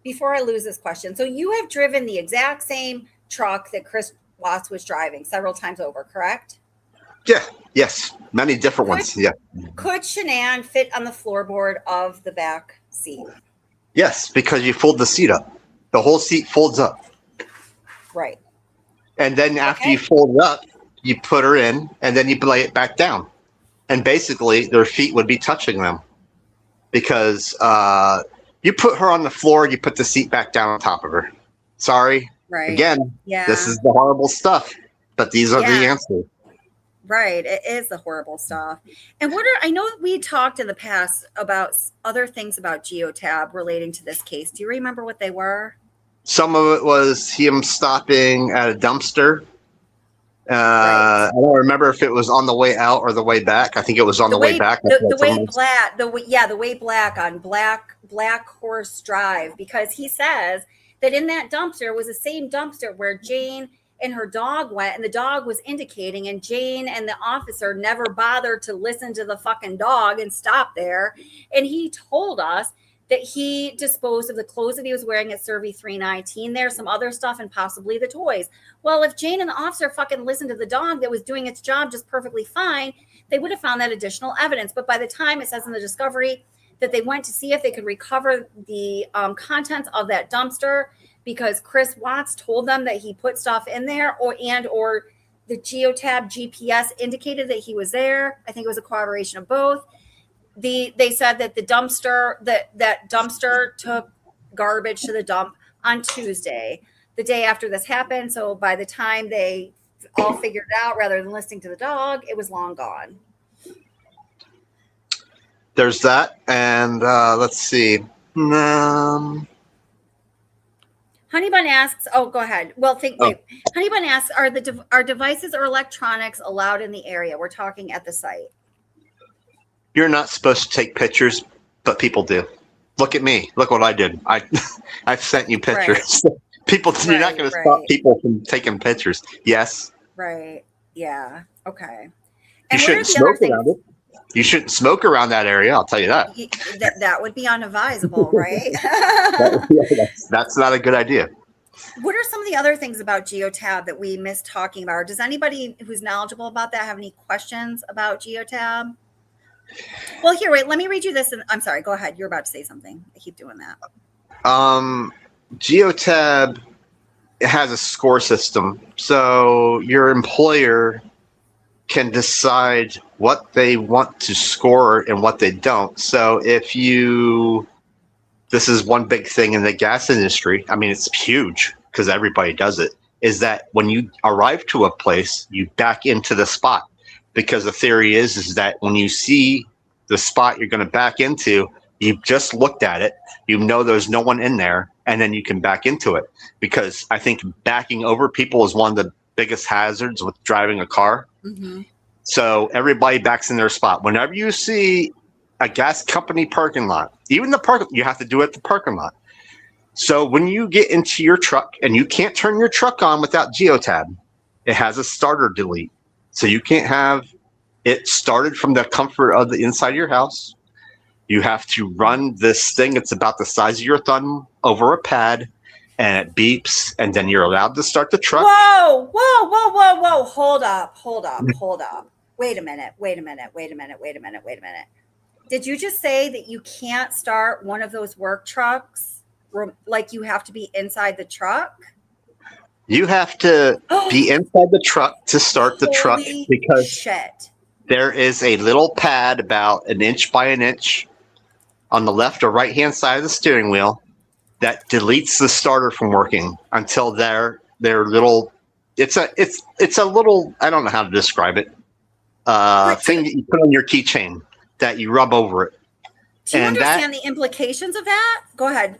before I lose this question. So you have driven the exact same truck that Chris Watts was driving several times over, correct? Yeah. Yes. Many different ones. Yeah. Could Shanann fit on the floorboard of the back seat? Yes, because you fold the seat up. The whole seat folds up. Right. And then after you fold it up, you put her in and then you lay it back down. And basically their feet would be touching them because you put her on the floor, you put the seat back down on top of her. Sorry. Right. Again, this is the horrible stuff, but these are the answers. Right. It is the horrible stuff. And I know we talked in the past about other things about geotab relating to this case. Do you remember what they were? Some of it was him stopping at a dumpster. I don't remember if it was on the way out or the way back. I think it was on the way back. The way black on Black Horse Drive, because he says that in that dumpster was the same dumpster where Jane and her dog went, and the dog was indicating, and Jane and the officer never bothered to listen to the fucking dog and stop there. And he told us that he disposed of the clothes that he was wearing at CERVI 319 there, some other stuff, and possibly the toys. Well, if Jane and the officer fucking listened to the dog that was doing its job just perfectly fine, they would have found that additional evidence. But by the time it says in the discovery that they went to see if they could recover the contents of that dumpster, because Chris Watts told them that he put stuff in there, or the geotab GPS indicated that he was there. I think it was a corroboration of both. They said that the dumpster, that dumpster took garbage to the dump on Tuesday, the day after this happened. So by the time they all figured it out, rather than listening to the dog, it was long gone. There's that, and let's see. Honeybun asks, oh, go ahead. Well, wait. Honeybun asks, are devices or electronics allowed in the area? We're talking at the site. You're not supposed to take pictures, but people do. Look at me. Look what I did. I've sent you pictures. Right. People, you're not going to stop people from taking pictures. Yes. Right. Yeah. Okay. You And shouldn't smoke around it. You shouldn't smoke around that area. I'll tell you that. That would be unadvisable, right? That's not a good idea. What are some of the other things about Geotab that we missed talking about? Or does anybody who's knowledgeable about that have any questions about Geotab? Well, here, wait, let me read you this. And I'm sorry, go ahead. You're about to say something. I keep doing that. Geotab has a score system. So your employer can decide what they want to score and what they don't. So this is one big thing in the gas industry. I mean, it's huge because everybody does it, is that when you arrive to a place, you back into the spot. Because the theory is that when you see the spot you're going to back into, you've just looked at it, you know there's no one in there, and then you can back into it. Because I think backing over people is one of the biggest hazards with driving a car. Mm-hmm. So everybody backs in their spot. Whenever you see a gas company parking lot, even you have to do it at the parking lot. So when you get into your truck and you can't turn your truck on without Geotab, it has a starter delete. So you can't have it started from the comfort of the inside of your house. You have to run this thing. It's about the size of your thumb over a pad, and it beeps, and then you're allowed to start the truck. Whoa. Hold up. Wait a minute. Did you just say that you can't start one of those work trucks? Like you have to be inside the truck? You have to be inside the truck to start the truck, because there is a little pad about an inch by an inch on the left or right hand side of the steering wheel that deletes the starter from working until their little. It's a little, I don't know how to describe it. Thing that you put on your keychain that you rub over it. Do you understand the implications of that? Go ahead.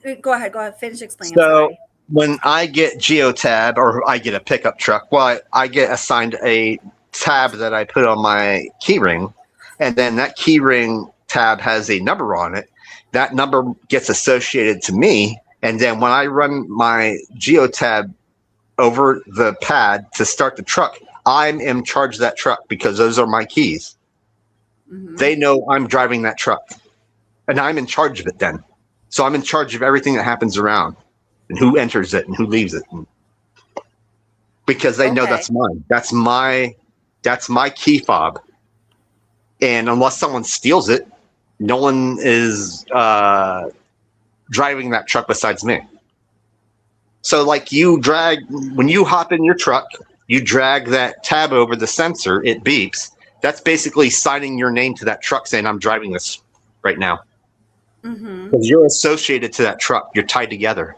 Finish explaining. So when I get Geotab, or I get a pickup truck, well, I get assigned a tab that I put on my keyring, and then that keyring tab has a number on it. That number gets associated to me, and then when I run my Geotab over the pad to start the truck, I'm in charge of that truck because those are my keys. Mm-hmm. They know I'm driving that truck, and I'm in charge of it then. So I'm in charge of everything that happens around, and who enters it and who leaves it, because they know that's mine. That's my key fob. And unless someone steals it, no one is driving that truck besides me. So like when you hop in your truck, you drag that tab over the sensor, it beeps. That's basically signing your name to that truck saying, I'm driving this right now. Mm-hmm. Because you're associated to that truck. You're tied together.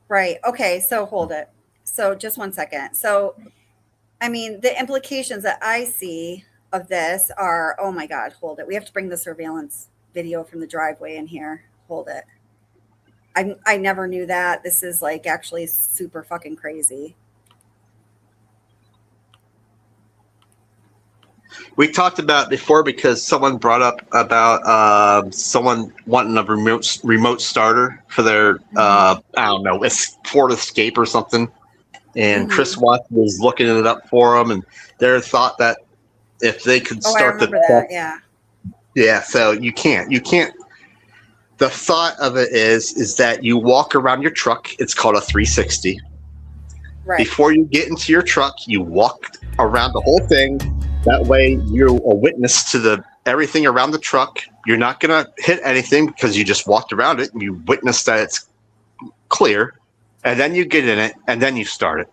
Right. Okay. So hold it. So just 1 second. So, I mean, the implications that I see of this are, oh my God, hold it. We have to bring the surveillance video from the driveway in here. Hold it. I never knew that. This is like actually super fucking crazy. We talked about before because someone brought up about someone wanting a remote starter for their I don't know, it's Ford Escape or something. And Chris Watts was looking it up for them, and they thought that if they could start the truck, yeah. So you can't. The thought of it is that you walk around your truck. It's called a 360. Right. Before you get into your truck, you walk around the whole thing. That way, you're a witness to everything around the truck. You're not gonna hit anything because you just walked around it and you witness that it's clear. And then you get in it, and then you start it.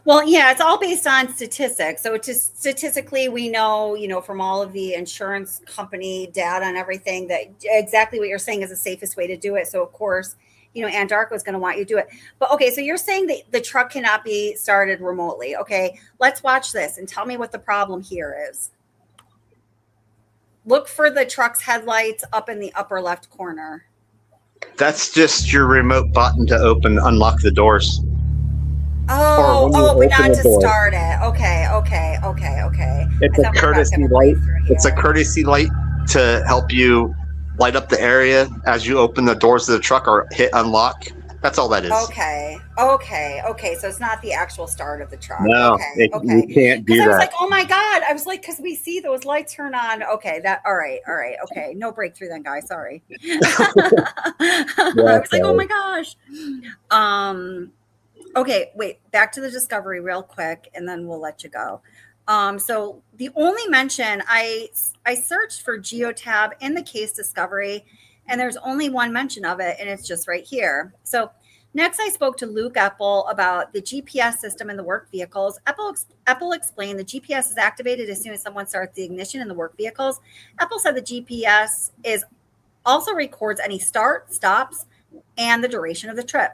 Well, yeah, it's all based on statistics. So just statistically, we know, from all of the insurance company data and everything that exactly what you're saying is the safest way to do it. So of course, Anandarko is going to want you to do it. But okay, so you're saying that the truck cannot be started remotely. Okay, let's watch this and tell me what the problem here is. Look for the truck's headlights up in the upper left corner. That's just your remote button to unlock the doors. But not to start it. Okay. It's a courtesy light. It's a courtesy light to help you light up the area as you open the doors of the truck or hit unlock. That's all that is. Okay. So it's not the actual start of the truck. No, you can't do that. I was like, oh my God. I was like, because we see those lights turn on. Okay. All right. Okay. No breakthrough then, guys. Sorry. I was like, oh my gosh. Okay, wait, back to the discovery real quick, and then we'll let you go. So the only mention, I searched for geotab in the case discovery, and there's only one mention of it, and it's just right here. So next I spoke to Luke Epple about the GPS system in the work vehicles. Epple explained the GPS is activated as soon as someone starts the ignition in the work vehicles. Epple said the GPS also records any start, stops, and the duration of the trip.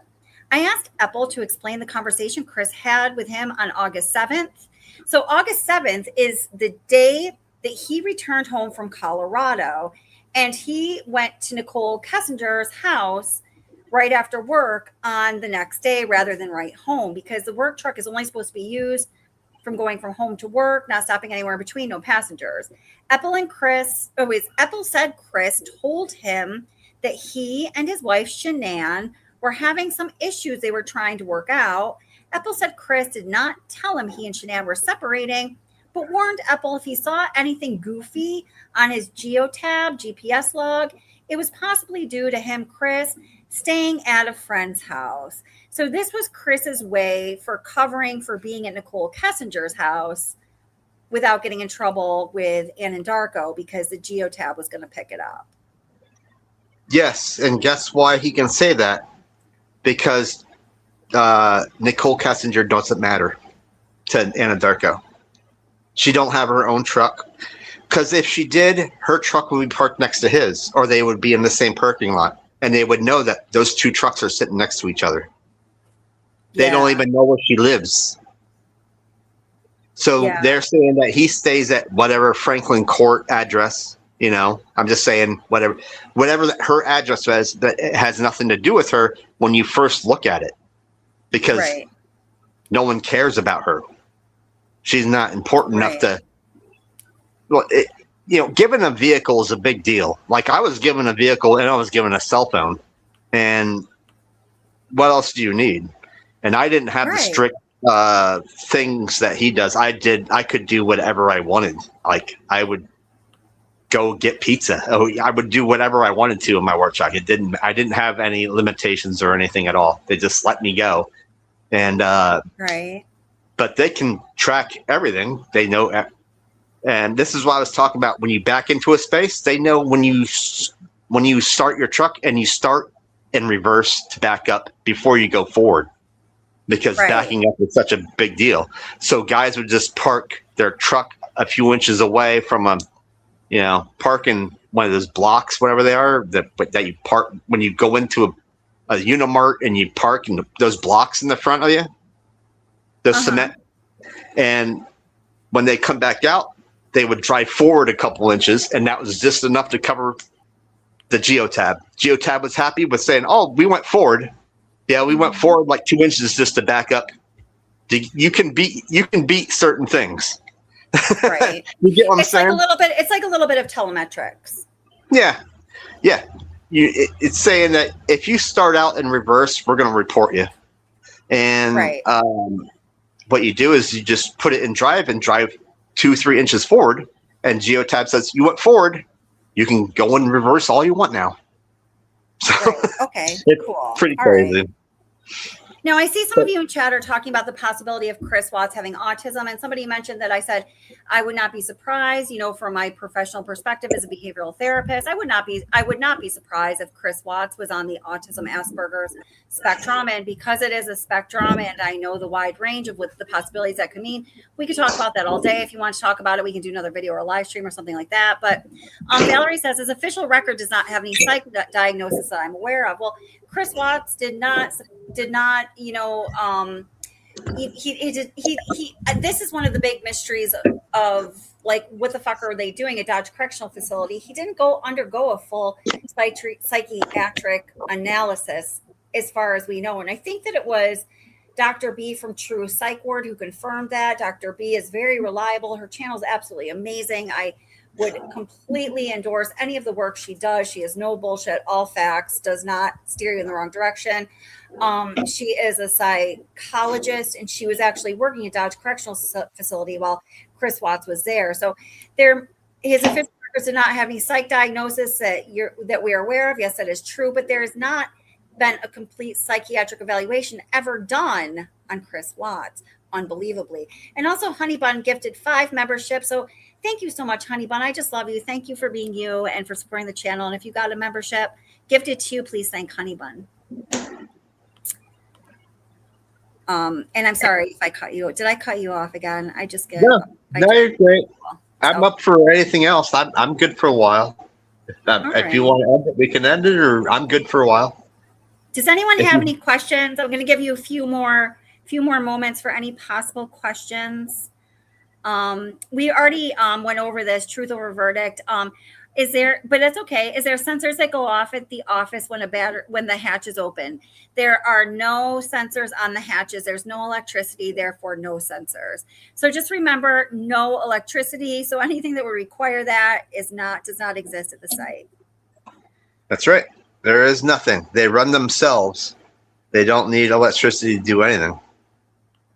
I asked Epple to explain the conversation Chris had with him on August 7th. So August 7th is the day that he returned home from Colorado, and he went to Nicole Kessinger's house right after work on the next day rather than right home, because the work truck is only supposed to be used from going from home to work, not stopping anywhere in between, no passengers. Epple said Chris told him that he and his wife Shanann were having some issues they were trying to work out. Epple said Chris did not tell him he and Shanann were separating, but warned Epple if he saw anything goofy on his geotab GPS log, it was possibly due to him, Chris, staying at a friend's house. So this was Chris's way for covering for being at Nicole Kessinger's house without getting in trouble with Anandarko, because the geotab was going to pick it up. Yes, and guess why he can say that? Because Nicole Kessinger doesn't matter to Anandarko. She don't have her own truck. Because if she did, her truck would be parked next to his, or they would be in the same parking lot, and they would know that those two trucks are sitting next to each other. They don't even know where she lives. So they're saying that he stays at whatever Franklin Court address. I'm just saying whatever her address is, that it has nothing to do with her when you first look at it, because no one cares about her. She's not important enough to. Well, given a vehicle is a big deal. Like I was given a vehicle and I was given a cell phone, and what else do you need? And I didn't have the strict things that he does. I could do whatever I wanted. Like I would go get pizza. I would do whatever I wanted to in my work truck. I didn't have any limitations or anything at all. They just let me go. And but they can track everything. They know, and this is what I was talking about. When you back into a space, they know when you start your truck and you start in reverse to back up before you go forward, because backing up is such a big deal. So guys would just park their truck a few inches away from a parking one of those blocks, whatever they are, that you park when you go into a Unimart and you park in those blocks in the front of you, the cement. And when they come back out, they would drive forward a couple inches, and that was just enough to cover the geotab. Geotab was happy with saying, "Oh, we went forward. Yeah, we went forward like 2 inches just to back up." You can beat certain things. Right. You get what I'm it's saying? Like a little bit. It's like a little bit of telemetrics. Yeah. It's saying that if you start out in reverse, we're going to report you. And right. What you do is you just put it in drive and drive 2-3 inches forward. And Geotab says you went forward. You can go in reverse all you want now. So right. Okay. It's cool. pretty All crazy. Right. Now, I see some of you in chat are talking about the possibility of Chris Watts having autism. And somebody mentioned that I said, I would not be surprised, from my professional perspective as a behavioral therapist, I would not be surprised if Chris Watts was on the autism Asperger's spectrum. And because it is a spectrum and I know the wide range of what the possibilities that could mean, we could talk about that all day. If you want to talk about it, we can do another video or a live stream or something like that. But Valerie says his official record does not have any psych diagnosis that I'm aware of. Well, Chris Watts did not, this is one of the big mysteries of like, what the fuck are they doing at Dodge Correctional Facility? He didn't undergo a full psychiatric analysis as far as we know. And I think that it was Dr. B from True Psych Ward who confirmed that. Dr. B is very reliable. Her channel is absolutely amazing. I would completely endorse any of the work she does. She is no bullshit, all facts, does not steer you in the wrong direction. She is a psychologist, and she was actually working at Dodge Correctional Facility while Chris Watts was there. So his official records did not have any psych diagnosis that we are aware of. Yes, that is true, but there has not been a complete psychiatric evaluation ever done on Chris Watts, unbelievably. And also Honeybun gifted 5 memberships. So thank you so much, Honeybun. I just love you. Thank you for being you and for supporting the channel. And if you got a membership gifted to you, please thank Honeybun. And I'm sorry if I cut you. Did I cut you off again? I just get. No, you're great. I'm up for anything else. I'm good for a while. If you want to end it, we can end it, or I'm good for a while. Does anyone have any questions? I'm going to give you a few more moments for any possible questions. We already went over this truth over verdict. But that's okay. Is there sensors that go off at the office when the hatch is open? There are no sensors on the hatches. There's no electricity, therefore no sensors. So just remember, no electricity. So anything that would require that does not exist at the site. That's right. There is nothing. They run themselves. They don't need electricity to do anything.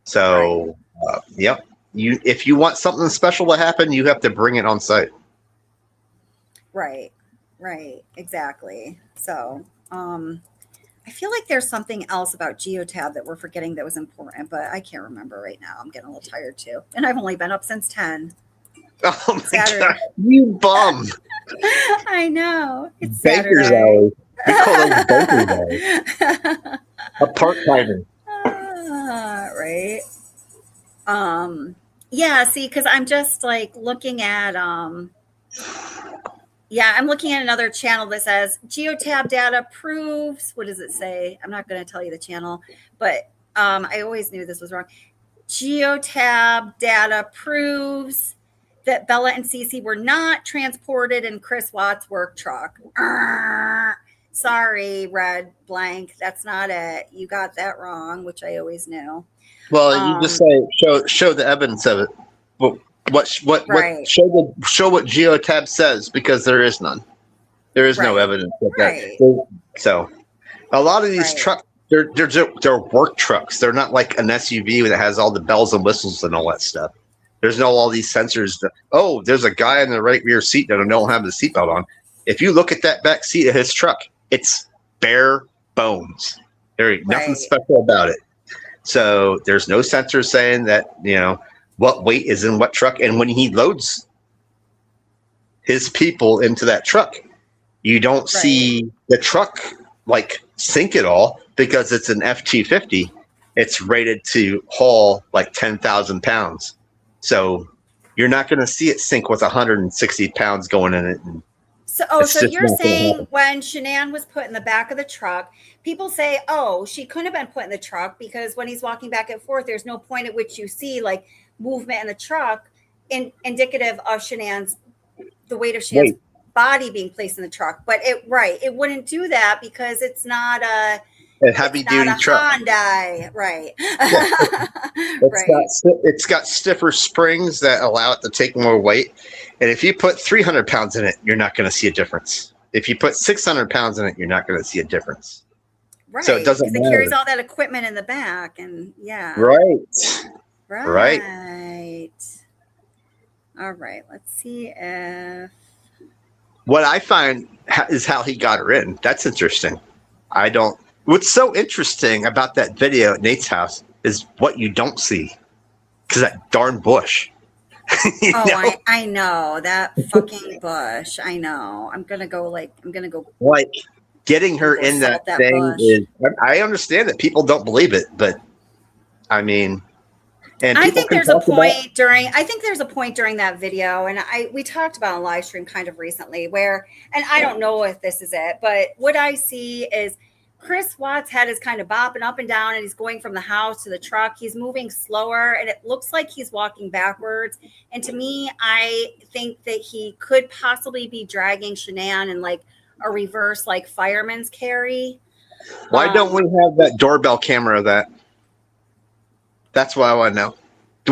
So, yep. If you want something special to happen, you have to bring it on site. Right, exactly. So, I feel like there's something else about Geotab that we're forgetting that was important, but I can't remember right now. I'm getting a little tired too. And I've only been up since 10. Oh my God, you bum. I know. It's Baker's Saturday. hours. We call those baker's hours. A part-timer. Right. Yeah, see, because I'm just like looking at I'm looking at another channel that says Geotab data proves, what does it say? I'm not going to tell you the channel, but I always knew this was wrong. Geotab data proves that Bella and Cece were not transported in Chris Watts' work truck. Sorry, red blank. That's not it. You got that wrong, which I always knew. Well, you just say show the evidence of it. What show what Geotab says, because there is none. There is no evidence of that. So a lot of these trucks, they're work trucks. They're not like an SUV that has all the bells and whistles and all that stuff. There's all these sensors. There's a guy in the right rear seat that don't have the seatbelt on. If you look at that back seat of his truck, it's bare bones. There ain't nothing special about it. So there's no sensor saying that, what weight is in what truck. And when he loads his people into that truck, you don't see the truck like sink at all, because it's an F-250. It's rated to haul like 10,000 pounds. So you're not going to see it sink with 160 pounds going in it. So you're saying when Shanann was put in the back of the truck, people say, she couldn't have been put in the truck because when he's walking back and forth, there's no point at which you see like movement in the truck indicative of the weight of Shanann's body being placed in the truck. But it wouldn't do that because it's not a heavy duty truck. Hyundai, right? It's got stiffer springs that allow it to take more weight. And if you put 300 pounds in it, you're not going to see a difference. If you put 600 pounds in it, you're not going to see a difference. Right. So it doesn't matter. It carries all that equipment in the back, and Right. All right. Let's see if. What I find is how he got her in. That's interesting. What's so interesting about that video at Nate's house is what you don't see, because that darn bush. I know that fucking bush. I know. I'm gonna go. Like getting her in that thing bush. Is. I understand that people don't believe it, but I mean, and I think there's a point during. I think there's a point during that video, and we talked about on live stream kind of recently where, and I don't know if this is it, but what I see is Chris Watts' head is kind of bopping up and down, and he's going from the house to the truck. He's moving slower, and it looks like he's walking backwards. And to me, I think that he could possibly be dragging Shanann in like a reverse, like fireman's carry. Why don't we have that doorbell camera? That's what I want to know.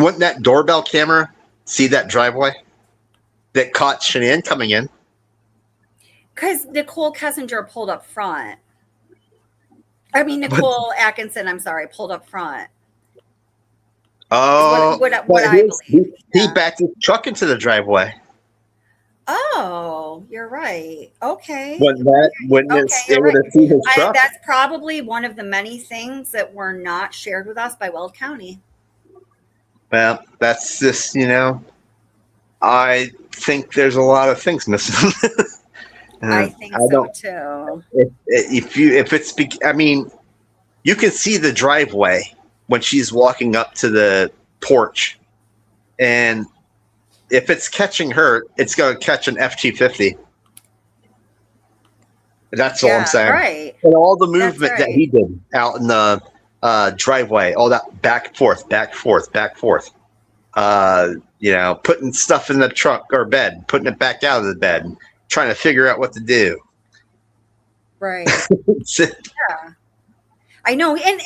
Wouldn't that doorbell camera see that driveway that caught Shanann coming in? Because Nicole Kessinger pulled up front. Nicole Atkinson, I'm sorry, pulled up front. Oh, what I believe. He backed his truck into the driveway. Oh, you're right. Okay. It would have seen his truck. That's probably one of the many things that were not shared with us by Weld County. Well, that's just, I think there's a lot of things missing. I think so too. You can see the driveway when she's walking up to the porch, and if it's catching her, it's going to catch an F-250. That's all I'm saying. Right. And all the movement that he did out in the driveway, all that back, forth, putting stuff in the truck or bed, putting it back out of the bed, trying to figure out what to do. Right. Yeah. I know. And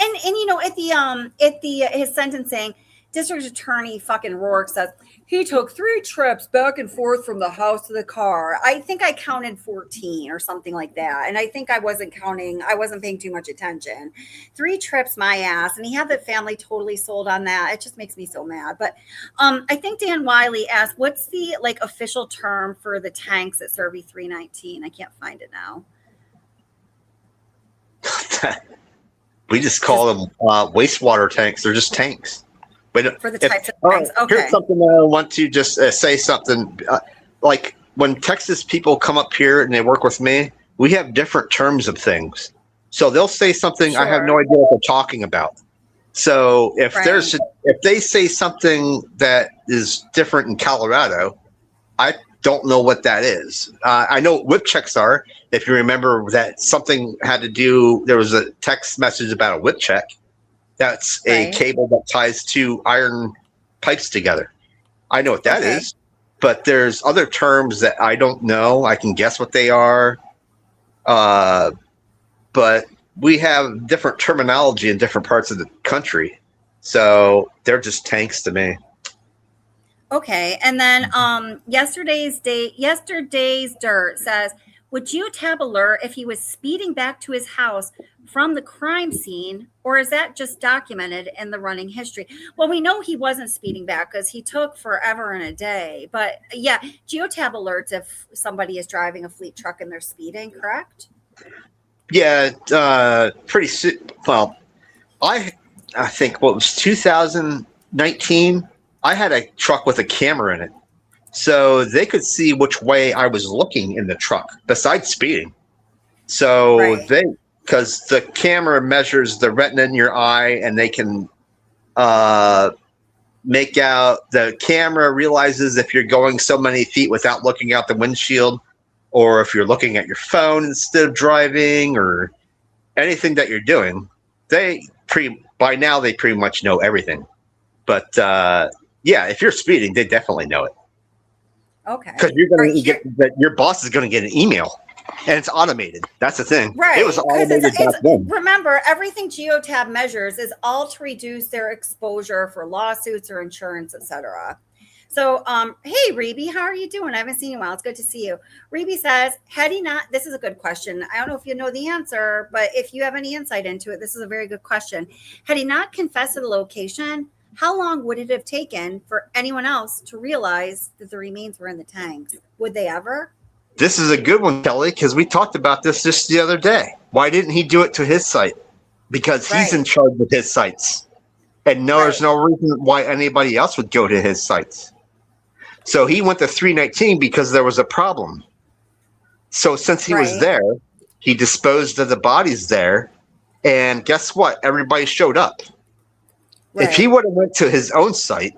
at his sentencing, District Attorney fucking Rourke says he took 3 trips back and forth from the house to the car. I think I counted 14 or something like that. And I think I wasn't paying too much attention. 3 trips, my ass. And he had the family totally sold on that. It just makes me so mad. But I think Dan Wiley asked, what's the official term for the tanks at CERVI 319? I can't find it now. We just call them wastewater tanks. They're just tanks. For the types of tanks. Okay. Here's something that I want to just say something. Like when Texas people come up here and they work with me, we have different terms of things. So they'll say something, I have no idea what they're talking about. So if they say something that is different in Colorado, I don't know what that is. I know what whip checks are. If you remember that something had to do, there was a text message about a whip check. That's a cable that ties 2 iron pipes together. I know what that is, but there's other terms that I don't know. I can guess what they are. But we have different terminology in different parts of the country. So they're just tanks to me. Okay. And then yesterday's dirt says, would geotab alert if he was speeding back to his house from the crime scene, or is that just documented in the running history? Well, we know he wasn't speeding back because he took forever and a day. But yeah, geotab alerts if somebody is driving a fleet truck and they're speeding, correct? Yeah, pretty soon. Well, I think what was 2019, I had a truck with a camera in it. So they could see which way I was looking in the truck, besides speeding. So because the camera measures the retina in your eye, and they can make out, the camera realizes if you're going so many feet without looking out the windshield, or if you're looking at your phone instead of driving, or anything that you're doing. By now they pretty much know everything. But yeah, if you're speeding, they definitely know it. Okay. Because you're going to get that your boss is going to get an email. And it's automated. That's the thing. Right. It was automated back then. Remember, everything Geotab measures is all to reduce their exposure for lawsuits or insurance, etc. So, hey, Reby, how are you doing? I haven't seen you in a while. It's good to see you. Reby says, had he not, this is a good question. I don't know if you know the answer, but if you have any insight into it, this is a very good question. Had he not confessed to the location, how long would it have taken for anyone else to realize that the remains were in the tanks? Would they ever? This is a good one, Kelly, because we talked about this just the other day. Why didn't he do it to his site? Because he's in charge of his sites. And there's no reason why anybody else would go to his sites. So he went to 319 because there was a problem. So since he was there, he disposed of the bodies there. And guess what? Everybody showed up. If he would have went to his own site,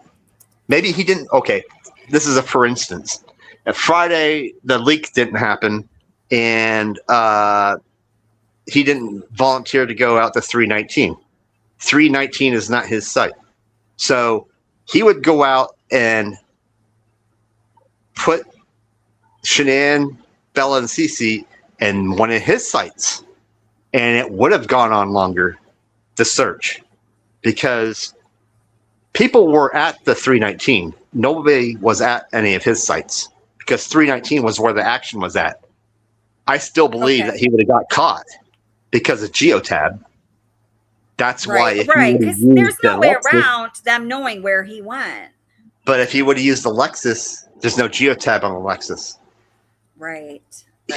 maybe he didn't. Okay, this is a for instance. At Friday, the leak didn't happen, and he didn't volunteer to go out to 319. 319 is not his site. So he would go out and put Shanann, Bella, and Cece in one of his sites, and it would have gone on longer, the search, because people were at the 319. Nobody was at any of his sites because 319 was where the action was at. I still believe that he would have got caught because of Geotab. That's why. Right, because there's no way around them knowing where he went. But if he would have used the Lexus, there's no Geotab on the Lexus. Right.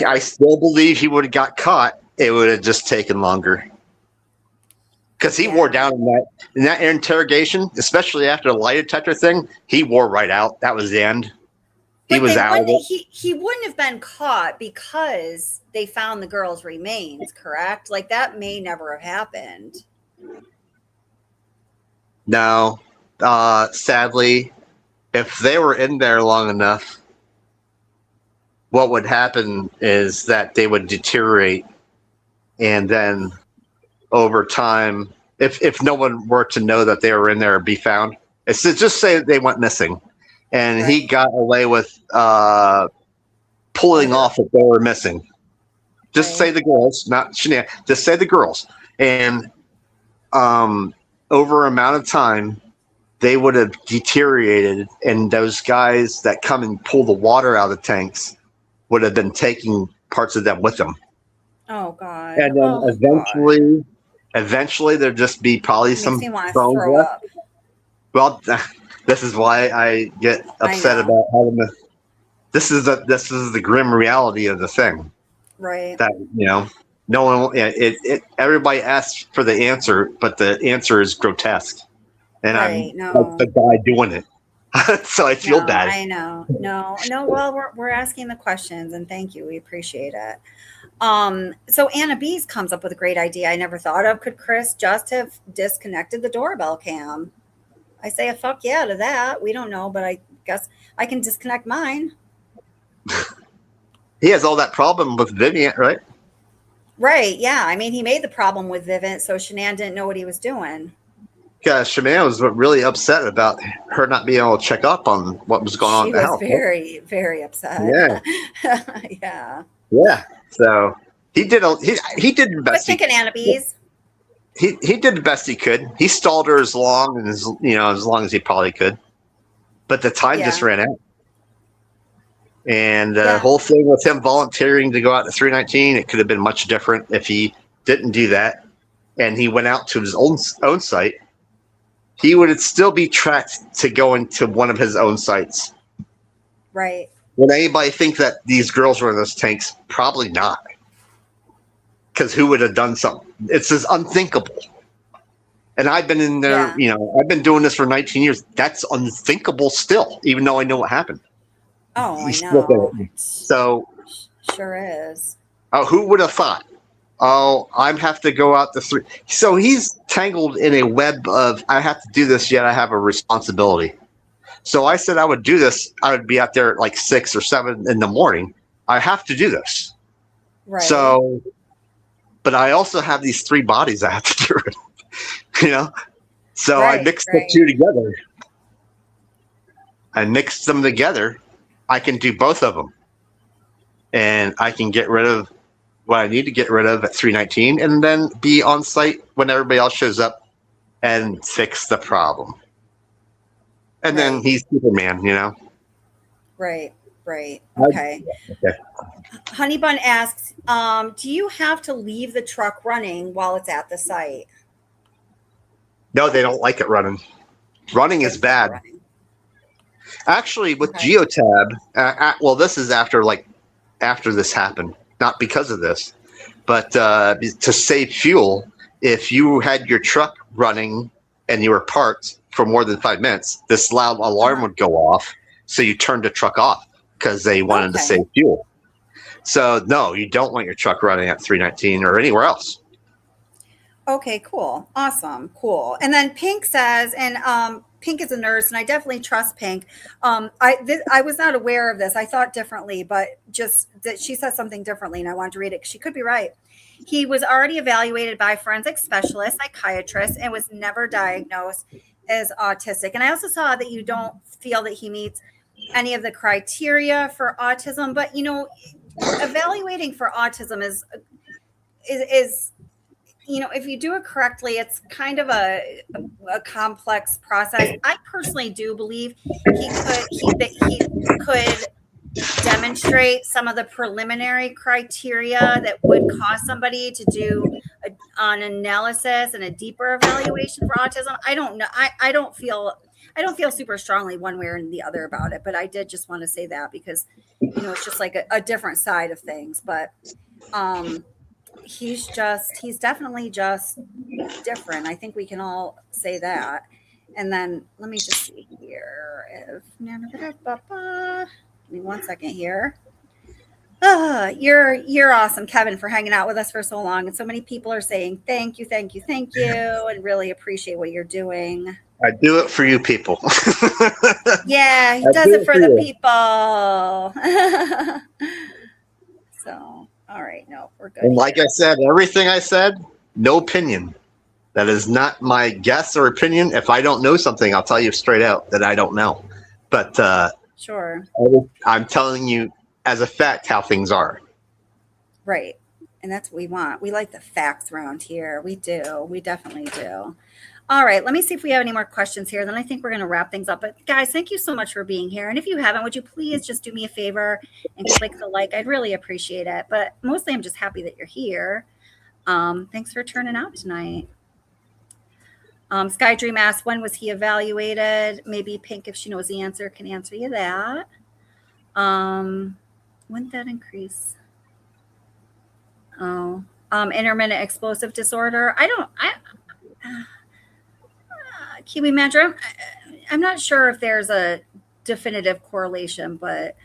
I still believe he would have got caught. It would have just taken longer. Because he wore down in that interrogation, especially after the lie detector thing, he wore right out. That was the end. He was out of it. He wouldn't have been caught because they found the girl's remains, correct? Like that may never have happened. No. Sadly, if they were in there long enough, what would happen is that they would deteriorate, and then over time, if no one were to know that they were in there or be found, it's just say they went missing, and he got away with pulling off that they were missing. Just say the girls, not Shanann. Just say the girls, and over amount of time, they would have deteriorated, and those guys that come and pull the water out of the tanks would have been taking parts of them with them. Oh God! And then eventually there'd just be probably some bones left. Well, this is why I get upset about having to. This is the grim reality of the thing. Right. That no one. Everybody asks for the answer, but the answer is grotesque, and I'm like the guy doing it. So I feel bad. I know. No. Well, we're asking the questions, and thank you. We appreciate it. So Anna Bees comes up with a great idea I never thought of. Could Chris just have disconnected the doorbell cam? I say a fuck yeah to that. We don't know, but I guess I can disconnect mine. He has all that problem with Vivian, right? Right. Yeah. I mean, he made the problem with Vivian, so Shanann didn't know what he was doing. Yeah, Shanann was really upset about her not being able to check up on what was going on in the house. She was very, very upset. Yeah. Yeah. So he did the best. What's thinking, Anna Bees? He did the best he could. He stalled her as long as long as he probably could, but the time just ran out. And the whole thing with him volunteering to go out to 319, it could have been much different if he didn't do that, and he went out to his own site. He would still be tracked to go into one of his own sites. Right. Would anybody think that these girls were in those tanks? Probably not. Because who would have done something? It's just unthinkable. And I've been in there, I've been doing this for 19 years. That's unthinkable still, even though I know what happened. Oh, I know. So. Sure is. Oh, who would have thought? Oh, I have to go out to 3. So he's tangled in a web of, I have to do this, yet I have a responsibility. So I said I would do this. I would be out there at like 6 or 7 in the morning. I have to do this. Right. So, but I also have these 3 bodies I have to get rid of, So I mixed the 2 together. I mixed them together. I can do both of them. and I can get rid of what I need to get rid of at 319 and then be on site when everybody else shows up and fix the problem. And then he's Superman, you know? Right. Okay. Honey Bun asks, do you have to leave the truck running while it's at the site? No, they don't like it running. Running is bad. Actually, with Geotab, well, this is after this happened, not because of this, but to save fuel, if you had your truck running and you were parked for more than 5 minutes, this loud alarm would go off. So you turned the truck off because they wanted to save fuel. So no, you don't want your truck running at 319 or anywhere else. Okay, cool. Awesome. Cool. And then Pink says, and Pink is a nurse, and I definitely trust Pink. I was not aware of this. I thought differently, but just that she said something differently, and I wanted to read it. She could be right. He was already evaluated by a forensic specialist, psychiatrist, and was never diagnosed as autistic. And I also saw that you don't feel that he meets any of the criteria for autism, but you know, evaluating for autism is you know, if you do it correctly, it's kind of a complex process. I personally do believe he could demonstrate some of the preliminary criteria that would cause somebody to do an analysis and a deeper evaluation for autism. I don't know. I don't feel super strongly one way or the other about it, but I did just want to say that because, you know, it's just like a different side of things. But he's definitely just different. I think we can all say that. And then let me just see here. Give me 1 second here. You're awesome, Kevin, for hanging out with us for so long. And so many people are saying thank you, and really appreciate what you're doing. I do it for you people. Yeah, he does it for the people. So, all right, no, we're good. And like I said, everything I said, no opinion. That is not my guess or opinion. If I don't know something, I'll tell you straight out that I don't know. But sure, I'm telling you as a fact how things are. Right. And that's what we want. We like the facts around here. We do. We definitely do. All right. Let me see if we have any more questions here. Then I think we're going to wrap things up. But guys, thank you so much for being here. And if you haven't, would you please just do me a favor and click the like? I'd really appreciate it. But mostly I'm just happy that you're here. Thanks for turning out tonight. Sky Dream asked, when was he evaluated? Maybe Pink, if she knows the answer, can answer you that. When did that increase? Oh, intermittent explosive disorder. Kiwi Mantra, I'm not sure if there's a definitive correlation, but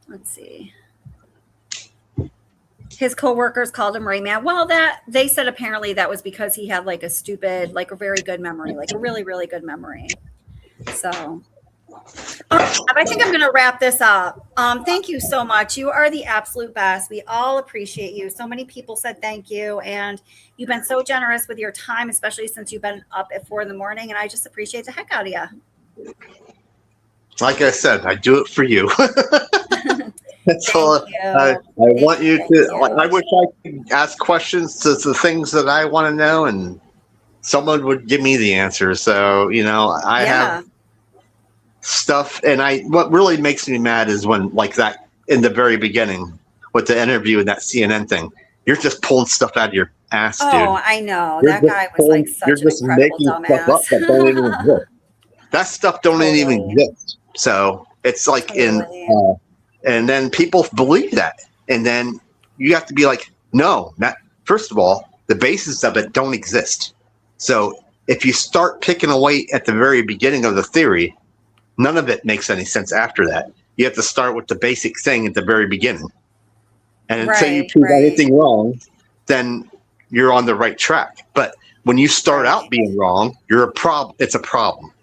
let's see. His coworkers called him Rayman. Well, they said apparently that was because he had like a very good memory, like a really, really good memory. So I think I'm going to wrap this up. Thank you so much. You are the absolute best. We all appreciate you. So many people said thank you, and you've been so generous with your time, especially since you've been up at 4 a.m. And I just appreciate the heck out of you. Like I said, I do it for you. That's all. I want you to. I wish I could ask questions to the things that I want to know, and someone would give me the answer. So I have stuff, and what really makes me mad is when, like that in the very beginning with the interview and that CNN thing, you're just pulling stuff out of your ass, dude. Oh, I know. That guy was like such an incredible dumbass. That stuff don't even exist. So it's like and then people believe that, and then you have to be like, no, not. First of all, the basis of it don't exist. So if you start picking away at the very beginning of the theory, none of it makes any sense after that. You have to start with the basic thing at the very beginning. And until you prove anything wrong, then you're on the right track. But when you start out being wrong, you're a problem. It's a problem.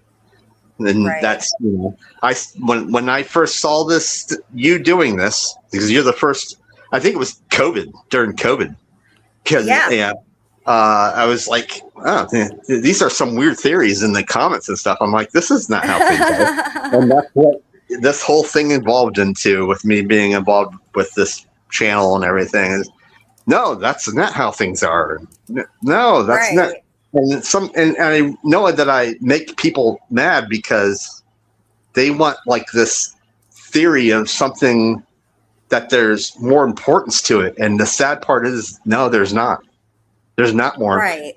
And that's, when I first saw this, you doing this, because you're the first, I think it was during COVID. Because I was like, oh, these are some weird theories in the comments and stuff. I'm like, this is not how things go. And this whole thing evolved into, with me being involved with this channel and everything, is no, that's not how things are. No, that's not. And I know that I make people mad because they want like this theory of something that there's more importance to it. And the sad part is, no, there's not. There's not more. Right.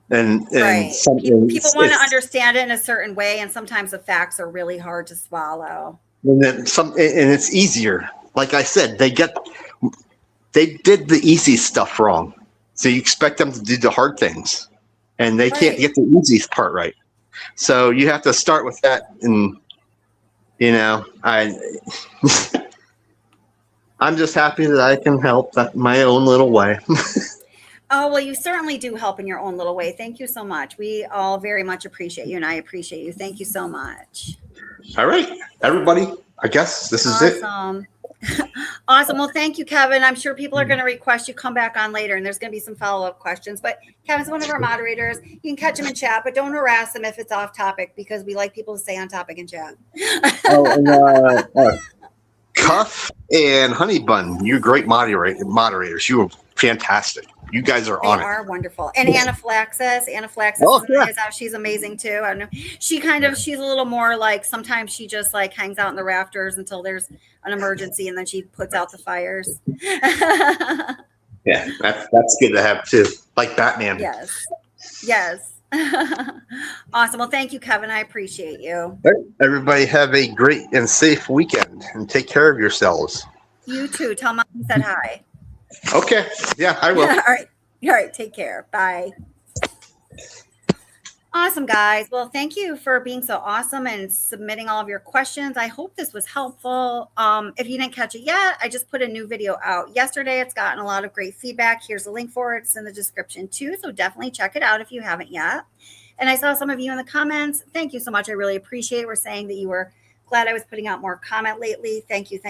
And people want to understand it in a certain way, and sometimes the facts are really hard to swallow. And it's easier. Like I said, they did the easy stuff wrong. So you expect them to do the hard things, and they can't get the easy part right. So you have to start with that. And I'm just happy that I can help my own little way. Oh, well, you certainly do help in your own little way. Thank you so much. We all very much appreciate you, and I appreciate you. Thank you so much. All right, everybody. I guess this is it. Awesome. Well, thank you, Kevin. I'm sure people are going to request you come back on later, and there's going to be some follow-up questions. But Kevin's one of our moderators. You can catch him in chat, but don't harass him if it's off topic, because we like people to stay on topic in chat. Cuff and Honey Bun, you're great moderators. You were fantastic. You guys are on it. They are wonderful. And Anaphylaxis. She's amazing too. I don't know. She's a little more like, sometimes she just like hangs out in the rafters until there's an emergency, and then she puts out the fires. Yeah, that's good to have too. Like Batman. Yes. Awesome. Well, thank you, Kevin. I appreciate you. Everybody have a great and safe weekend, and take care of yourselves. You too. Tell Mom I said hi. Okay. Yeah, I will. All right. Take care. Bye. Awesome, guys. Well, thank you for being so awesome and submitting all of your questions. I hope this was helpful. If you didn't catch it yet, I just put a new video out yesterday. It's gotten a lot of great feedback. Here's a link for it. It's in the description too. So definitely check it out if you haven't yet. And I saw some of you in the comments. Thank you so much. I really appreciate it. We're saying that you were glad I was putting out more comment lately. Thank you.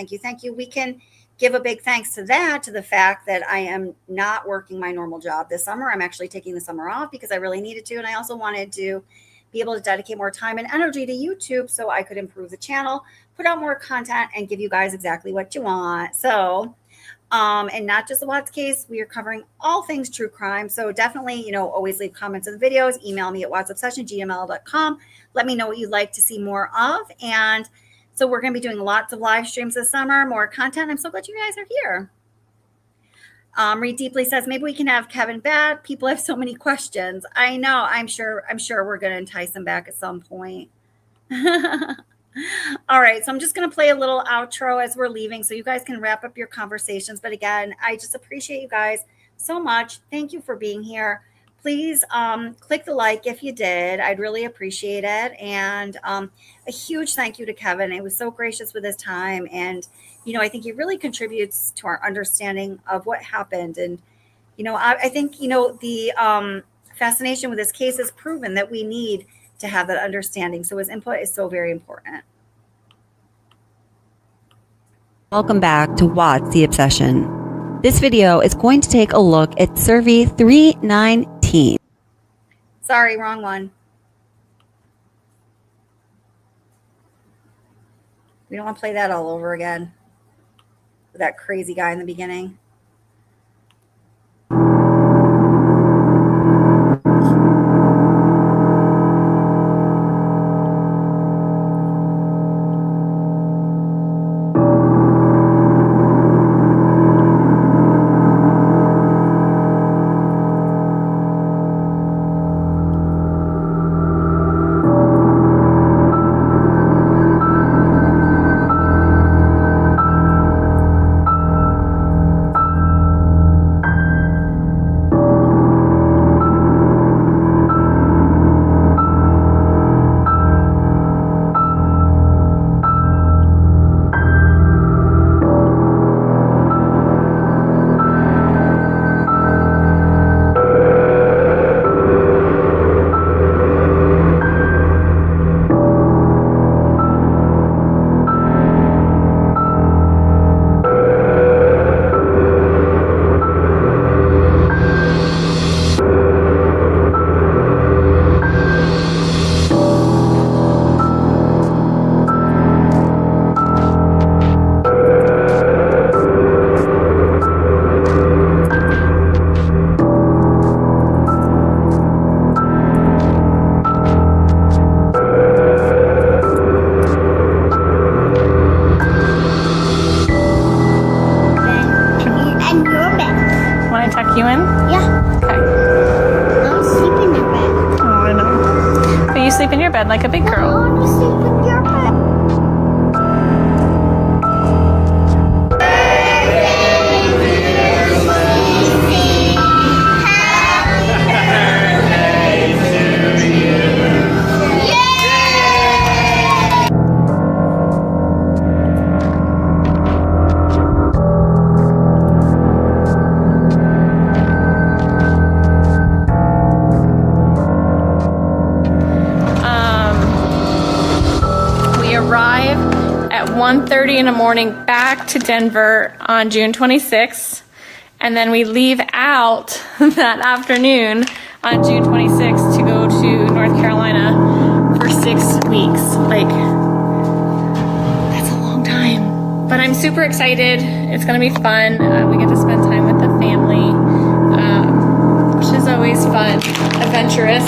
We can give a big thanks to that, to the fact that I am not working my normal job this summer. I'm actually taking the summer off because I really needed to. And I also wanted to be able to dedicate more time and energy to YouTube so I could improve the channel, put out more content, and give you guys exactly what you want. So, and not just the Watts case, we are covering all things true crime. So definitely, always leave comments in the videos, email me at wattsobsession@gmail.com. Let me know what you'd like to see more of. And so we're going to be doing lots of live streams this summer, more content. I'm so glad you guys are here. Read Deeply says, maybe we can have Kevin back. People have so many questions. I know. I'm sure we're going to entice him back at some point. All right. So I'm just going to play a little outro as we're leaving so you guys can wrap up your conversations. But again, I just appreciate you guys so much. Thank you for being here. Please click the like if you did. I'd really appreciate it. And a huge thank you to Kevin. He was so gracious with his time. And, I think he really contributes to our understanding of what happened. And, I think, the fascination with this case has proven that we need to have that understanding. So his input is so very important. Welcome back to Watts the Obsession. This video is going to take a look at CERVI 319. Sorry, wrong one. We don't want to play that all over again with that crazy guy in the beginning. sleep in your bed like a big girl. I want to sleep in your bed. Arrive at 1:30 in the morning back to Denver on June 26th, and then we leave out that afternoon on June 26th to go to North Carolina for 6 weeks. Like, that's a long time, but I'm super excited. It's gonna be fun. We get to spend time with the family, which is always fun, adventurous.